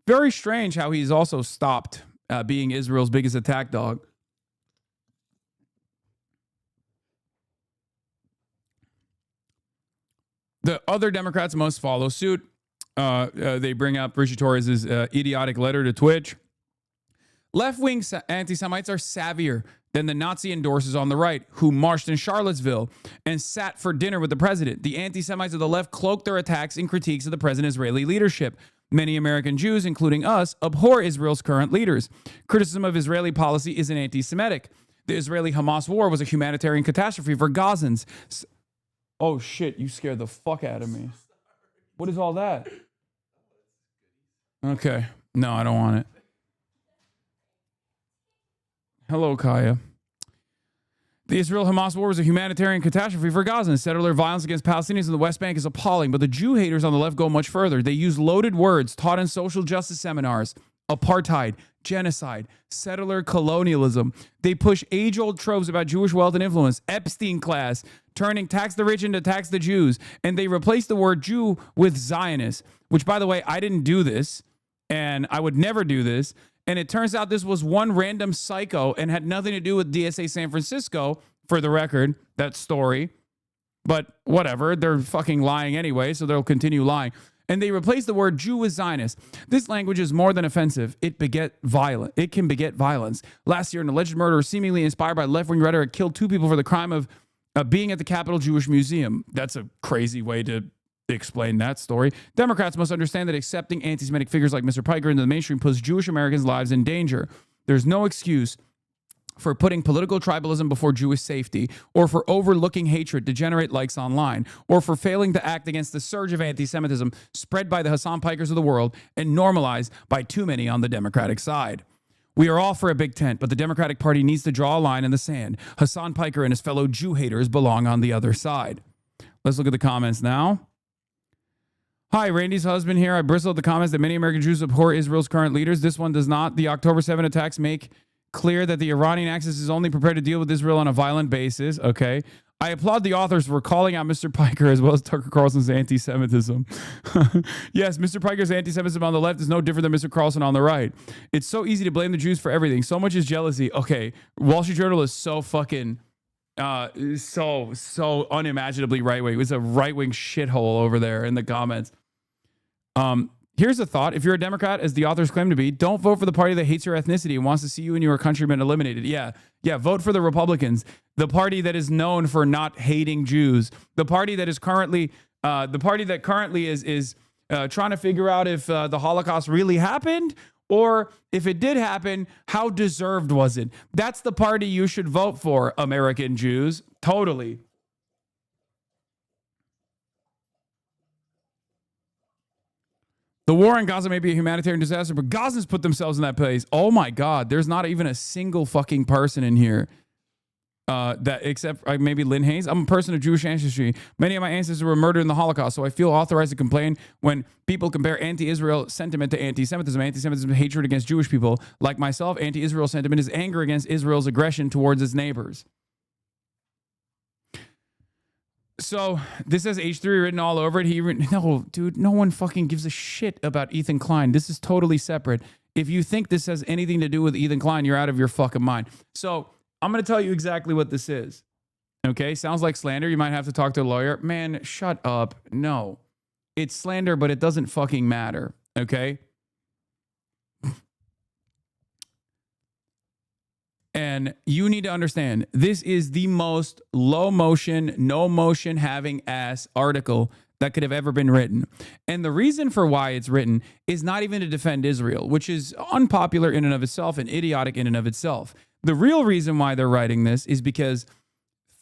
Very strange how he's also stopped being Israel's biggest attack dog. The other Democrats must follow suit. They bring up Richie Torres' idiotic letter to Twitch. Left-wing anti-Semites are savvier than the Nazi endorsers on the right who marched in Charlottesville and sat for dinner with the president. The anti-Semites of the left cloaked their attacks in critiques of the present Israeli leadership. Many American Jews, including us, abhor Israel's current leaders. Criticism of Israeli policy isn't anti-Semitic. The Israeli-Hamas war was a humanitarian catastrophe for Gazans. Oh shit, you scared the fuck out of me. What is all that? Okay. No, I don't want it. Hello, Kaya. The Israel-Hamas war was a humanitarian catastrophe for Gaza, and settler violence against Palestinians in the West Bank is appalling. But the Jew haters on the left go much further. They use loaded words taught in social justice seminars: apartheid, genocide, settler colonialism. They push age-old tropes about Jewish wealth and influence, Epstein class, turning tax the rich into tax the Jews. And they replace the word Jew with Zionist, which, by the way, I didn't do this, and I would never do this. And it turns out this was one random psycho and had nothing to do with DSA San Francisco, for the record, that story. But whatever, they're fucking lying anyway, so they'll continue lying. And they replace the word Jew with Zionist. This language is more than offensive. It can beget violence. Last year, an alleged murderer seemingly inspired by left-wing rhetoric killed 2 people for the crime of being at the Capitol Jewish Museum. That's a crazy way to explain that story. Democrats must understand that accepting anti-Semitic figures like Mr. Piker into the mainstream puts Jewish Americans' lives in danger. There's no excuse for putting political tribalism before Jewish safety, or for overlooking hatred to generate likes online, or for failing to act against the surge of anti-Semitism spread by the Hasan Pikers of the world and normalized by too many on the Democratic side. We are all for a big tent, but the Democratic Party needs to draw a line in the sand. Hasan Piker and his fellow Jew haters belong on the other side. Let's look at the comments now. Hi, Randy's husband here. I bristle at the comments that many American Jews abhor Israel's current leaders. This one does not. The October 7 attacks make clear that the Iranian axis is only prepared to deal with Israel on a violent basis. Okay. I applaud the authors for calling out Mr. Piker as well as Tucker Carlson's anti-Semitism. Yes, Mr. Piker's anti-Semitism on the left is no different than Mr. Carlson on the right. It's so easy to blame the Jews for everything. So much is jealousy. Okay. Wall Street Journal is so fucking... so unimaginably right-wing. It's a right-wing shithole over there in the comments. Here's a thought. If you're a Democrat, as the authors claim to be, don't vote for the party that hates your ethnicity and wants to see you and your countrymen eliminated. Yeah, vote for the Republicans, the party that is known for not hating Jews, the party that is currently is trying to figure out if the Holocaust really happened, or if it did happen, how deserved was it? That's the party you should vote for, American Jews. Totally. The war in Gaza may be a humanitarian disaster, but Gazans put themselves in that place. Oh my God, there's not even a single fucking person in here that except maybe Lynn Hayes. I'm a person of Jewish ancestry. Many of my ancestors were murdered in the Holocaust, so I feel authorized to complain when people compare anti-Israel sentiment to anti-Semitism. Anti-Semitism is hatred against Jewish people. Like myself, anti-Israel sentiment is anger against Israel's aggression towards its neighbors. So this has H3 written all over it. No, dude, no one fucking gives a shit about Ethan Klein. This is totally separate. If you think this has anything to do with Ethan Klein, you're out of your fucking mind. So I'm going to tell you exactly what this is. Okay, sounds like slander. You might have to talk to a lawyer. Man, shut up. No, it's slander, but it doesn't fucking matter. Okay. And you need to understand, this is the most low motion, no motion having ass article that could have ever been written. And the reason for why it's written is not even to defend Israel, which is unpopular in and of itself and idiotic in and of itself. The real reason why they're writing this is because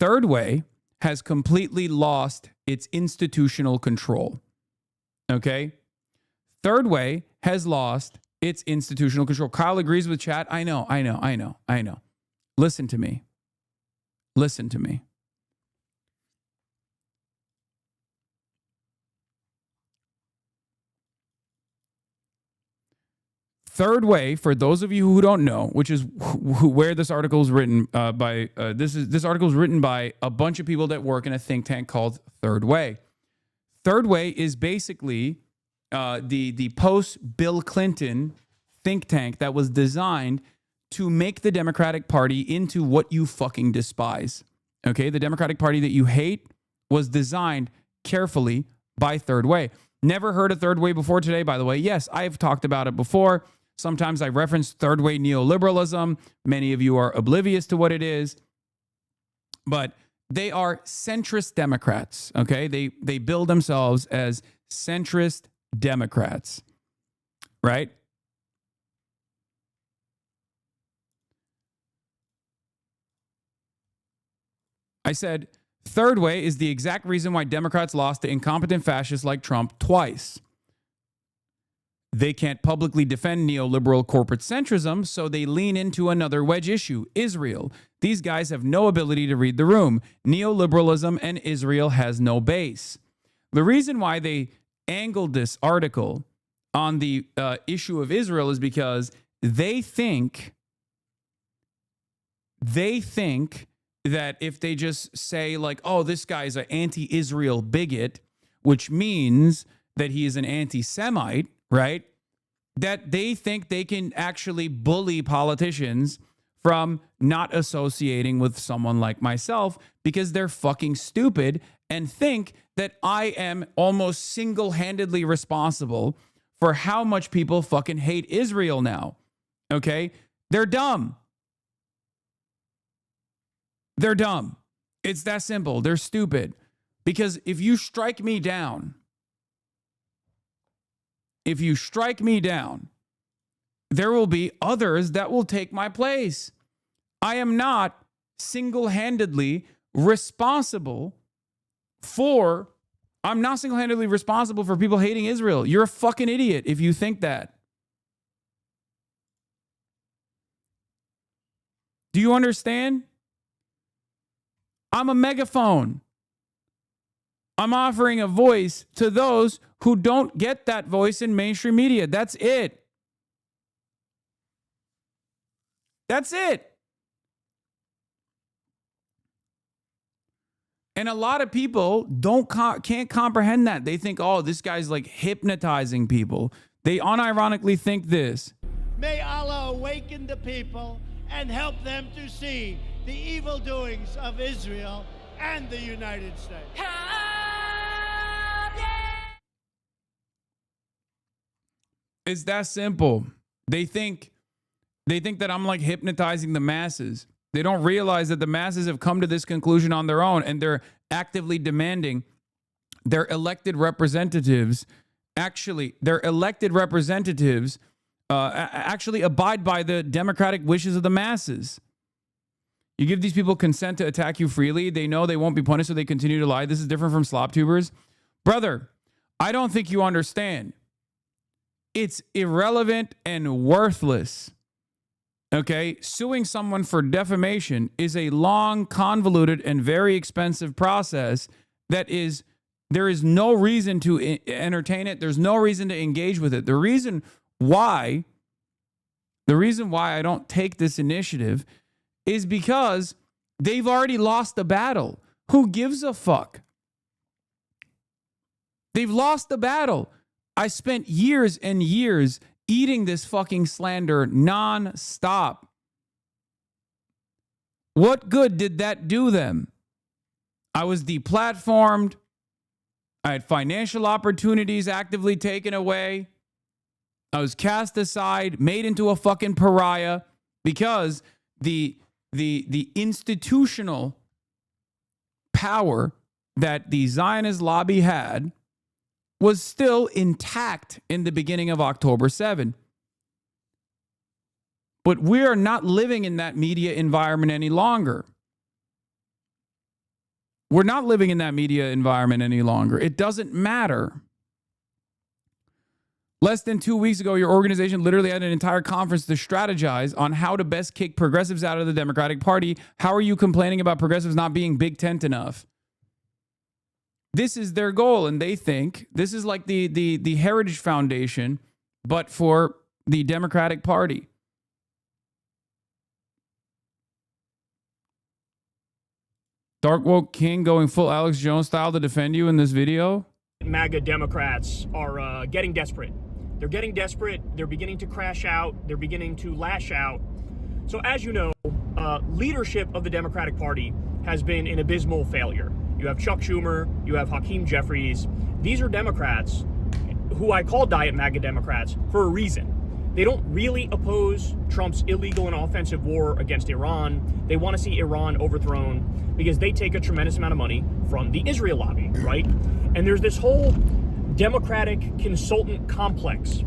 Third Way has completely lost its institutional control. Okay? Third Way has lost its institutional control. Kyle agrees with chat. I know. Listen to me. Third Way, for those of you who don't know, which is where this article is written this article is written by a bunch of people that work in a think tank called Third Way. Third Way is basically the post-Bill Clinton think tank that was designed to make the Democratic Party into what you fucking despise. Okay? The Democratic Party that you hate was designed carefully by Third Way. Never heard of Third Way before today, by the way. Yes, I've talked about it before. Sometimes I reference Third Way neoliberalism. Many of you are oblivious to what it is. But they are centrist Democrats, okay? They build themselves as centrist Democrats, right? I said Third way is the exact reason why Democrats lost to incompetent fascists like Trump twice. They can't publicly defend neoliberal corporate centrism, so they lean into another wedge issue, Israel. These guys have no ability to read the room. Neoliberalism and Israel has no base. The reason why they angled this article on the issue of Israel is because they think that if they just say like, oh, this guy's an anti-Israel bigot, which means that he is an anti-Semite, right? That they think they can actually bully politicians from not associating with someone like myself because they're fucking stupid and think that I am almost single-handedly responsible for how much people fucking hate Israel now. Okay? They're dumb. They're dumb. It's that simple. They're stupid. Because if you strike me down, there will be others that will take my place. I am not single-handedly responsible for people hating Israel. You're a fucking idiot if you think that. Do you understand? I'm a megaphone. I'm offering a voice to those who don't get that voice in mainstream media. That's it. That's it. And a lot of people can't comprehend that. They think, oh, this guy's like hypnotizing people. They unironically think this. May Allah awaken the people and help them to see the evil doings of Israel and the United States. It's that simple. They think that I'm like hypnotizing the masses. They don't realize that the masses have come to this conclusion on their own, and they're actively demanding their elected representatives actually abide by the democratic wishes of the masses. You give these people consent to attack you freely. They know they won't be punished, so they continue to lie. This is different from slop tubers. Brother, I don't think you understand. It's irrelevant and worthless. Okay? Suing someone for defamation is a long, convoluted, and very expensive process there is no reason to entertain it. There's no reason to engage with it. The reason why I don't take this initiative is because they've already lost the battle. Who gives a fuck? They've lost the battle. I spent years and years eating this fucking slander non-stop. What good did that do them? I was deplatformed. I had financial opportunities actively taken away. I was cast aside, made into a fucking pariah because the institutional power that the Zionist lobby had was still intact in the beginning of October 7. But we are not living in that media environment any longer. We're not living in that media environment any longer. It doesn't matter. Less than 2 weeks ago, your organization literally had an entire conference to strategize on how to best kick progressives out of the Democratic Party. How are you complaining about progressives not being big tent enough? This is their goal, and they think this is like the Heritage Foundation, but for the Democratic Party. Dark Woke King going full Alex Jones style to defend you in this video. MAGA Democrats are getting desperate. They're getting desperate. They're beginning to crash out. They're beginning to lash out. So as you know, leadership of the Democratic Party has been an abysmal failure. You have Chuck Schumer, you have Hakeem Jeffries. These are Democrats who I call Diet MAGA Democrats for a reason. They don't really oppose Trump's illegal and offensive war against Iran. They want to see Iran overthrown because they take a tremendous amount of money from the Israel lobby, right? And there's this whole Democratic consultant complex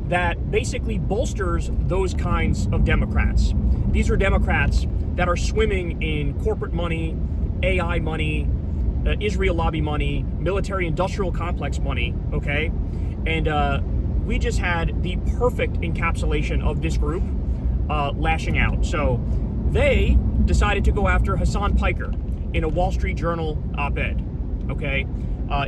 that basically bolsters those kinds of Democrats. These are Democrats that are swimming in corporate money AI money, Israel lobby money, military industrial complex money, okay? And we just had the perfect encapsulation of this group lashing out. So they decided to go after Hasan Piker in a Wall Street Journal op-ed, okay?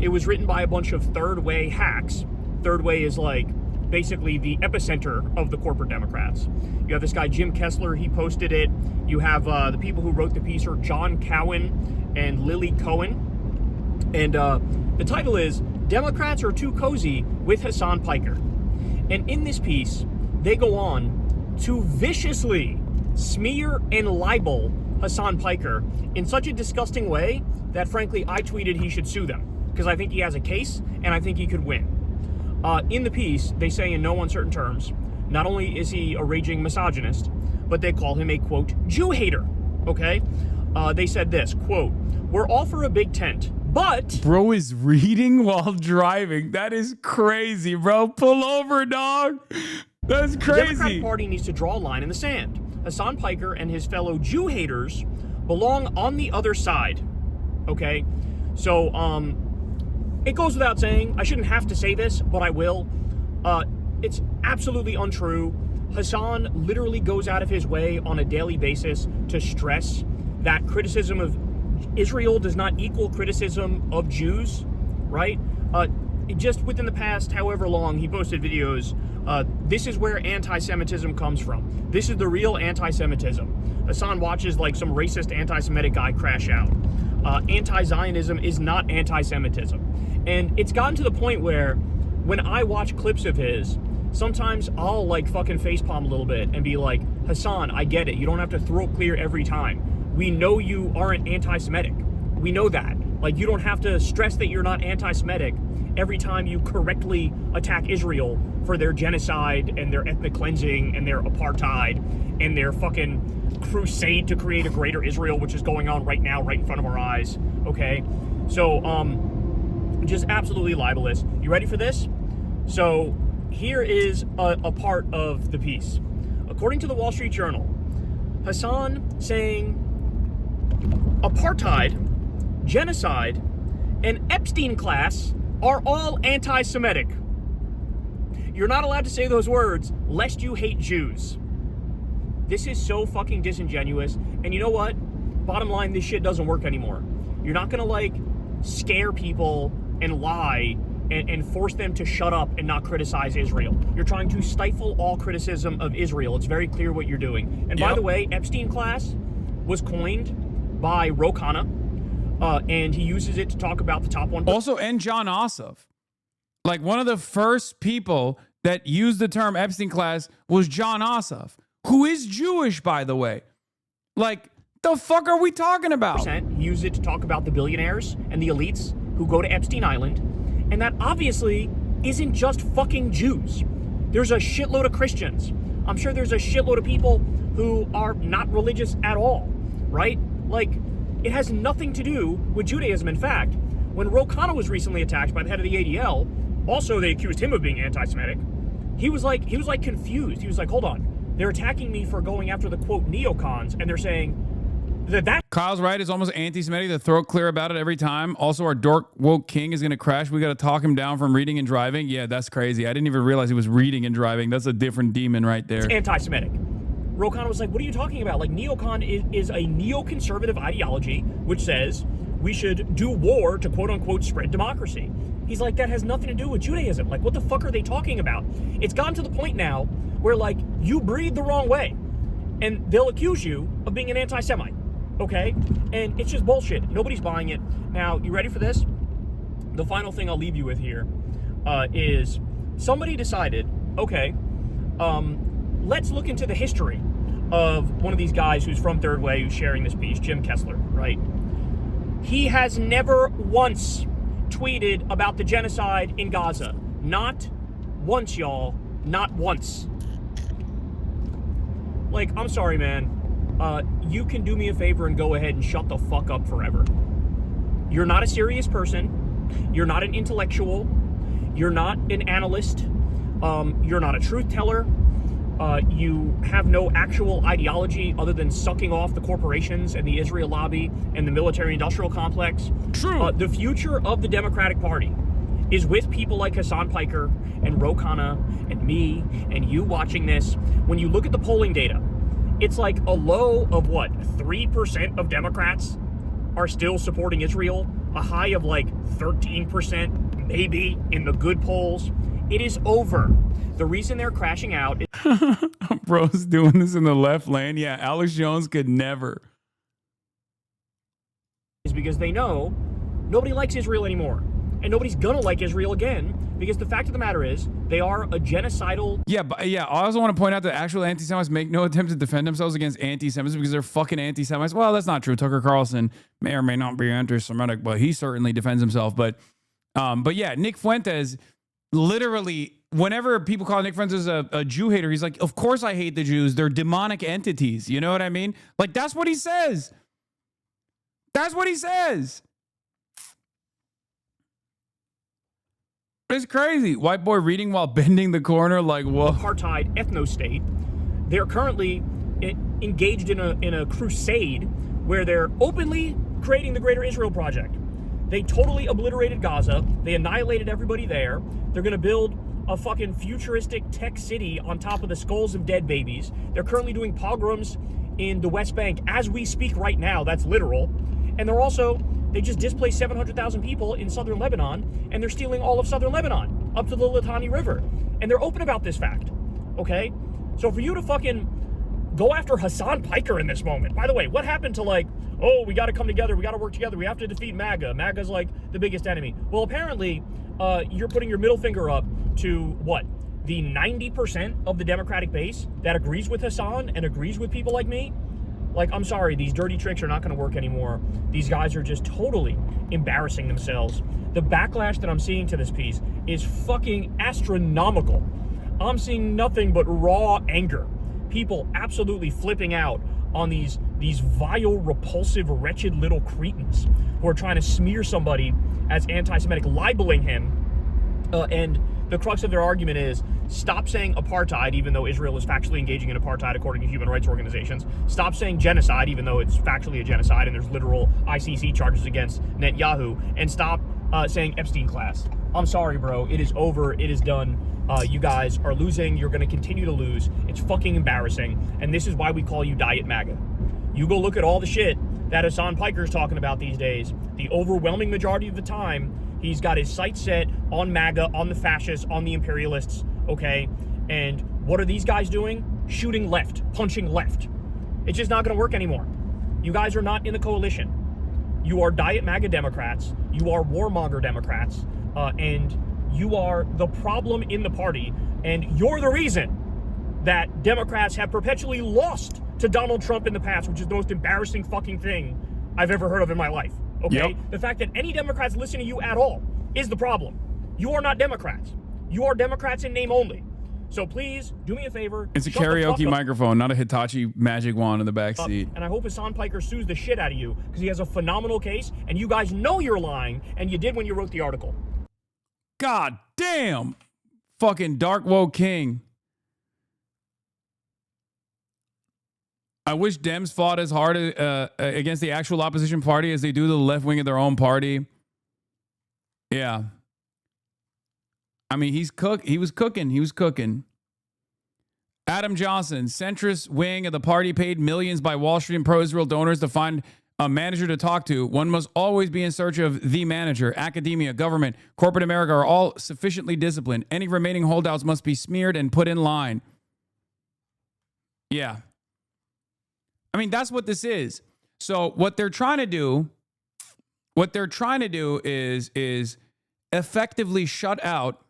It was written by a bunch of third way hacks. Third way is like basically the epicenter of the corporate Democrats. You have this guy, Jim Kessler, he posted it. You have the people who wrote the piece are John Cowan and Lily Cohen. And the title is Democrats Are Too Cozy with Hasan Piker. And in this piece, they go on to viciously smear and libel Hasan Piker in such a disgusting way that frankly I tweeted he should sue them because I think he has a case and I think he could win. In the piece, they say in no uncertain terms, not only is he a raging misogynist, but they call him a, quote, Jew hater, okay? They said this, quote, we're all for a big tent, but... Bro is reading while driving. That is crazy, bro. Pull over, dog. That's crazy. The Democratic Party needs to draw a line in the sand. Hasan Piker and his fellow Jew haters belong on the other side, okay? So, it goes without saying, I shouldn't have to say this, but I will. It's absolutely untrue. Hasan literally goes out of his way on a daily basis to stress that criticism of Israel does not equal criticism of Jews, right? Just within the past however long, he posted videos. This is where anti-Semitism comes from. This is the real anti-Semitism. Hasan watches like some racist anti-Semitic guy crash out. Anti-Zionism is not anti-Semitism. And it's gotten to the point where when I watch clips of his, sometimes I'll like fucking facepalm a little bit and be like, Hasan, I get it. You don't have to throw clear every time. We know you aren't anti-Semitic. We know that. Like, you don't have to stress that you're not anti-Semitic every time you correctly attack Israel for their genocide and their ethnic cleansing and their apartheid and their fucking crusade to create a greater Israel, which is going on right now, right in front of our eyes, okay? So, just absolutely libelous. You ready for this? So, here is a part of the piece. According to the Wall Street Journal, Hasan saying apartheid, genocide, and Epstein class are all anti-Semitic. You're not allowed to say those words lest you hate Jews. This is so fucking disingenuous. And you know what? Bottom line, this shit doesn't work anymore. You're not gonna like scare people and lie and force them to shut up and not criticize Israel. You're trying to stifle all criticism of Israel. It's very clear what you're doing. And by the way, Epstein class was coined by Ro Khanna, and he uses it to talk about the top 1%. Also, and John Ossoff. Like, one of the first people that used the term Epstein class was John Ossoff, who is Jewish, by the way. Like, the fuck are we talking about? Use it to talk about the billionaires and the elites who go to Epstein Island. And that obviously isn't just fucking Jews. There's a shitload of Christians. I'm sure there's a shitload of people who are not religious at all, right? Like, it has nothing to do with Judaism. In fact, when Ro Khanna was recently attacked by the head of the ADL, also they accused him of being anti-Semitic. He was like confused. He was like, hold on, they're attacking me for going after the quote neocons, and they're saying that Kyle's right. It's almost anti-Semitic. The throat clear about it every time. Also, our dork woke king is going to crash. We got to talk him down from reading and driving. Yeah, that's crazy. I didn't even realize he was reading and driving. That's a different demon right there. It's anti-Semitic. Ro Khanna was like, what are you talking about? Like, neocon is a neoconservative ideology which says we should do war to quote-unquote spread democracy. He's like, that has nothing to do with Judaism. Like, what the fuck are they talking about? It's gotten to the point now where, like, you breathe the wrong way, and they'll accuse you of being an anti-Semite, okay? And it's just bullshit. Nobody's buying it. Now, you ready for this? The final thing I'll leave you with here is somebody decided, okay, let's look into the history of one of these guys who's from Third Way, who's sharing this piece, Jim Kessler, right? He has never once tweeted about the genocide in Gaza. Not once, y'all. Not once. Like, I'm sorry, man. You can do me a favor and go ahead and shut the fuck up forever. You're not a serious person. You're not an intellectual. You're not an analyst. You're not a truth teller. You have no actual ideology other than sucking off the corporations and the Israel lobby and the military-industrial complex. True. The future of the Democratic Party is with people like Hasan Piker and Ro Khanna and me and you watching this. When you look at the polling data, it's like a low of what, 3% of Democrats are still supporting Israel, a high of like 13% maybe in the good polls. It is over. The reason they're crashing out is Bro's doing this in the left lane. Yeah, Alex Jones could never. Because they know nobody likes Israel anymore. And nobody's gonna like Israel again, because the fact of the matter is they are a genocidal. Yeah, but yeah, I also want to point out that actual anti-Semites make no attempt to defend themselves against anti-Semites because they're fucking anti-Semites. Well, that's not true. Tucker Carlson may or may not be anti-Semitic, but he certainly defends himself. But yeah, Nick Fuentes, literally, whenever people call Nick Fuentes a Jew hater, he's like, of course I hate the Jews. They're demonic entities. You know what I mean? Like, that's what he says. That's what he says. It's crazy. White boy reading while bending the corner, like, whoa. Apartheid ethno-state. They're currently engaged in a crusade where they're openly creating the Greater Israel Project. They totally obliterated Gaza. They annihilated everybody there. They're going to build a fucking futuristic tech city on top of the skulls of dead babies. They're currently doing pogroms in the West Bank as we speak right now. That's literal. And they just displaced 700,000 people in southern Lebanon, and they're stealing all of southern Lebanon up to the Litani River. And they're open about this fact, okay? So for you to fucking go after Hasan Piker in this moment, by the way, what happened to like, oh, we got to come together, we got to work together, we have to defeat MAGA. MAGA's like the biggest enemy. Well, apparently, you're putting your middle finger up to what? The 90% of the Democratic base that agrees with Hasan and agrees with people like me? Like, I'm sorry, these dirty tricks are not going to work anymore. These guys are just totally embarrassing themselves. The backlash that I'm seeing to this piece is fucking astronomical. I'm seeing nothing but raw anger. People absolutely flipping out on these vile, repulsive, wretched little cretins who are trying to smear somebody as anti-Semitic, libeling him. And the crux of their argument is, stop saying apartheid, even though Israel is factually engaging in apartheid according to human rights organizations. Stop saying genocide, even though it's factually a genocide and there's literal ICC charges against Netanyahu. And stop saying Epstein class. I'm sorry, bro. It is over. It is done. You guys are losing. You're going to continue to lose. It's fucking embarrassing. And this is why we call you Diet MAGA. You go look at all the shit that Hasan Piker is talking about these days. The overwhelming majority of the time, he's got his sights set on MAGA, on the fascists, on the imperialists, okay? And what are these guys doing? Shooting left, punching left. It's just not going to work anymore. You guys are not in the coalition. You are Diet MAGA Democrats. You are warmonger Democrats. And you are the problem in the party. And you're the reason that Democrats have perpetually lost to Donald Trump in the past, which is the most embarrassing fucking thing I've ever heard of in my life. Okay? Yep. The fact that any Democrats listen to you at all is the problem. You are not Democrats. You are Democrats in name only. So please, do me a favor. It's a karaoke microphone, not a Hitachi magic wand in the back seat. And I hope Hasan Piker sues the shit out of you, because he has a phenomenal case, and you guys know you're lying, and you did when you wrote the article. God damn. Fucking Dark Woke King. I wish Dems fought as hard against the actual opposition party as they do the left wing of their own party. Yeah. I mean, he was cooking. Adam Johnson, centrist wing of the party paid millions by Wall Street and pro-Israel donors to find a manager to talk to. One must always be in search of the manager. Academia, government, corporate America are all sufficiently disciplined. Any remaining holdouts must be smeared and put in line. Yeah. I mean, that's what this is. So what they're trying to do is effectively shut out.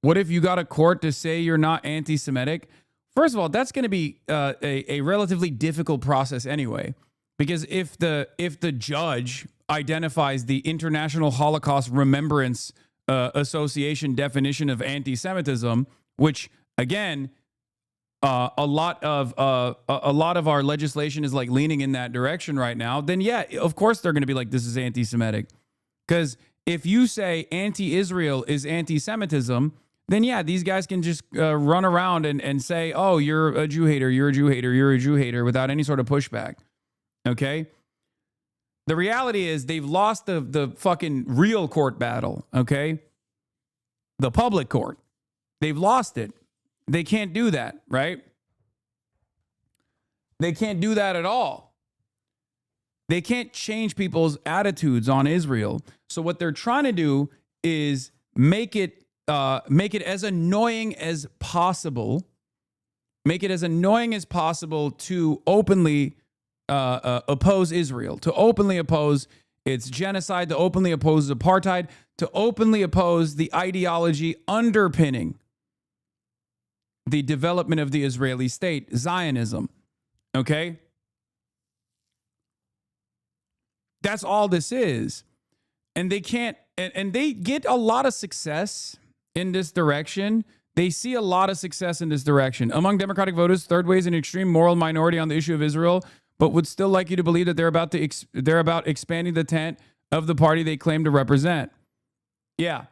What if you got a court to say you're not anti-Semitic? First of all, that's going to be a relatively difficult process anyway, because if the judge identifies the International Holocaust Remembrance Association definition of anti-Semitism, which again, a lot of our legislation is like leaning in that direction right now, then yeah, of course they're going to be like, this is anti-Semitic. Because if you say anti-Israel is anti-Semitism, then yeah, these guys can just run around and say, oh, you're a Jew hater, you're a Jew hater, you're a Jew hater without any sort of pushback. Okay? The reality is they've lost the fucking real court battle, okay? The public court. They've lost it. They can't do that, right? They can't do that at all. They can't change people's attitudes on Israel. So what they're trying to do is make it as annoying as possible. Make it as annoying as possible to openly oppose Israel, to openly oppose its genocide, to openly oppose apartheid, to openly oppose the ideology underpinning the development of the Israeli state, Zionism. Okay? That's all this is. And they can't, and they get a lot of success in this direction. They see a lot of success in this direction. Among Democratic voters, third way is an extreme moral minority on the issue of Israel, but would still like you to believe that they're about expanding the tent of the party they claim to represent. Yeah.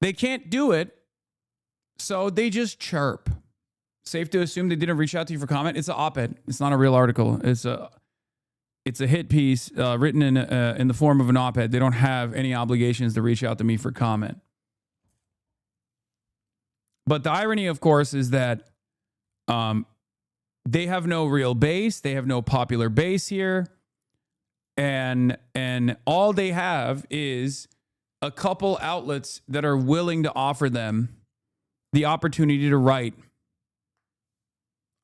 They can't do it, so they just chirp. Safe to assume they didn't reach out to you for comment. It's an op-ed. It's not a real article. It's a hit piece written in the form of an op-ed. They don't have any obligations to reach out to me for comment. But the irony, of course, is that they have no real base. They have no popular base here. And all they have is a couple outlets that are willing to offer them the opportunity to write.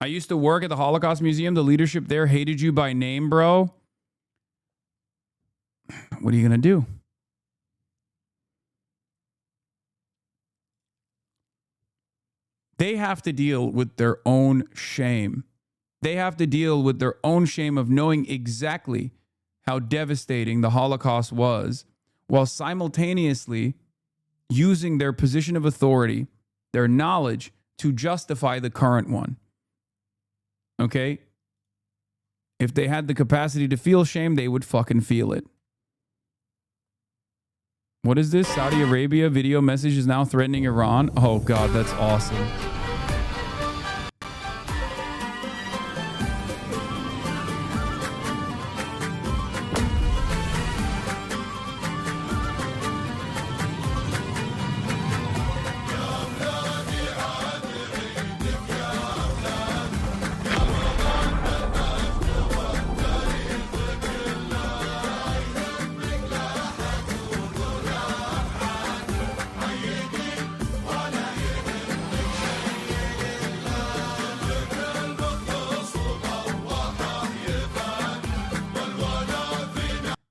I used to work at the Holocaust Museum. The leadership there hated you by name, bro. What are you going to do? They have to deal with their own shame. They have to deal with their own shame of knowing exactly how devastating the Holocaust was, while simultaneously using their position of authority, their knowledge, to justify the current one. Okay? If they had the capacity to feel shame, they would fucking feel it. What is this? Saudi Arabia video message is now threatening Iran. Oh, God, that's awesome.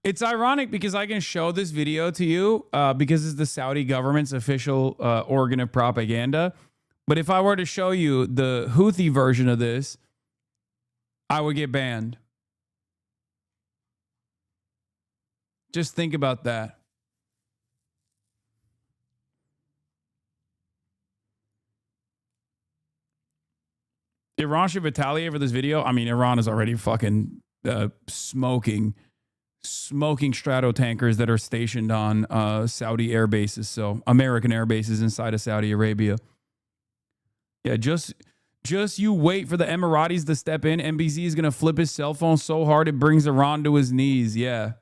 It's ironic because I can show this video to you because it's the Saudi government's official organ of propaganda. But if I were to show you the Houthi version of this, I would get banned. Just think about that. Iran should retaliate for this video. I mean, Iran is already fucking smoking strato tankers that are stationed on Saudi air bases, so American air bases inside of Saudi Arabia. Yeah, just you wait for the Emiratis to step in. NBC is going to flip his cell phone so hard it brings Iran to his knees. Yeah.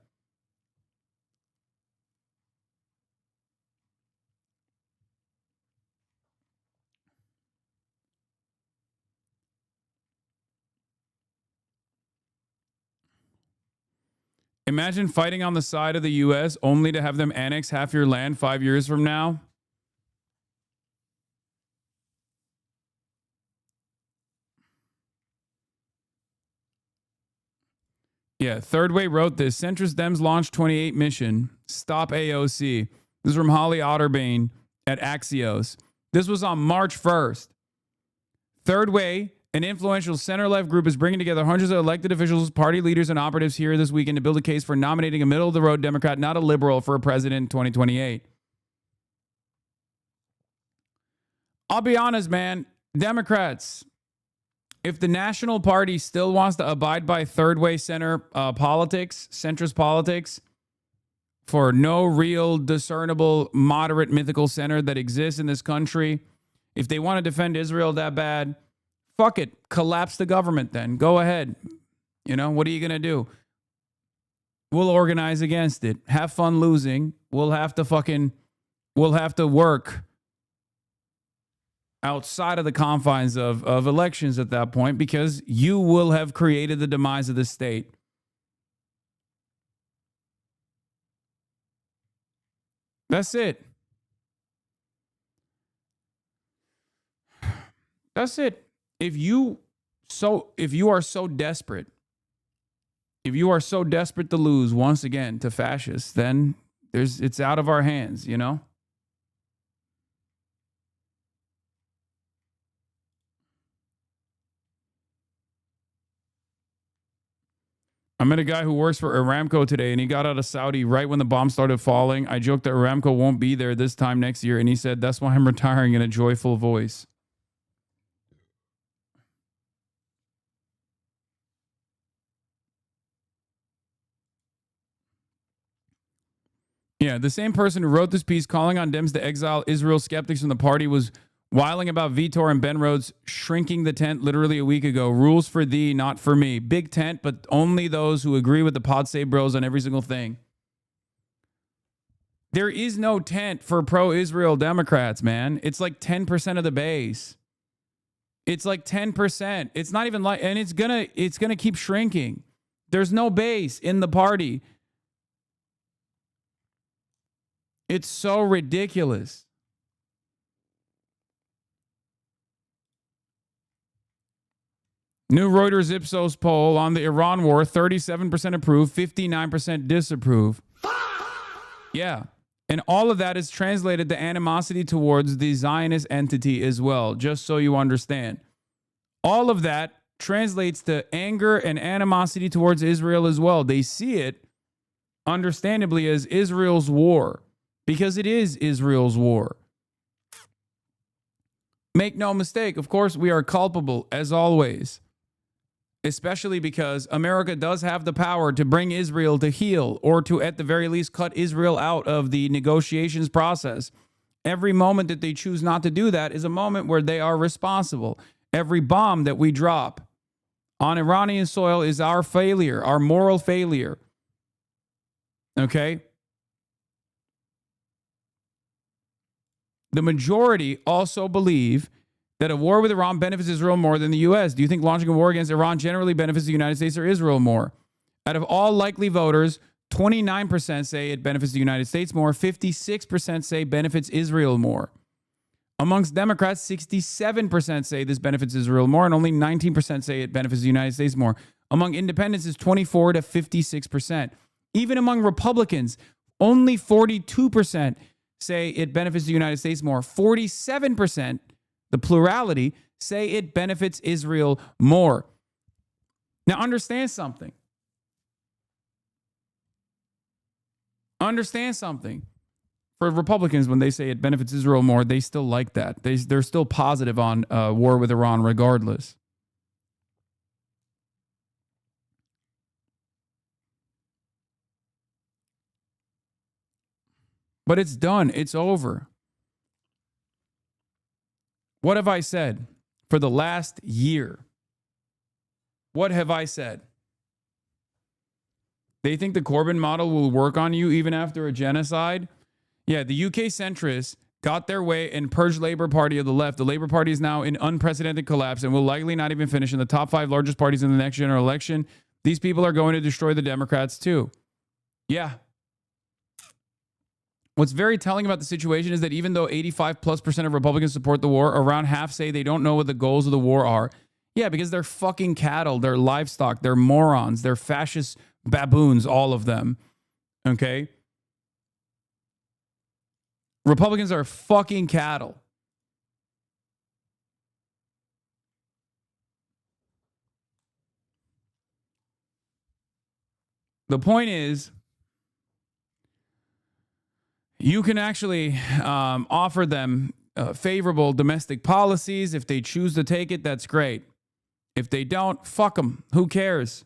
Imagine fighting on the side of the U.S. only to have them annex half your land 5 years from now. Yeah, Third Way wrote this. Centrist Dems launched 28 mission. Stop AOC. This is from Holly Otterbein at Axios. This was on March 1st. Third Way, an influential center-left group, is bringing together hundreds of elected officials, party leaders, and operatives here this weekend to build a case for nominating a middle-of-the-road Democrat, not a liberal, for a president in 2028. I'll be honest, man. Democrats, if the National Party still wants to abide by third-way center politics, centrist politics, for no real discernible moderate mythical center that exists in this country. If they want to defend Israel that bad, fuck it. Collapse the government then. Go ahead. You know, what are you going to do? We'll organize against it. Have fun losing. We'll have to work outside of the confines of elections at that point, because you will have created the demise of the state. That's it. That's it. If you are so desperate, to lose once again to fascists, then it's out of our hands, you know? I met a guy who works for Aramco today, and he got out of Saudi right when the bomb started falling. I joked that Aramco won't be there this time next year, and he said, "That's why I'm retiring," in a joyful voice. Yeah, the same person who wrote this piece calling on Dems to exile Israel skeptics from the party was whiling about Vitor and Ben Rhodes shrinking the tent literally a week ago. Rules for thee, not for me. Big tent, but only those who agree with the Pod Save Bros on every single thing. There is no tent for pro-Israel Democrats, man. It's like 10% of the base. It's like 10%. It's not even like, and it's gonna keep shrinking. There's no base in the party. It's so ridiculous. New Reuters Ipsos poll on the Iran war, 37% approve, 59% disapprove. Yeah. And all of that is translated to animosity towards the Zionist entity as well, just so you understand. All of that translates to anger and animosity towards Israel as well. They see it, understandably, as Israel's war, because it is Israel's war. Make no mistake, of course, we are culpable, as always. Especially because America does have the power to bring Israel to heel, or to, at the very least, cut Israel out of the negotiations process. Every moment that they choose not to do that is a moment where they are responsible. Every bomb that we drop on Iranian soil is our failure, our moral failure. Okay? The majority also believe that a war with Iran benefits Israel more than the U.S. Do you think launching a war against Iran generally benefits the United States or Israel more? Out of all likely voters, 29% say it benefits the United States more. 56% say benefits Israel more. Amongst Democrats, 67% say this benefits Israel more, and only 19% say it benefits the United States more. Among independents, it's 24 to 56%. Even among Republicans, only 42% say it benefits the United States more. 47%, the plurality, say it benefits Israel more. Now, understand something. Understand something. For Republicans, when they say it benefits Israel more, they still like that. They're still positive on war with Iran regardless. But it's done. It's over. What have I said for the last year? What have I said? They think the Corbyn model will work on you even after a genocide? Yeah, the UK centrists got their way and purged Labour Party of the left. The Labour Party is now in unprecedented collapse and will likely not even finish in the top 5 largest parties in the next general election. These people are going to destroy the Democrats too. Yeah. What's very telling about the situation is that even though 85+% of Republicans support the war, around half say they don't know what the goals of the war are. Yeah, because they're fucking cattle, they're livestock, they're morons, they're fascist baboons, all of them. Okay? Republicans are fucking cattle. The point is, you can actually offer them favorable domestic policies. If they choose to take it, that's great. If they don't, fuck them. Who cares?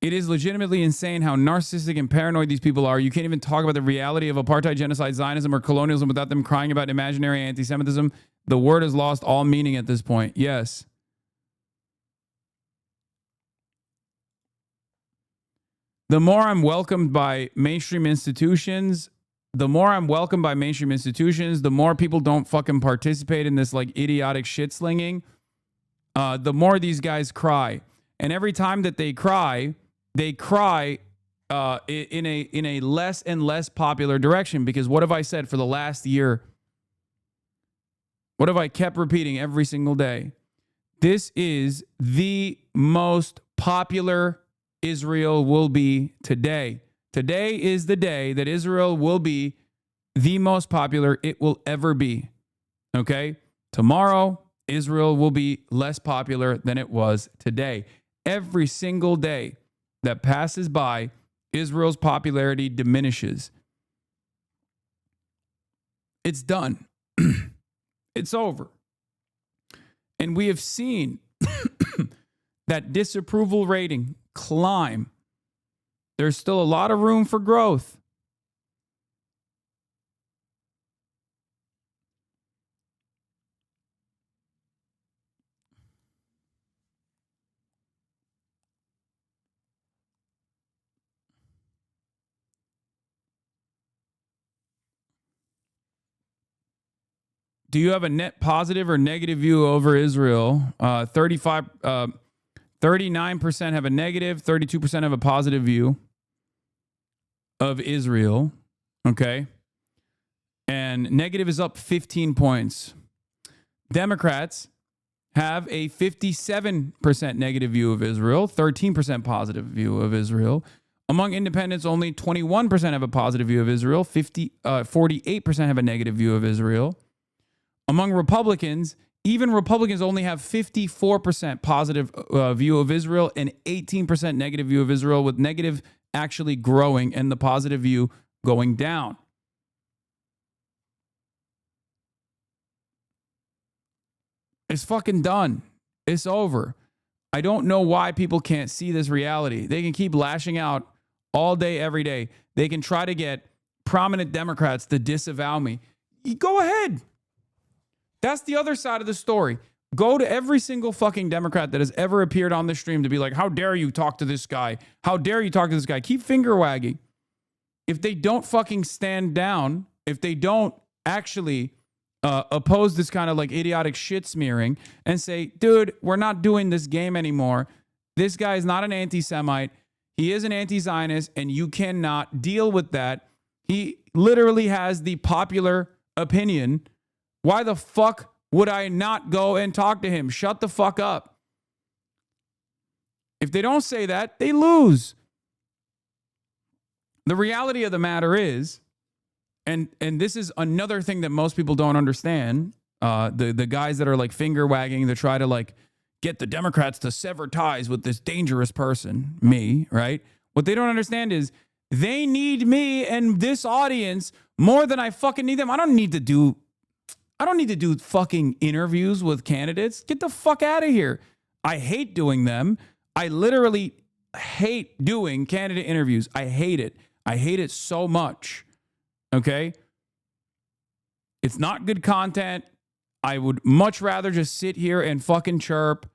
It is legitimately insane how narcissistic and paranoid these people are. You can't even talk about the reality of apartheid, genocide, Zionism, or colonialism without them crying about imaginary anti-Semitism. The word has lost all meaning at this point. Yes. The more I'm welcomed by mainstream institutions, the more people don't fucking participate in this like idiotic shit slinging, the more these guys cry. And every time that they cry in a less and less popular direction. Because what have I said for the last year? What have I kept repeating every single day? This is the most popular Israel will be today. Today is the day that Israel will be the most popular it will ever be. Okay? Tomorrow, Israel will be less popular than it was today. Every single day that passes by, Israel's popularity diminishes. It's done. It's over. And we have seen that disapproval rating climb. There's still a lot of room for growth. Do you have a net positive or negative view over Israel? 39% have a negative, 32% have a positive view of Israel. Okay. And negative is up 15 points. Democrats have a 57% negative view of Israel, 13% positive view of Israel. Among independents, only 21% have a positive view of Israel, 48% have a negative view of Israel. Among Republicans, even Republicans only have 54% positive view of Israel and 18% negative view of Israel, with negative actually growing and the positive view going down. It's fucking done. It's over. I don't know why people can't see this reality. They can keep lashing out all day, every day. They can try to get prominent Democrats to disavow me. Go ahead. That's the other side of the story. Go to every single fucking Democrat that has ever appeared on the stream to be like, how dare you talk to this guy? How dare you talk to this guy? Keep finger wagging. If they don't fucking stand down, if they don't actually oppose this kind of like idiotic shit smearing and say, dude, we're not doing this game anymore. This guy is not an anti-Semite. He is an anti-Zionist, and you cannot deal with that. He literally has the popular opinion. Why the fuck would I not go and talk to him? Shut the fuck up. If they don't say that, they lose. The reality of the matter is, and this is another thing that most people don't understand, the guys that are like finger wagging to try to like get the Democrats to sever ties with this dangerous person, me, right? What they don't understand is they need me and this audience more than I fucking need them. I don't need to do fucking interviews with candidates. Get the fuck out of here. I hate doing them. I literally hate doing candidate interviews. I hate it. I hate it so much. Okay? It's not good content. I would much rather just sit here and fucking chirp.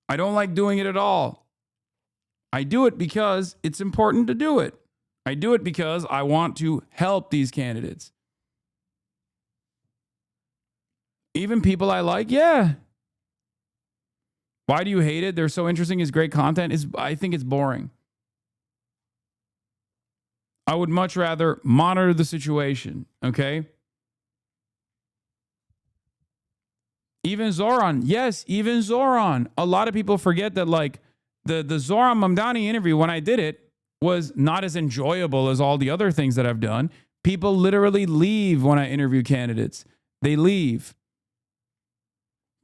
I don't like doing it at all. I do it because it's important to do it. I do it because I want to help these candidates. Even people I like, yeah. Why do you hate it? They're so interesting. It's great content. I think it's boring. I would much rather monitor the situation, okay? Even Zoran. Yes, even Zoran. A lot of people forget that like the Zoran Mamdani interview, when I did it, was not as enjoyable as all the other things that I've done. People literally leave when I interview candidates. They leave.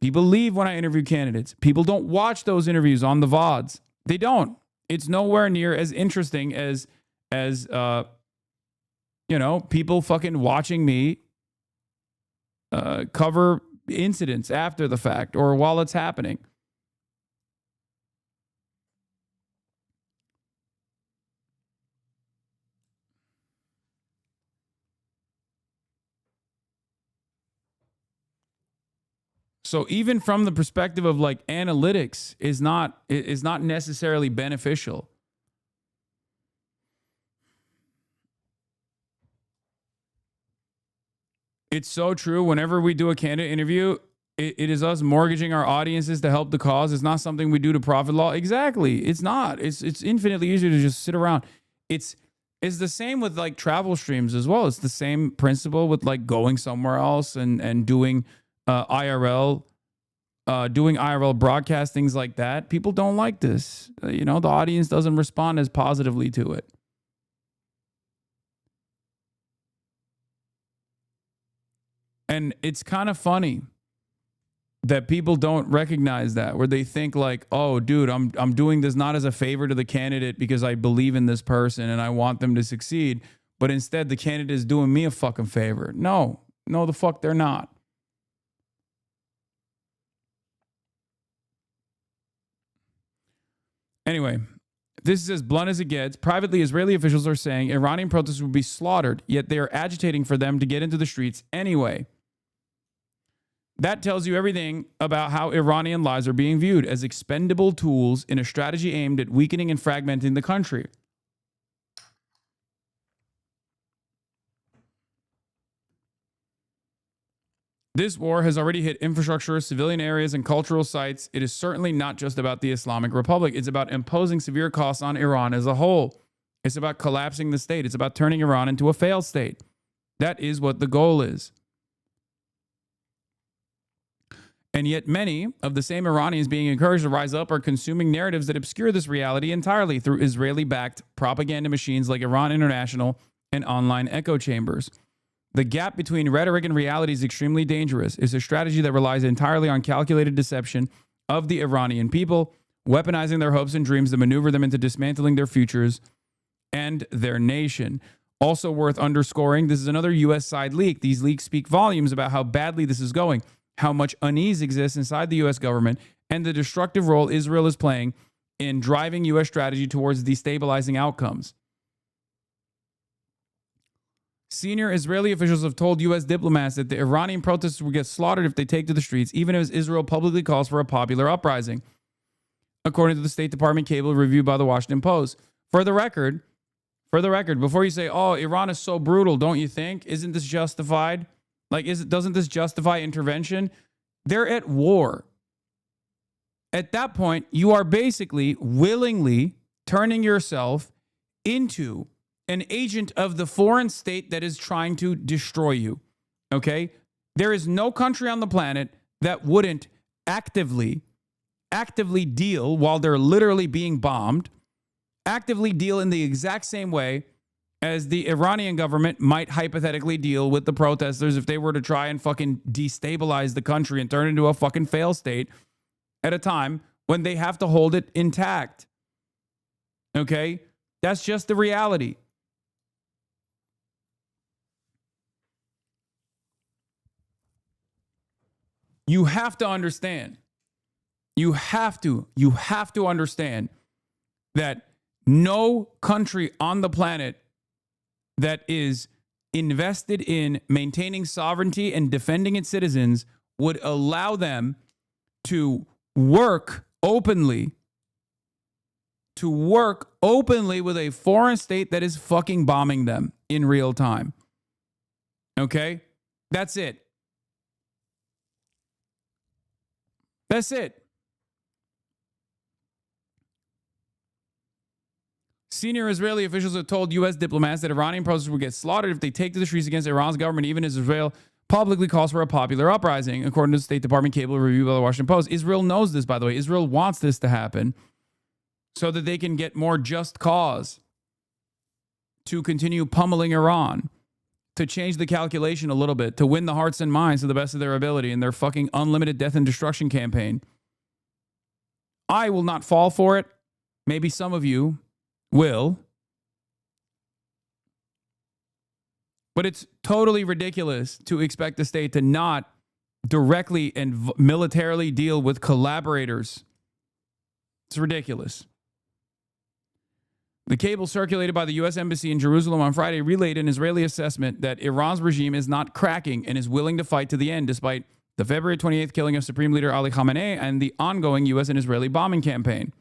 People leave when I interview candidates. People don't watch those interviews on the VODs. They don't. It's nowhere near as interesting as people fucking watching me cover incidents after the fact or while it's happening. So even from the perspective of like analytics is not necessarily beneficial. It's so true. Whenever we do a candidate interview, it is us mortgaging our audiences to help the cause. It's not something we do to profit law. Exactly. It's not. It's infinitely easier to just sit around. It's the same with like travel streams as well. It's the same principle with like going somewhere else and doing IRL, doing IRL broadcast, things like that. People don't like this. The audience doesn't respond as positively to it. And it's kind of funny that people don't recognize that, where they think like, oh, dude, I'm doing this not as a favor to the candidate because I believe in this person and I want them to succeed, but instead the candidate is doing me a fucking favor. No, the fuck they're not. Anyway, this is as blunt as it gets. Privately, Israeli officials are saying Iranian protesters will be slaughtered, yet they are agitating for them to get into the streets anyway. That tells you everything about how Iranian lives are being viewed as expendable tools in a strategy aimed at weakening and fragmenting the country. This war has already hit infrastructure, civilian areas, and cultural sites. It is certainly not just about the Islamic Republic. It's about imposing severe costs on Iran as a whole. It's about collapsing the state. It's about turning Iran into a failed state. That is what the goal is. And yet many of the same Iranians being encouraged to rise up are consuming narratives that obscure this reality entirely through Israeli-backed propaganda machines like Iran International and online echo chambers. The gap between rhetoric and reality is extremely dangerous. It's a strategy that relies entirely on calculated deception of the Iranian people, weaponizing their hopes and dreams to maneuver them into dismantling their futures and their nation. Also worth underscoring, this is another U.S. side leak. These leaks speak volumes about how badly this is going, how much unease exists inside the U.S. government, and the destructive role Israel is playing in driving U.S. strategy towards destabilizing outcomes. Senior Israeli officials have told U.S. diplomats that the Iranian protesters will get slaughtered if they take to the streets, even as Israel publicly calls for a popular uprising, according to the State Department cable reviewed by the Washington Post. For the record, before you say, oh, Iran is so brutal, don't you think? Isn't this justified? Doesn't this justify intervention? They're at war. At that point, you are basically willingly turning yourself into an agent of the foreign state that is trying to destroy you. Okay? There is no country on the planet that wouldn't actively deal while they're literally being bombed, actively deal in the exact same way as the Iranian government might hypothetically deal with the protesters if they were to try and fucking destabilize the country and turn it into a fucking failed state at a time when they have to hold it intact. Okay? That's just the reality. You have to understand. You have to understand that no country on the planet that is invested in maintaining sovereignty and defending its citizens would allow them to work openly with a foreign state that is fucking bombing them in real time. Okay? That's it. That's it. Senior Israeli officials have told U.S. diplomats that Iranian protesters will get slaughtered if they take to the streets against Iran's government, even as Israel publicly calls for a popular uprising, according to the State Department cable review by the Washington Post. Israel knows this, by the way. Israel wants this to happen so that they can get more just cause to continue pummeling Iran, to change the calculation a little bit, to win the hearts and minds to the best of their ability in their fucking unlimited death and destruction campaign. I will not fall for it. Maybe some of you will. But it's totally ridiculous to expect the state to not directly and militarily deal with collaborators. It's ridiculous. The cable circulated by the U.S. Embassy in Jerusalem on Friday relayed an Israeli assessment that Iran's regime is not cracking and is willing to fight to the end, despite the February 28th killing of Supreme Leader Ali Khamenei, and the ongoing U.S. and Israeli bombing campaign.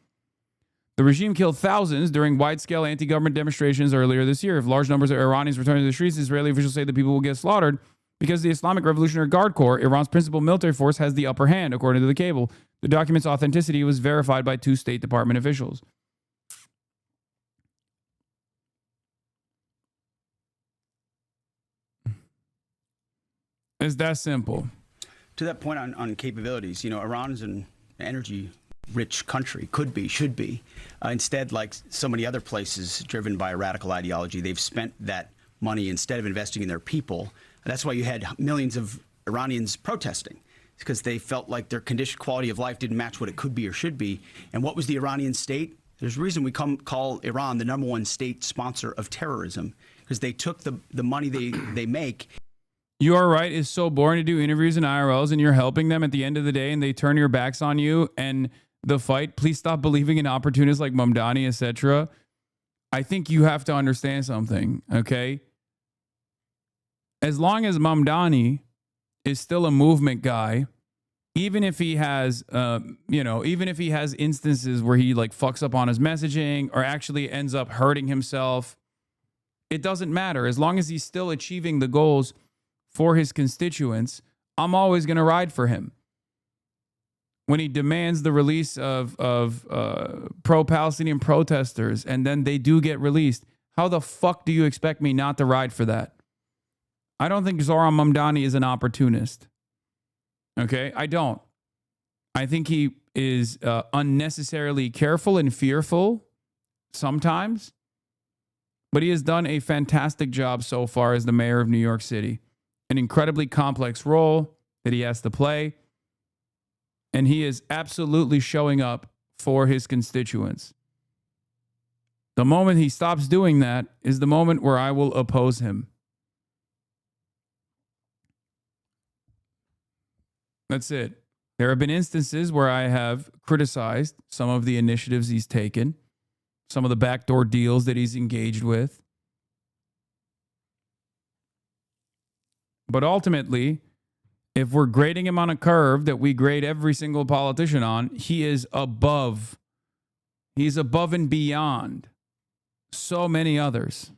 The regime killed thousands during wide-scale anti-government demonstrations earlier this year. If large numbers of Iranians return to the streets, Israeli officials say the people will get slaughtered because the Islamic Revolutionary Guard Corps, Iran's principal military force, has the upper hand, according to the cable. The document's authenticity was verified by 2 State Department officials. It's that simple. To that point on capabilities, you know, Iran is an energy-rich country, could be, should be. Instead, like so many other places driven by a radical ideology, they've spent that money instead of investing in their people. That's why you had millions of Iranians protesting, because they felt like their condition, quality of life didn't match what it could be or should be. And what was the Iranian state? There's a reason we call Iran the #1 state sponsor of terrorism, because they took the money they make. You are right. It's so boring to do interviews and IRLs and you're helping them at the end of the day and they turn your backs on you and the fight. Please stop believing in opportunists like Mamdani, etc. I think you have to understand something, okay? As long as Mamdani is still a movement guy, even if he has, even if he has instances where he like fucks up on his messaging or actually ends up hurting himself, it doesn't matter. As long as he's still achieving the goals for his constituents, I'm always going to ride for him. When he demands the release of pro-Palestinian protesters and then they do get released, how the fuck do you expect me not to ride for that? I don't think Zohran Mamdani is an opportunist. Okay? I don't. I think he is unnecessarily careful and fearful sometimes, but he has done a fantastic job so far as the mayor of New York City. An incredibly complex role that he has to play. And he is absolutely showing up for his constituents. The moment he stops doing that is the moment where I will oppose him. That's it. There have been instances where I have criticized some of the initiatives he's taken, some of the backdoor deals that he's engaged with. But ultimately, if we're grading him on a curve that we grade every single politician on, he is above. He's above and beyond so many others.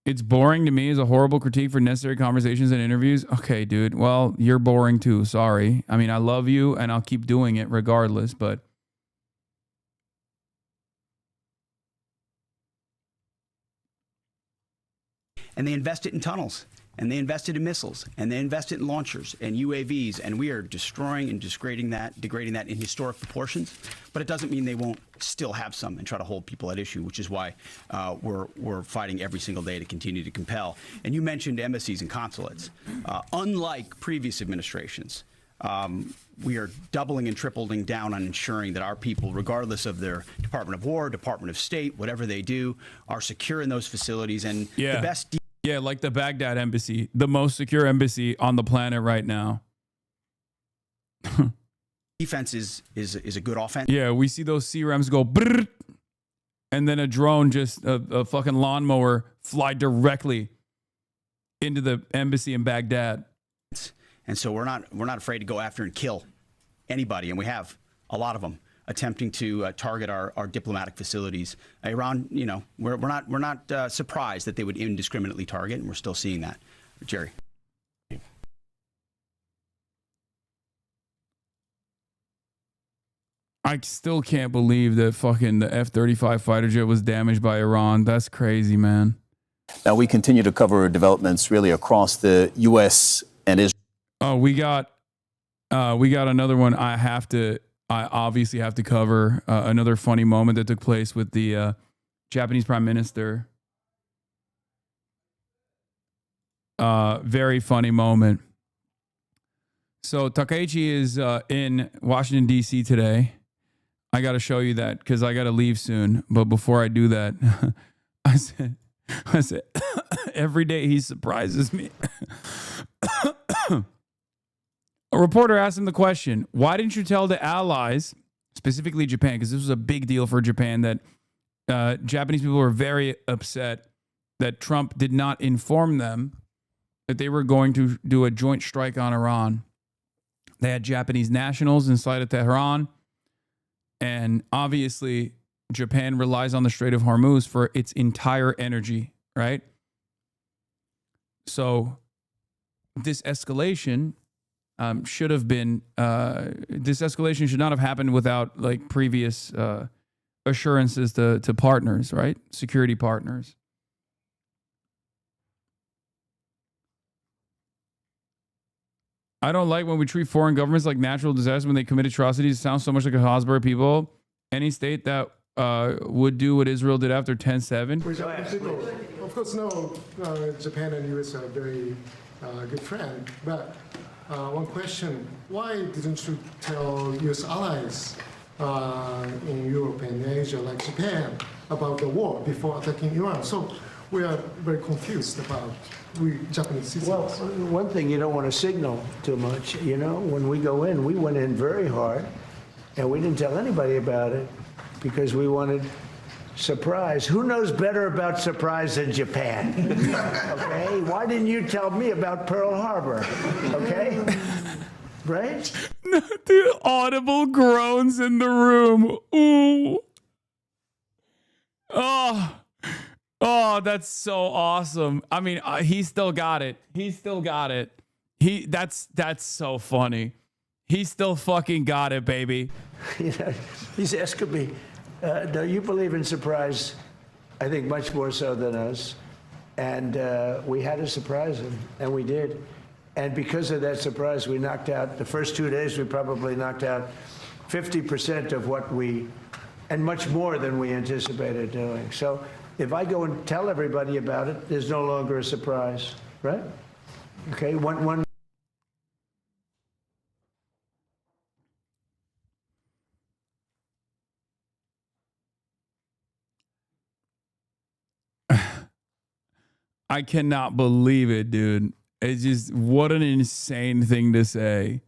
It's boring to me as a horrible critique for necessary conversations and interviews. Okay, dude. Well, you're boring too. Sorry. I mean, I love you and I'll keep doing it regardless, but and they invest it in tunnels, and they invested in missiles, and they invested in launchers and UAVs, and we are destroying and degrading that in historic proportions. But it doesn't mean they won't still have some and try to hold people at issue, which is why we're fighting every single day to continue to compel. And you mentioned embassies and consulates. Unlike previous administrations, we are doubling and tripling down on ensuring that our people, regardless of their Department of War, Department of State, whatever they do, are secure in those facilities. And the best... Yeah, like the Baghdad embassy, the most secure embassy on the planet right now. Defense is a good offense. Yeah, we see those CRMs go brrr, and then a drone, just a fucking lawnmower, fly directly into the embassy in Baghdad. And so we're not afraid to go after and kill anybody, and we have a lot of them attempting to target our diplomatic facilities. Iran, you know, we're not surprised that they would indiscriminately target, and we're still seeing that. Jerry. I still can't believe that fucking the F-35 fighter jet was damaged by Iran. That's crazy, man. Now we continue to cover developments really across the U.S. and Israel. Oh, we got another one. I obviously have to cover another funny moment that took place with the Japanese Prime Minister. Very funny moment. So Takaichi is in Washington, D.C. today. I got to show you that because I got to leave soon. But before I do that, I said, every day he surprises me. A reporter asked him the question, why didn't you tell the allies, specifically Japan, because this was a big deal for Japan, that Japanese people were very upset that Trump did not inform them that they were going to do a joint strike on Iran. They had Japanese nationals inside of Tehran. And obviously, Japan relies on the Strait of Hormuz for its entire energy, right? So this escalation should have been, this escalation should not have happened without like previous assurances to partners, right? Security partners. I don't like when we treat foreign governments like natural disasters when they commit atrocities. It sounds so much like a Hasbara people. Any state that would do what Israel did after 10/7. Of course, no, Japan and US are very good friends. But one question, why didn't you tell US allies in Europe and Asia, like Japan, about the war before attacking Iran? So we are very confused about we Japanese citizens. Well, one thing, you don't want to signal too much. You know, when we go in, we went in very hard, and we didn't tell anybody about it because we wanted surprise. Who knows better about surprise than Japan? Okay? Why didn't you tell me about Pearl Harbor? Okay? Right? The audible groans in the room. Ooh. Oh, that's so awesome. I mean, he still got it. He still got it. That's so funny. He still fucking got it, baby. You know, he's asking me, do you believe in surprise? I think much more so than us. And we had to surprise him, and we did. And because of that surprise, we knocked out, the first 2 days, we probably knocked out 50% of what we, and much more than we anticipated doing. So if I go and tell everybody about it, there's no longer a surprise, right? Okay, one. I cannot believe it, dude. It's just, what an insane thing to say.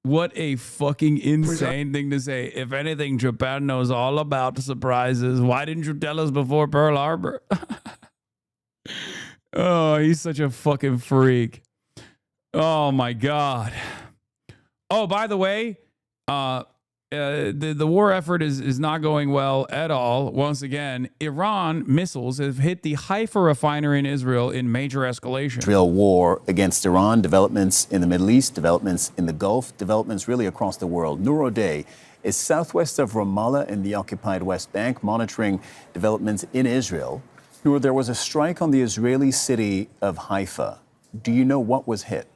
What a fucking insane thing to say. If anything, Japan knows all about the surprises. Why didn't you tell us before Pearl Harbor? Oh, he's such a fucking freak. Oh, my God. Oh, by the way, the war effort is not going well at all. Once again, Iran missiles have hit the Haifa refinery in Israel in major escalation. Israel war against Iran, developments in the Middle East, developments in the Gulf, developments really across the world. Noor O'Day is southwest of Ramallah in the occupied West Bank, monitoring developments in Israel. Noor, there was a strike on the Israeli city of Haifa. Do you know what was hit?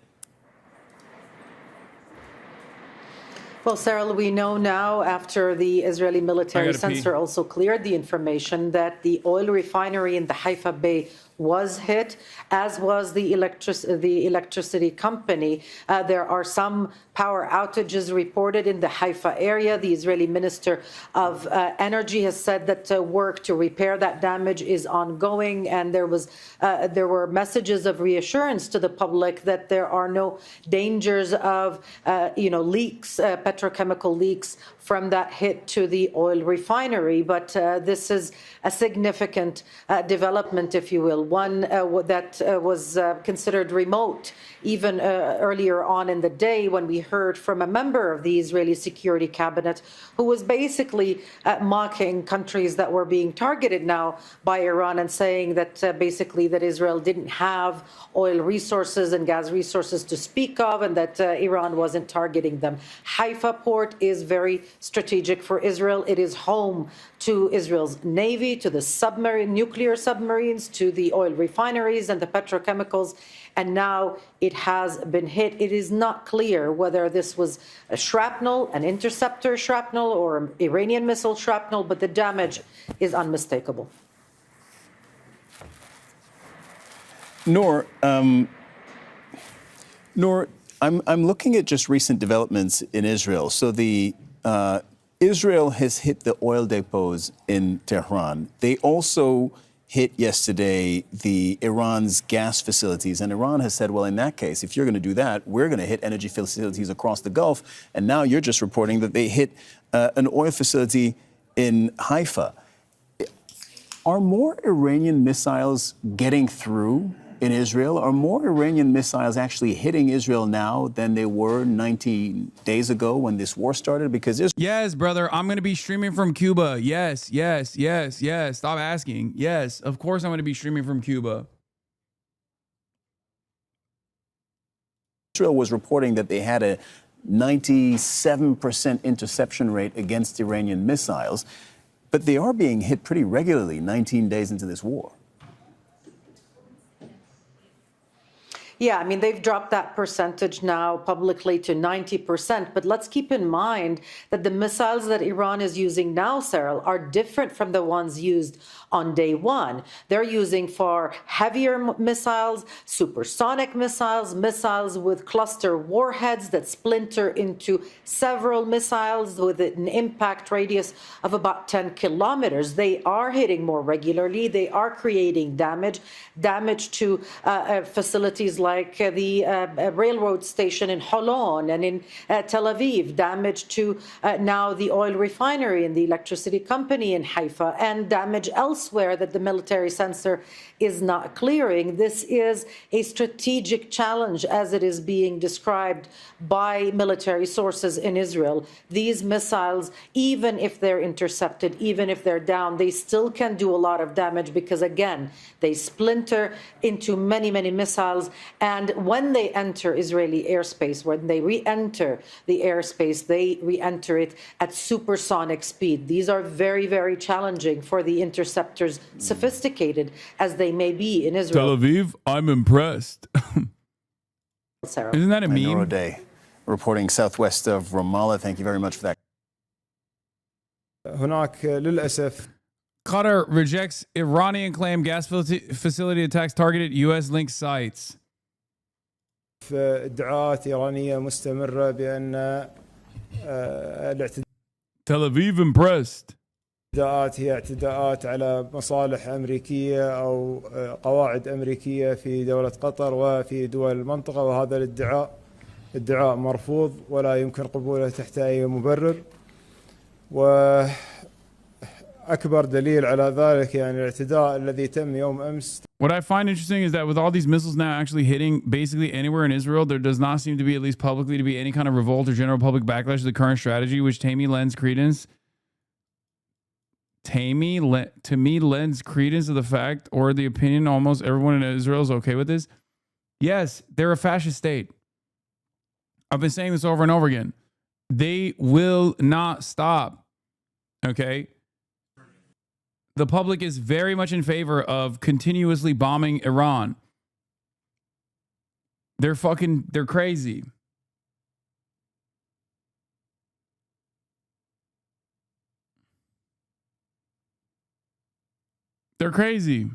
Well, Sarah, we know now after the Israeli military censor also cleared the information that the oil refinery in the Haifa Bay was hit, as was the electricity company. There are some power outages reported in the Haifa area. The Israeli Minister of Energy has said that work to repair that damage is ongoing, and there were messages of reassurance to the public that there are no dangers of leaks, petrochemical leaks from that hit to the oil refinery. But this is a significant development, if you will, one that was considered remote even earlier on in the day when we heard from a member of the Israeli Security Cabinet who was basically mocking countries that were being targeted now by Iran and saying that basically that Israel didn't have oil resources and gas resources to speak of and that Iran wasn't targeting them. Haifa port is very strategic for Israel. It is home to Israel's Navy, to the nuclear submarines, to the oil refineries and the petrochemicals. And now it has been hit. It is not clear whether this was a shrapnel, an interceptor shrapnel, or an Iranian missile shrapnel, but the damage is unmistakable. Noor, I'm looking at just recent developments in Israel. So Israel has hit the oil depots in Tehran. They also hit yesterday the Iran's gas facilities. And Iran has said, well, in that case, if you're going to do that, we're going to hit energy facilities across the Gulf. And now you're just reporting that they hit an oil facility in Haifa. Are more Iranian missiles getting through in Israel? Are more Iranian missiles actually hitting Israel now than they were 19 days ago when this war started? Because yes, brother, I'm going to be streaming from Cuba. Yes, yes, yes, yes. Stop asking. Yes, of course I'm going to be streaming from Cuba. Israel was reporting that they had a 97% interception rate against Iranian missiles, but they are being hit pretty regularly 19 days into this war. Yeah, I mean, they've dropped that percentage now publicly to 90%. But let's keep in mind that the missiles that Iran is using now, Cyril, are different from the ones used on day one. They're using far heavier missiles, supersonic missiles, missiles with cluster warheads that splinter into several missiles with an impact radius of about 10 kilometers. They are hitting more regularly. They are creating damage to facilities like the railroad station in Holon and in Tel Aviv, damage to now the oil refinery and the electricity company in Haifa, and damage elsewhere that the military censor is not clearing. This is a strategic challenge as it is being described by military sources in Israel. These missiles, even if they're intercepted, even if they're down, they still can do a lot of damage because, again, they splinter into many, many missiles. And when they enter Israeli airspace, when they re-enter the airspace, they re-enter it at supersonic speed. These are very, very challenging for the interceptors, sophisticated as they may be in Israel. Tel Aviv, I'm impressed. Isn't that a meme? Day, reporting southwest of Ramallah. Thank you very much for that. هناك للأسف Qatar rejects Iranian claim gas facility attacks targeted U.S.-linked sites. ادعاءات إيرانية مستمرة بأن الاعتداءات Tel Aviv impressed. هي اعتداءات على مصالح أمريكية أو قواعد أمريكية في دولة قطر وفي دول المنطقة، وهذا ادعاء مرفوض ولا يمكن قبوله تحت أي مبرر. وأكبر دليل على ذلك يعني الاعتداء الذي تم يوم أمس. What I find interesting is that with all these missiles now actually hitting basically anywhere in Israel, there does not seem to be, at least publicly, to be any kind of revolt or general public backlash to the current strategy, which to me lends credence to the fact or the opinion almost everyone in Israel is okay with this. Yes, they're a fascist state. I've been saying this over and over again. They will not stop. Okay? The public is very much in favor of continuously bombing Iran. They're crazy. They're crazy.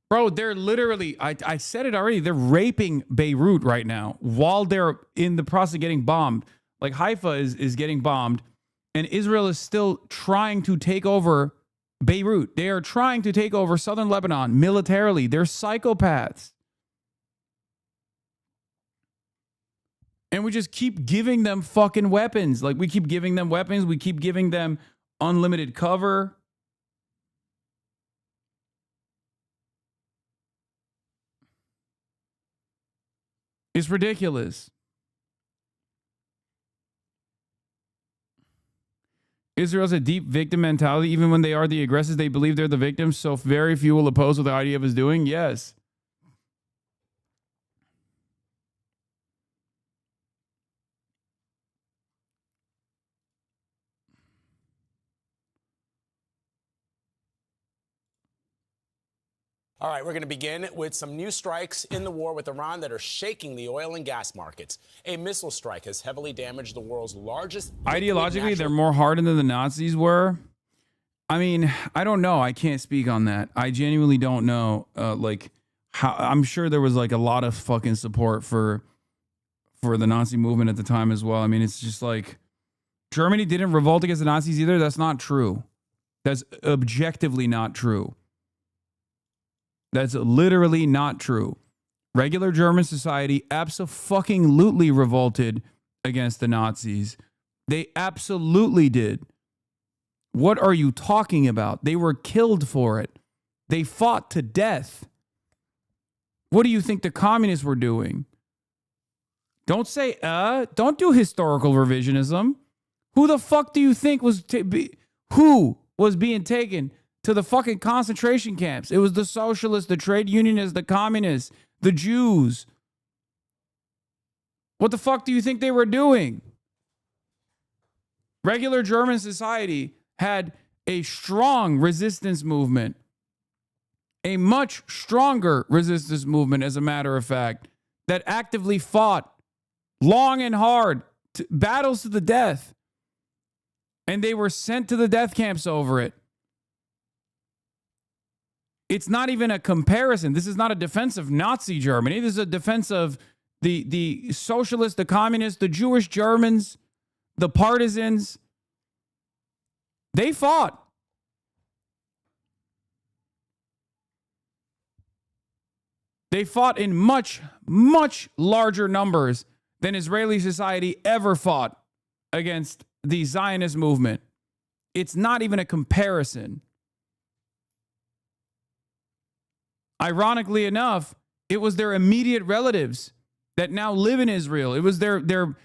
Bro, they're literally, I said it already, they're raping Beirut right now while they're in the process of getting bombed. Like Haifa is getting bombed, and Israel is still trying to take over Beirut. They are trying to take over southern Lebanon militarily. They're psychopaths. And we just keep giving them fucking weapons. Like we keep giving them weapons. We keep giving them unlimited cover. It's ridiculous. Israel has a deep victim mentality. Even when they are the aggressors, they believe they're the victims. So very few will oppose what the IDF is doing. Yes. All right, we're going to begin with some new strikes in the war with Iran that are shaking the oil and gas markets. A missile strike has heavily damaged the world's largest... Ideologically, they're more hardened than the Nazis were. I mean, I don't know. I can't speak on that. I genuinely don't know. How I'm sure there was like a lot of fucking support for the Nazi movement at the time as well. I mean, it's just like Germany didn't revolt against the Nazis either. That's not true. That's objectively not true. That's literally not true. Regular German society abso-fucking-lutely revolted against the Nazis. They absolutely did. What are you talking about? They were killed for it. They fought to death. What do you think the communists were doing? Don't say, don't do historical revisionism. Who the fuck do you think was being taken to the fucking concentration camps? It was the socialists, the trade unionists, the communists, the Jews. What the fuck do you think they were doing? Regular German society had a strong resistance movement, a much stronger resistance movement, as a matter of fact, that actively fought long and hard, battles to the death. And they were sent to the death camps over it. It's not even a comparison. This is not a defense of Nazi Germany. This is a defense of the socialists, the communists, the Jewish Germans, the partisans. They fought. They fought in much, much larger numbers than Israeli society ever fought against the Zionist movement. It's not even a comparison. Ironically enough, it was their immediate relatives that now live in Israel. It was their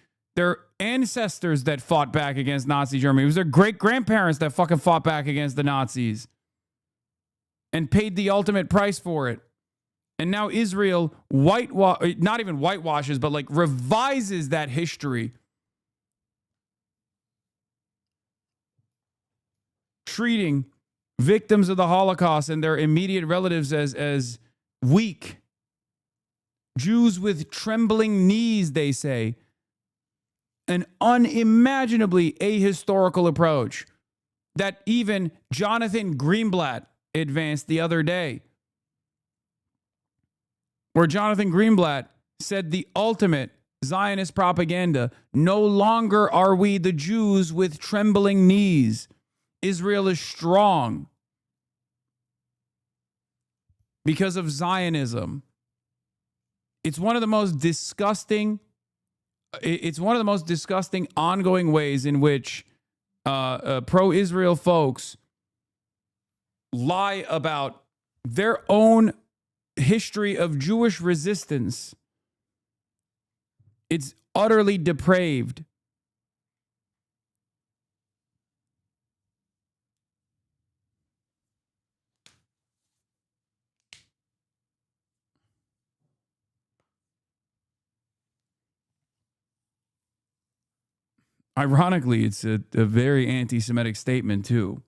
ancestors that fought back against Nazi Germany. It was their great-grandparents that fucking fought back against the Nazis and paid the ultimate price for it. And now Israel not even whitewashes, but like revises that history, treating victims of the Holocaust and their immediate relatives as weak. Jews with trembling knees, they say. An unimaginably ahistorical approach that even Jonathan Greenblatt advanced the other day, where Jonathan Greenblatt said the ultimate Zionist propaganda: no longer are we the Jews with trembling knees. Israel is strong because of Zionism. It's one of the most disgusting ongoing ways in which pro-Israel folks lie about their own history of Jewish resistance. It's utterly depraved. Ironically, it's a very anti-Semitic statement, too.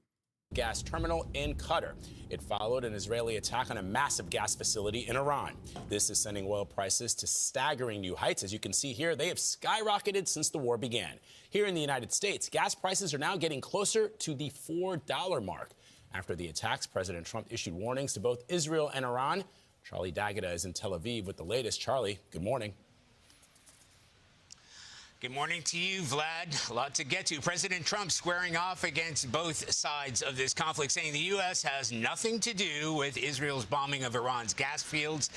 Gas terminal in Qatar. It followed an Israeli attack on a massive gas facility in Iran. This is sending oil prices to staggering new heights. As you can see here, they have skyrocketed since the war began. Here in the United States, gas prices are now getting closer to the $4 mark. After the attacks, President Trump issued warnings to both Israel and Iran. Charlie D'Agata is in Tel Aviv with the latest. Charlie, good morning. Good morning to you, Vlad. A lot to get to. President Trump squaring off against both sides of this conflict, saying the U.S. has nothing to do with Israel's bombing of Iran's gas fields,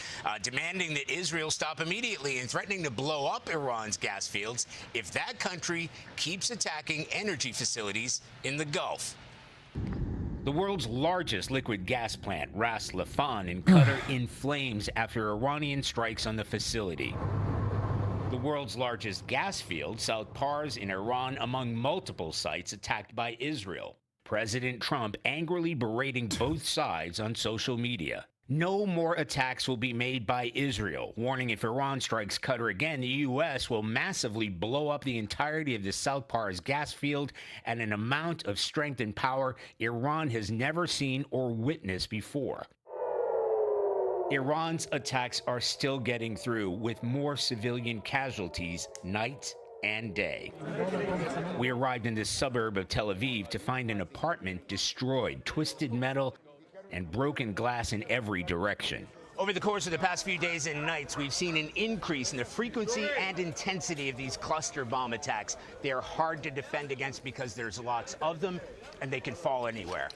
demanding that Israel stop immediately and threatening to blow up Iran's gas fields if that country keeps attacking energy facilities in the Gulf. The world's largest liquid gas plant, Ras Laffan in Qatar, in flames after Iranian strikes on the facility. The world's largest gas field, South Pars in Iran, among multiple sites attacked by Israel. President Trump angrily berating both sides on social media. No more attacks will be made by Israel, warning if Iran strikes Qatar again, the U.S. will massively blow up the entirety of the South Pars gas field at an amount of strength and power Iran has never seen or witnessed before. Iran's attacks are still getting through, with more civilian casualties night and day. We arrived in this suburb of Tel Aviv to find an apartment destroyed, twisted metal, and broken glass in every direction. Over the course of the past few days and nights, we've seen an increase in the frequency and intensity of these cluster bomb attacks. They are hard to defend against because there's lots of them, and they can fall anywhere.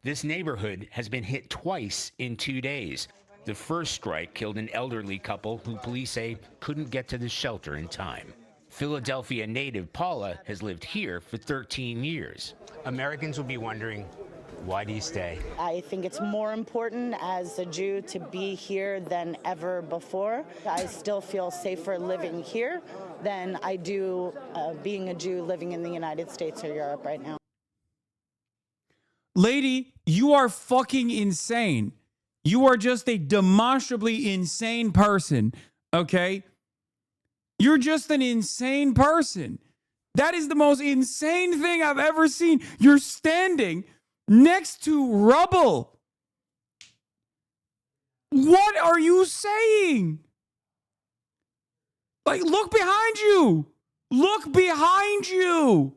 This neighborhood has been hit twice in 2 days. The first strike killed an elderly couple who police say couldn't get to the shelter in time. Philadelphia native Paula has lived here for 13 years. Americans will be wondering, why do you stay? I think it's more important as a Jew to be here than ever before. I still feel safer living here than I do being a Jew living in the United States or Europe right now. Lady, you are fucking insane. You are just a demonstrably insane person, okay? You're just an insane person. That is the most insane thing I've ever seen. You're standing next to rubble. What are you saying? Like, look behind you. Look behind you.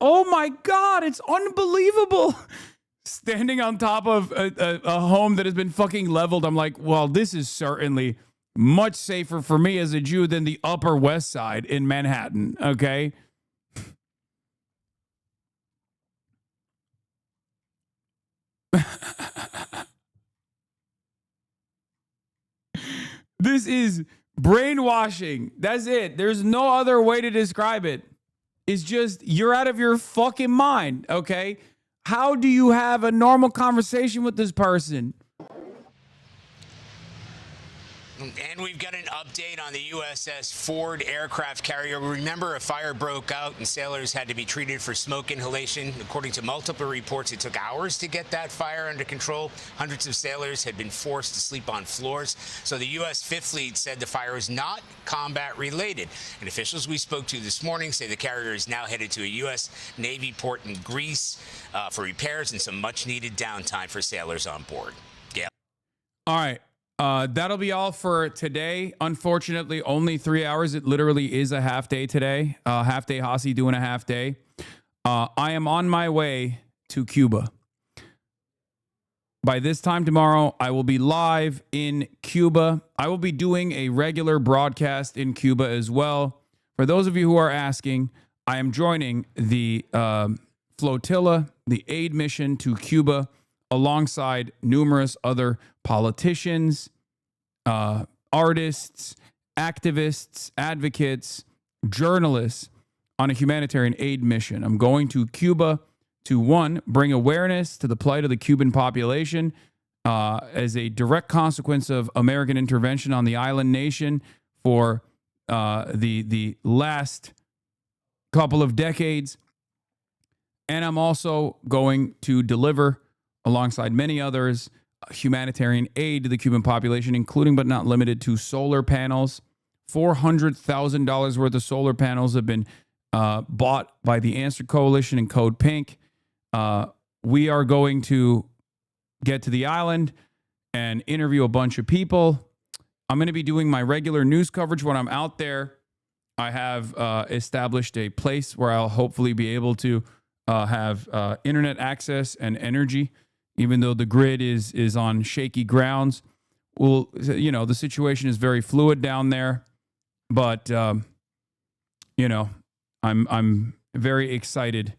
Oh my God, it's unbelievable. Standing on top of a home that has been fucking leveled, I'm like, well, this is certainly much safer for me as a Jew than the Upper West Side in Manhattan, okay? This is brainwashing. That's it. There's no other way to describe it. It's just, you're out of your fucking mind, okay? How do you have a normal conversation with this person? And we've got an update on the USS Ford aircraft carrier. Remember, a fire broke out and sailors had to be treated for smoke inhalation. According to multiple reports, it took hours to get that fire under control. Hundreds of sailors had been forced to sleep on floors. So the U.S. Fifth Fleet said the fire is not combat related. And officials we spoke to this morning say the carrier is now headed to a U.S. Navy port in Greece for repairs and some much needed downtime for sailors on board. Yeah. All right. That'll be all for today. Unfortunately, only 3 hours. It literally is a half day today. Half day Hasi doing a half day. I am on my way to Cuba. By this time tomorrow, I will be live in Cuba. I will be doing a regular broadcast in Cuba as well. For those of you who are asking, I am joining the flotilla, the aid mission to Cuba, alongside numerous other politicians, artists, activists, advocates, journalists on a humanitarian aid mission. I'm going to Cuba to, one, bring awareness to the plight of the Cuban population as a direct consequence of American intervention on the island nation for the last couple of decades. And I'm also going to deliver, alongside many others, humanitarian aid to the Cuban population, including but not limited to solar panels. $400,000 worth of solar panels have been bought by the Answer Coalition and Code Pink. We are going to get to the island and interview a bunch of people. I'm going to be doing my regular news coverage when I'm out there. I have established a place where I'll hopefully be able to have internet access and energy, even though the grid is on shaky grounds. Well, you know, the situation is very fluid down there, but you know, I'm very excited.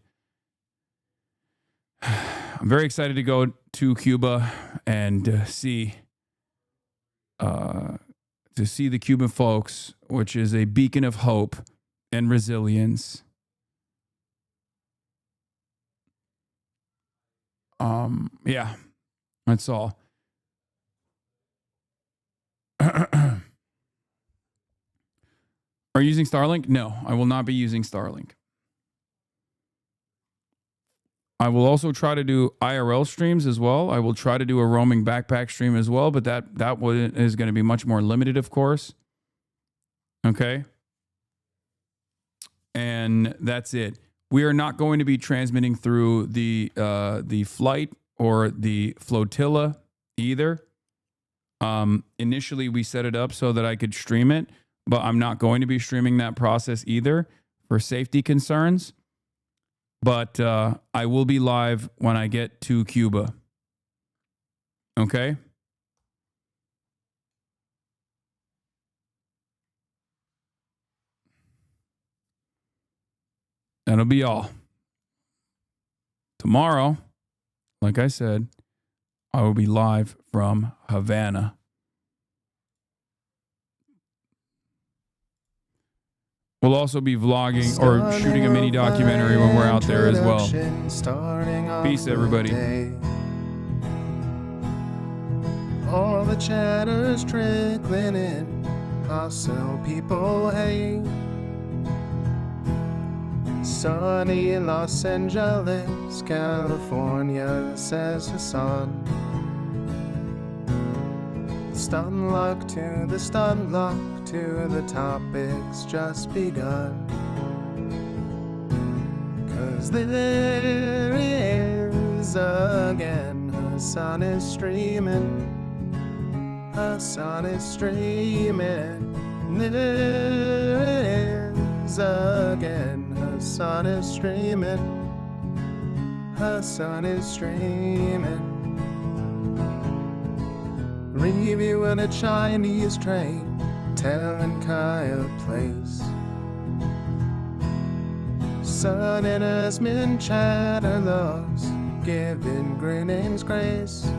I'm very excited to go to Cuba and see the Cuban folks, which is a beacon of hope and resilience. Yeah, that's all. Are you using Starlink? No, I will not be using Starlink. I will also try to do IRL streams as well. I will try to do a roaming backpack stream as well, but that is going to be much more limited, of course. Okay. And that's it. We are not going to be transmitting through the flight or the flotilla either. Initially, we set it up so that I could stream it, but I'm not going to be streaming that process either for safety concerns. But I will be live when I get to Cuba. Okay? That'll be all. Tomorrow, like I said, I will be live from Havana. We'll also be vlogging or shooting a mini documentary when we're out there as well. Peace, everybody. All the chatter's trickling in, hostile people hate. Sunny in Los Angeles, California, says Hasan. Stun luck to the stun luck to the topic's just begun. 'Cause there he is again, Hasan is streaming. Hasan is streaming. There it is again, Hasan is streaming. Hasan is streaming. Reviewing a Chinese train, telling Kyle place. Sun and Asmin chatter loves, giving Greening's grace.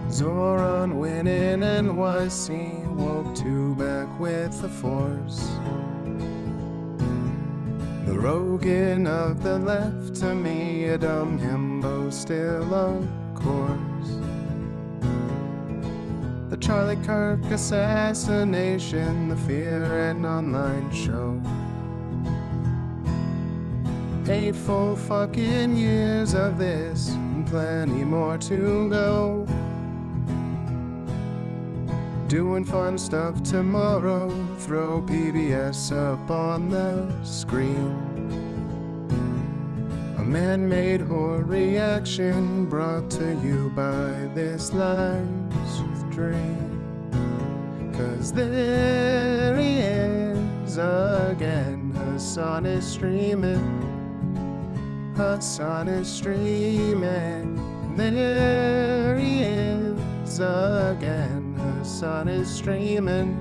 Zoran winning NYC, woke two back with the force. The Rogan of the left, to me a dumb himbo still of course. The Charlie Kirk assassination, the Fear and Online show. 8 full fucking years of this, and plenty more to go. Doing fun stuff tomorrow, throw PBS up on the screen. A man-made horror reaction brought to you by this life's dream. 'Cause there he is again, Hasan is streaming. Hasan is streaming. There he is again, Hasan is streaming.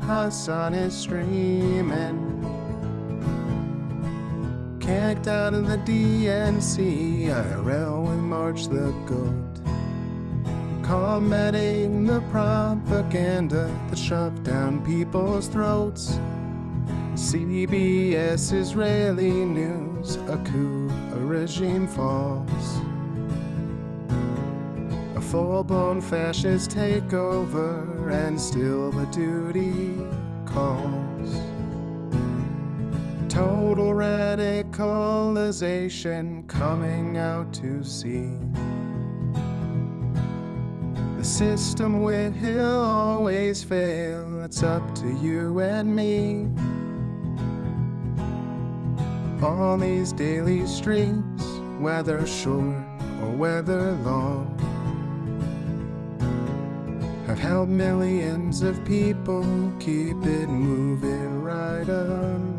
Hasan is streaming. Kicked out of the DNC, IRL with March the Goat. Combating the propaganda that shoved down people's throats. CBS Israeli news, a coup, a regime falls. A full-blown fascist takeover, and still the duty calls. Total radicalization coming out to see. The system will always fail, it's up to you and me. On these daily streets, whether short or whether long, have helped millions of people keep it moving right along.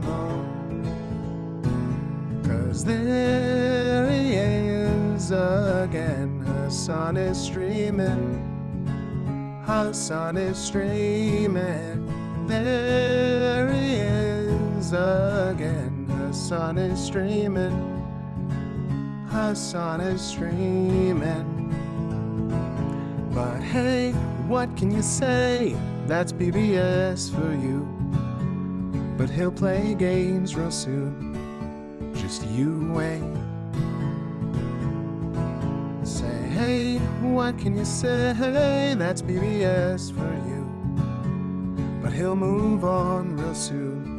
'Cause there he is again, Hasan is streaming. Hasan is streaming. There he is again, Hasan is streaming. Hasan is streaming. But hey, what can you say? That's BBS for you. But he'll play games real soon. Just you wait. Say, hey, what can you say? That's BBS for you. But he'll move on real soon.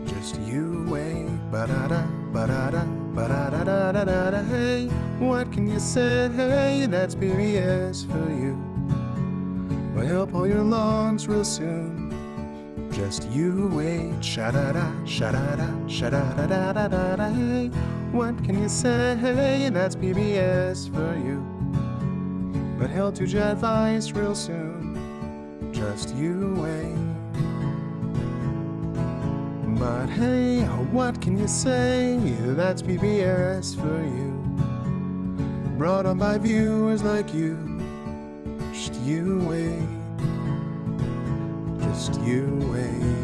Just you wait. Ba-da-da, ba-da-da, ba-da-da-da-da-da. Hey, what can you say? Hey, that's BBS for you. But he'll pull your lungs real soon. Just you wait. Sha-da-da, sha-da-da, sha-da-da-da-da-da. Hey, what can you say? Hey, that's BBS for you. But he'll do your advice real soon. Just you wait. But hey, what can you say? That's BBS for you. Brought on by viewers like you. Just you wait. Just you wait.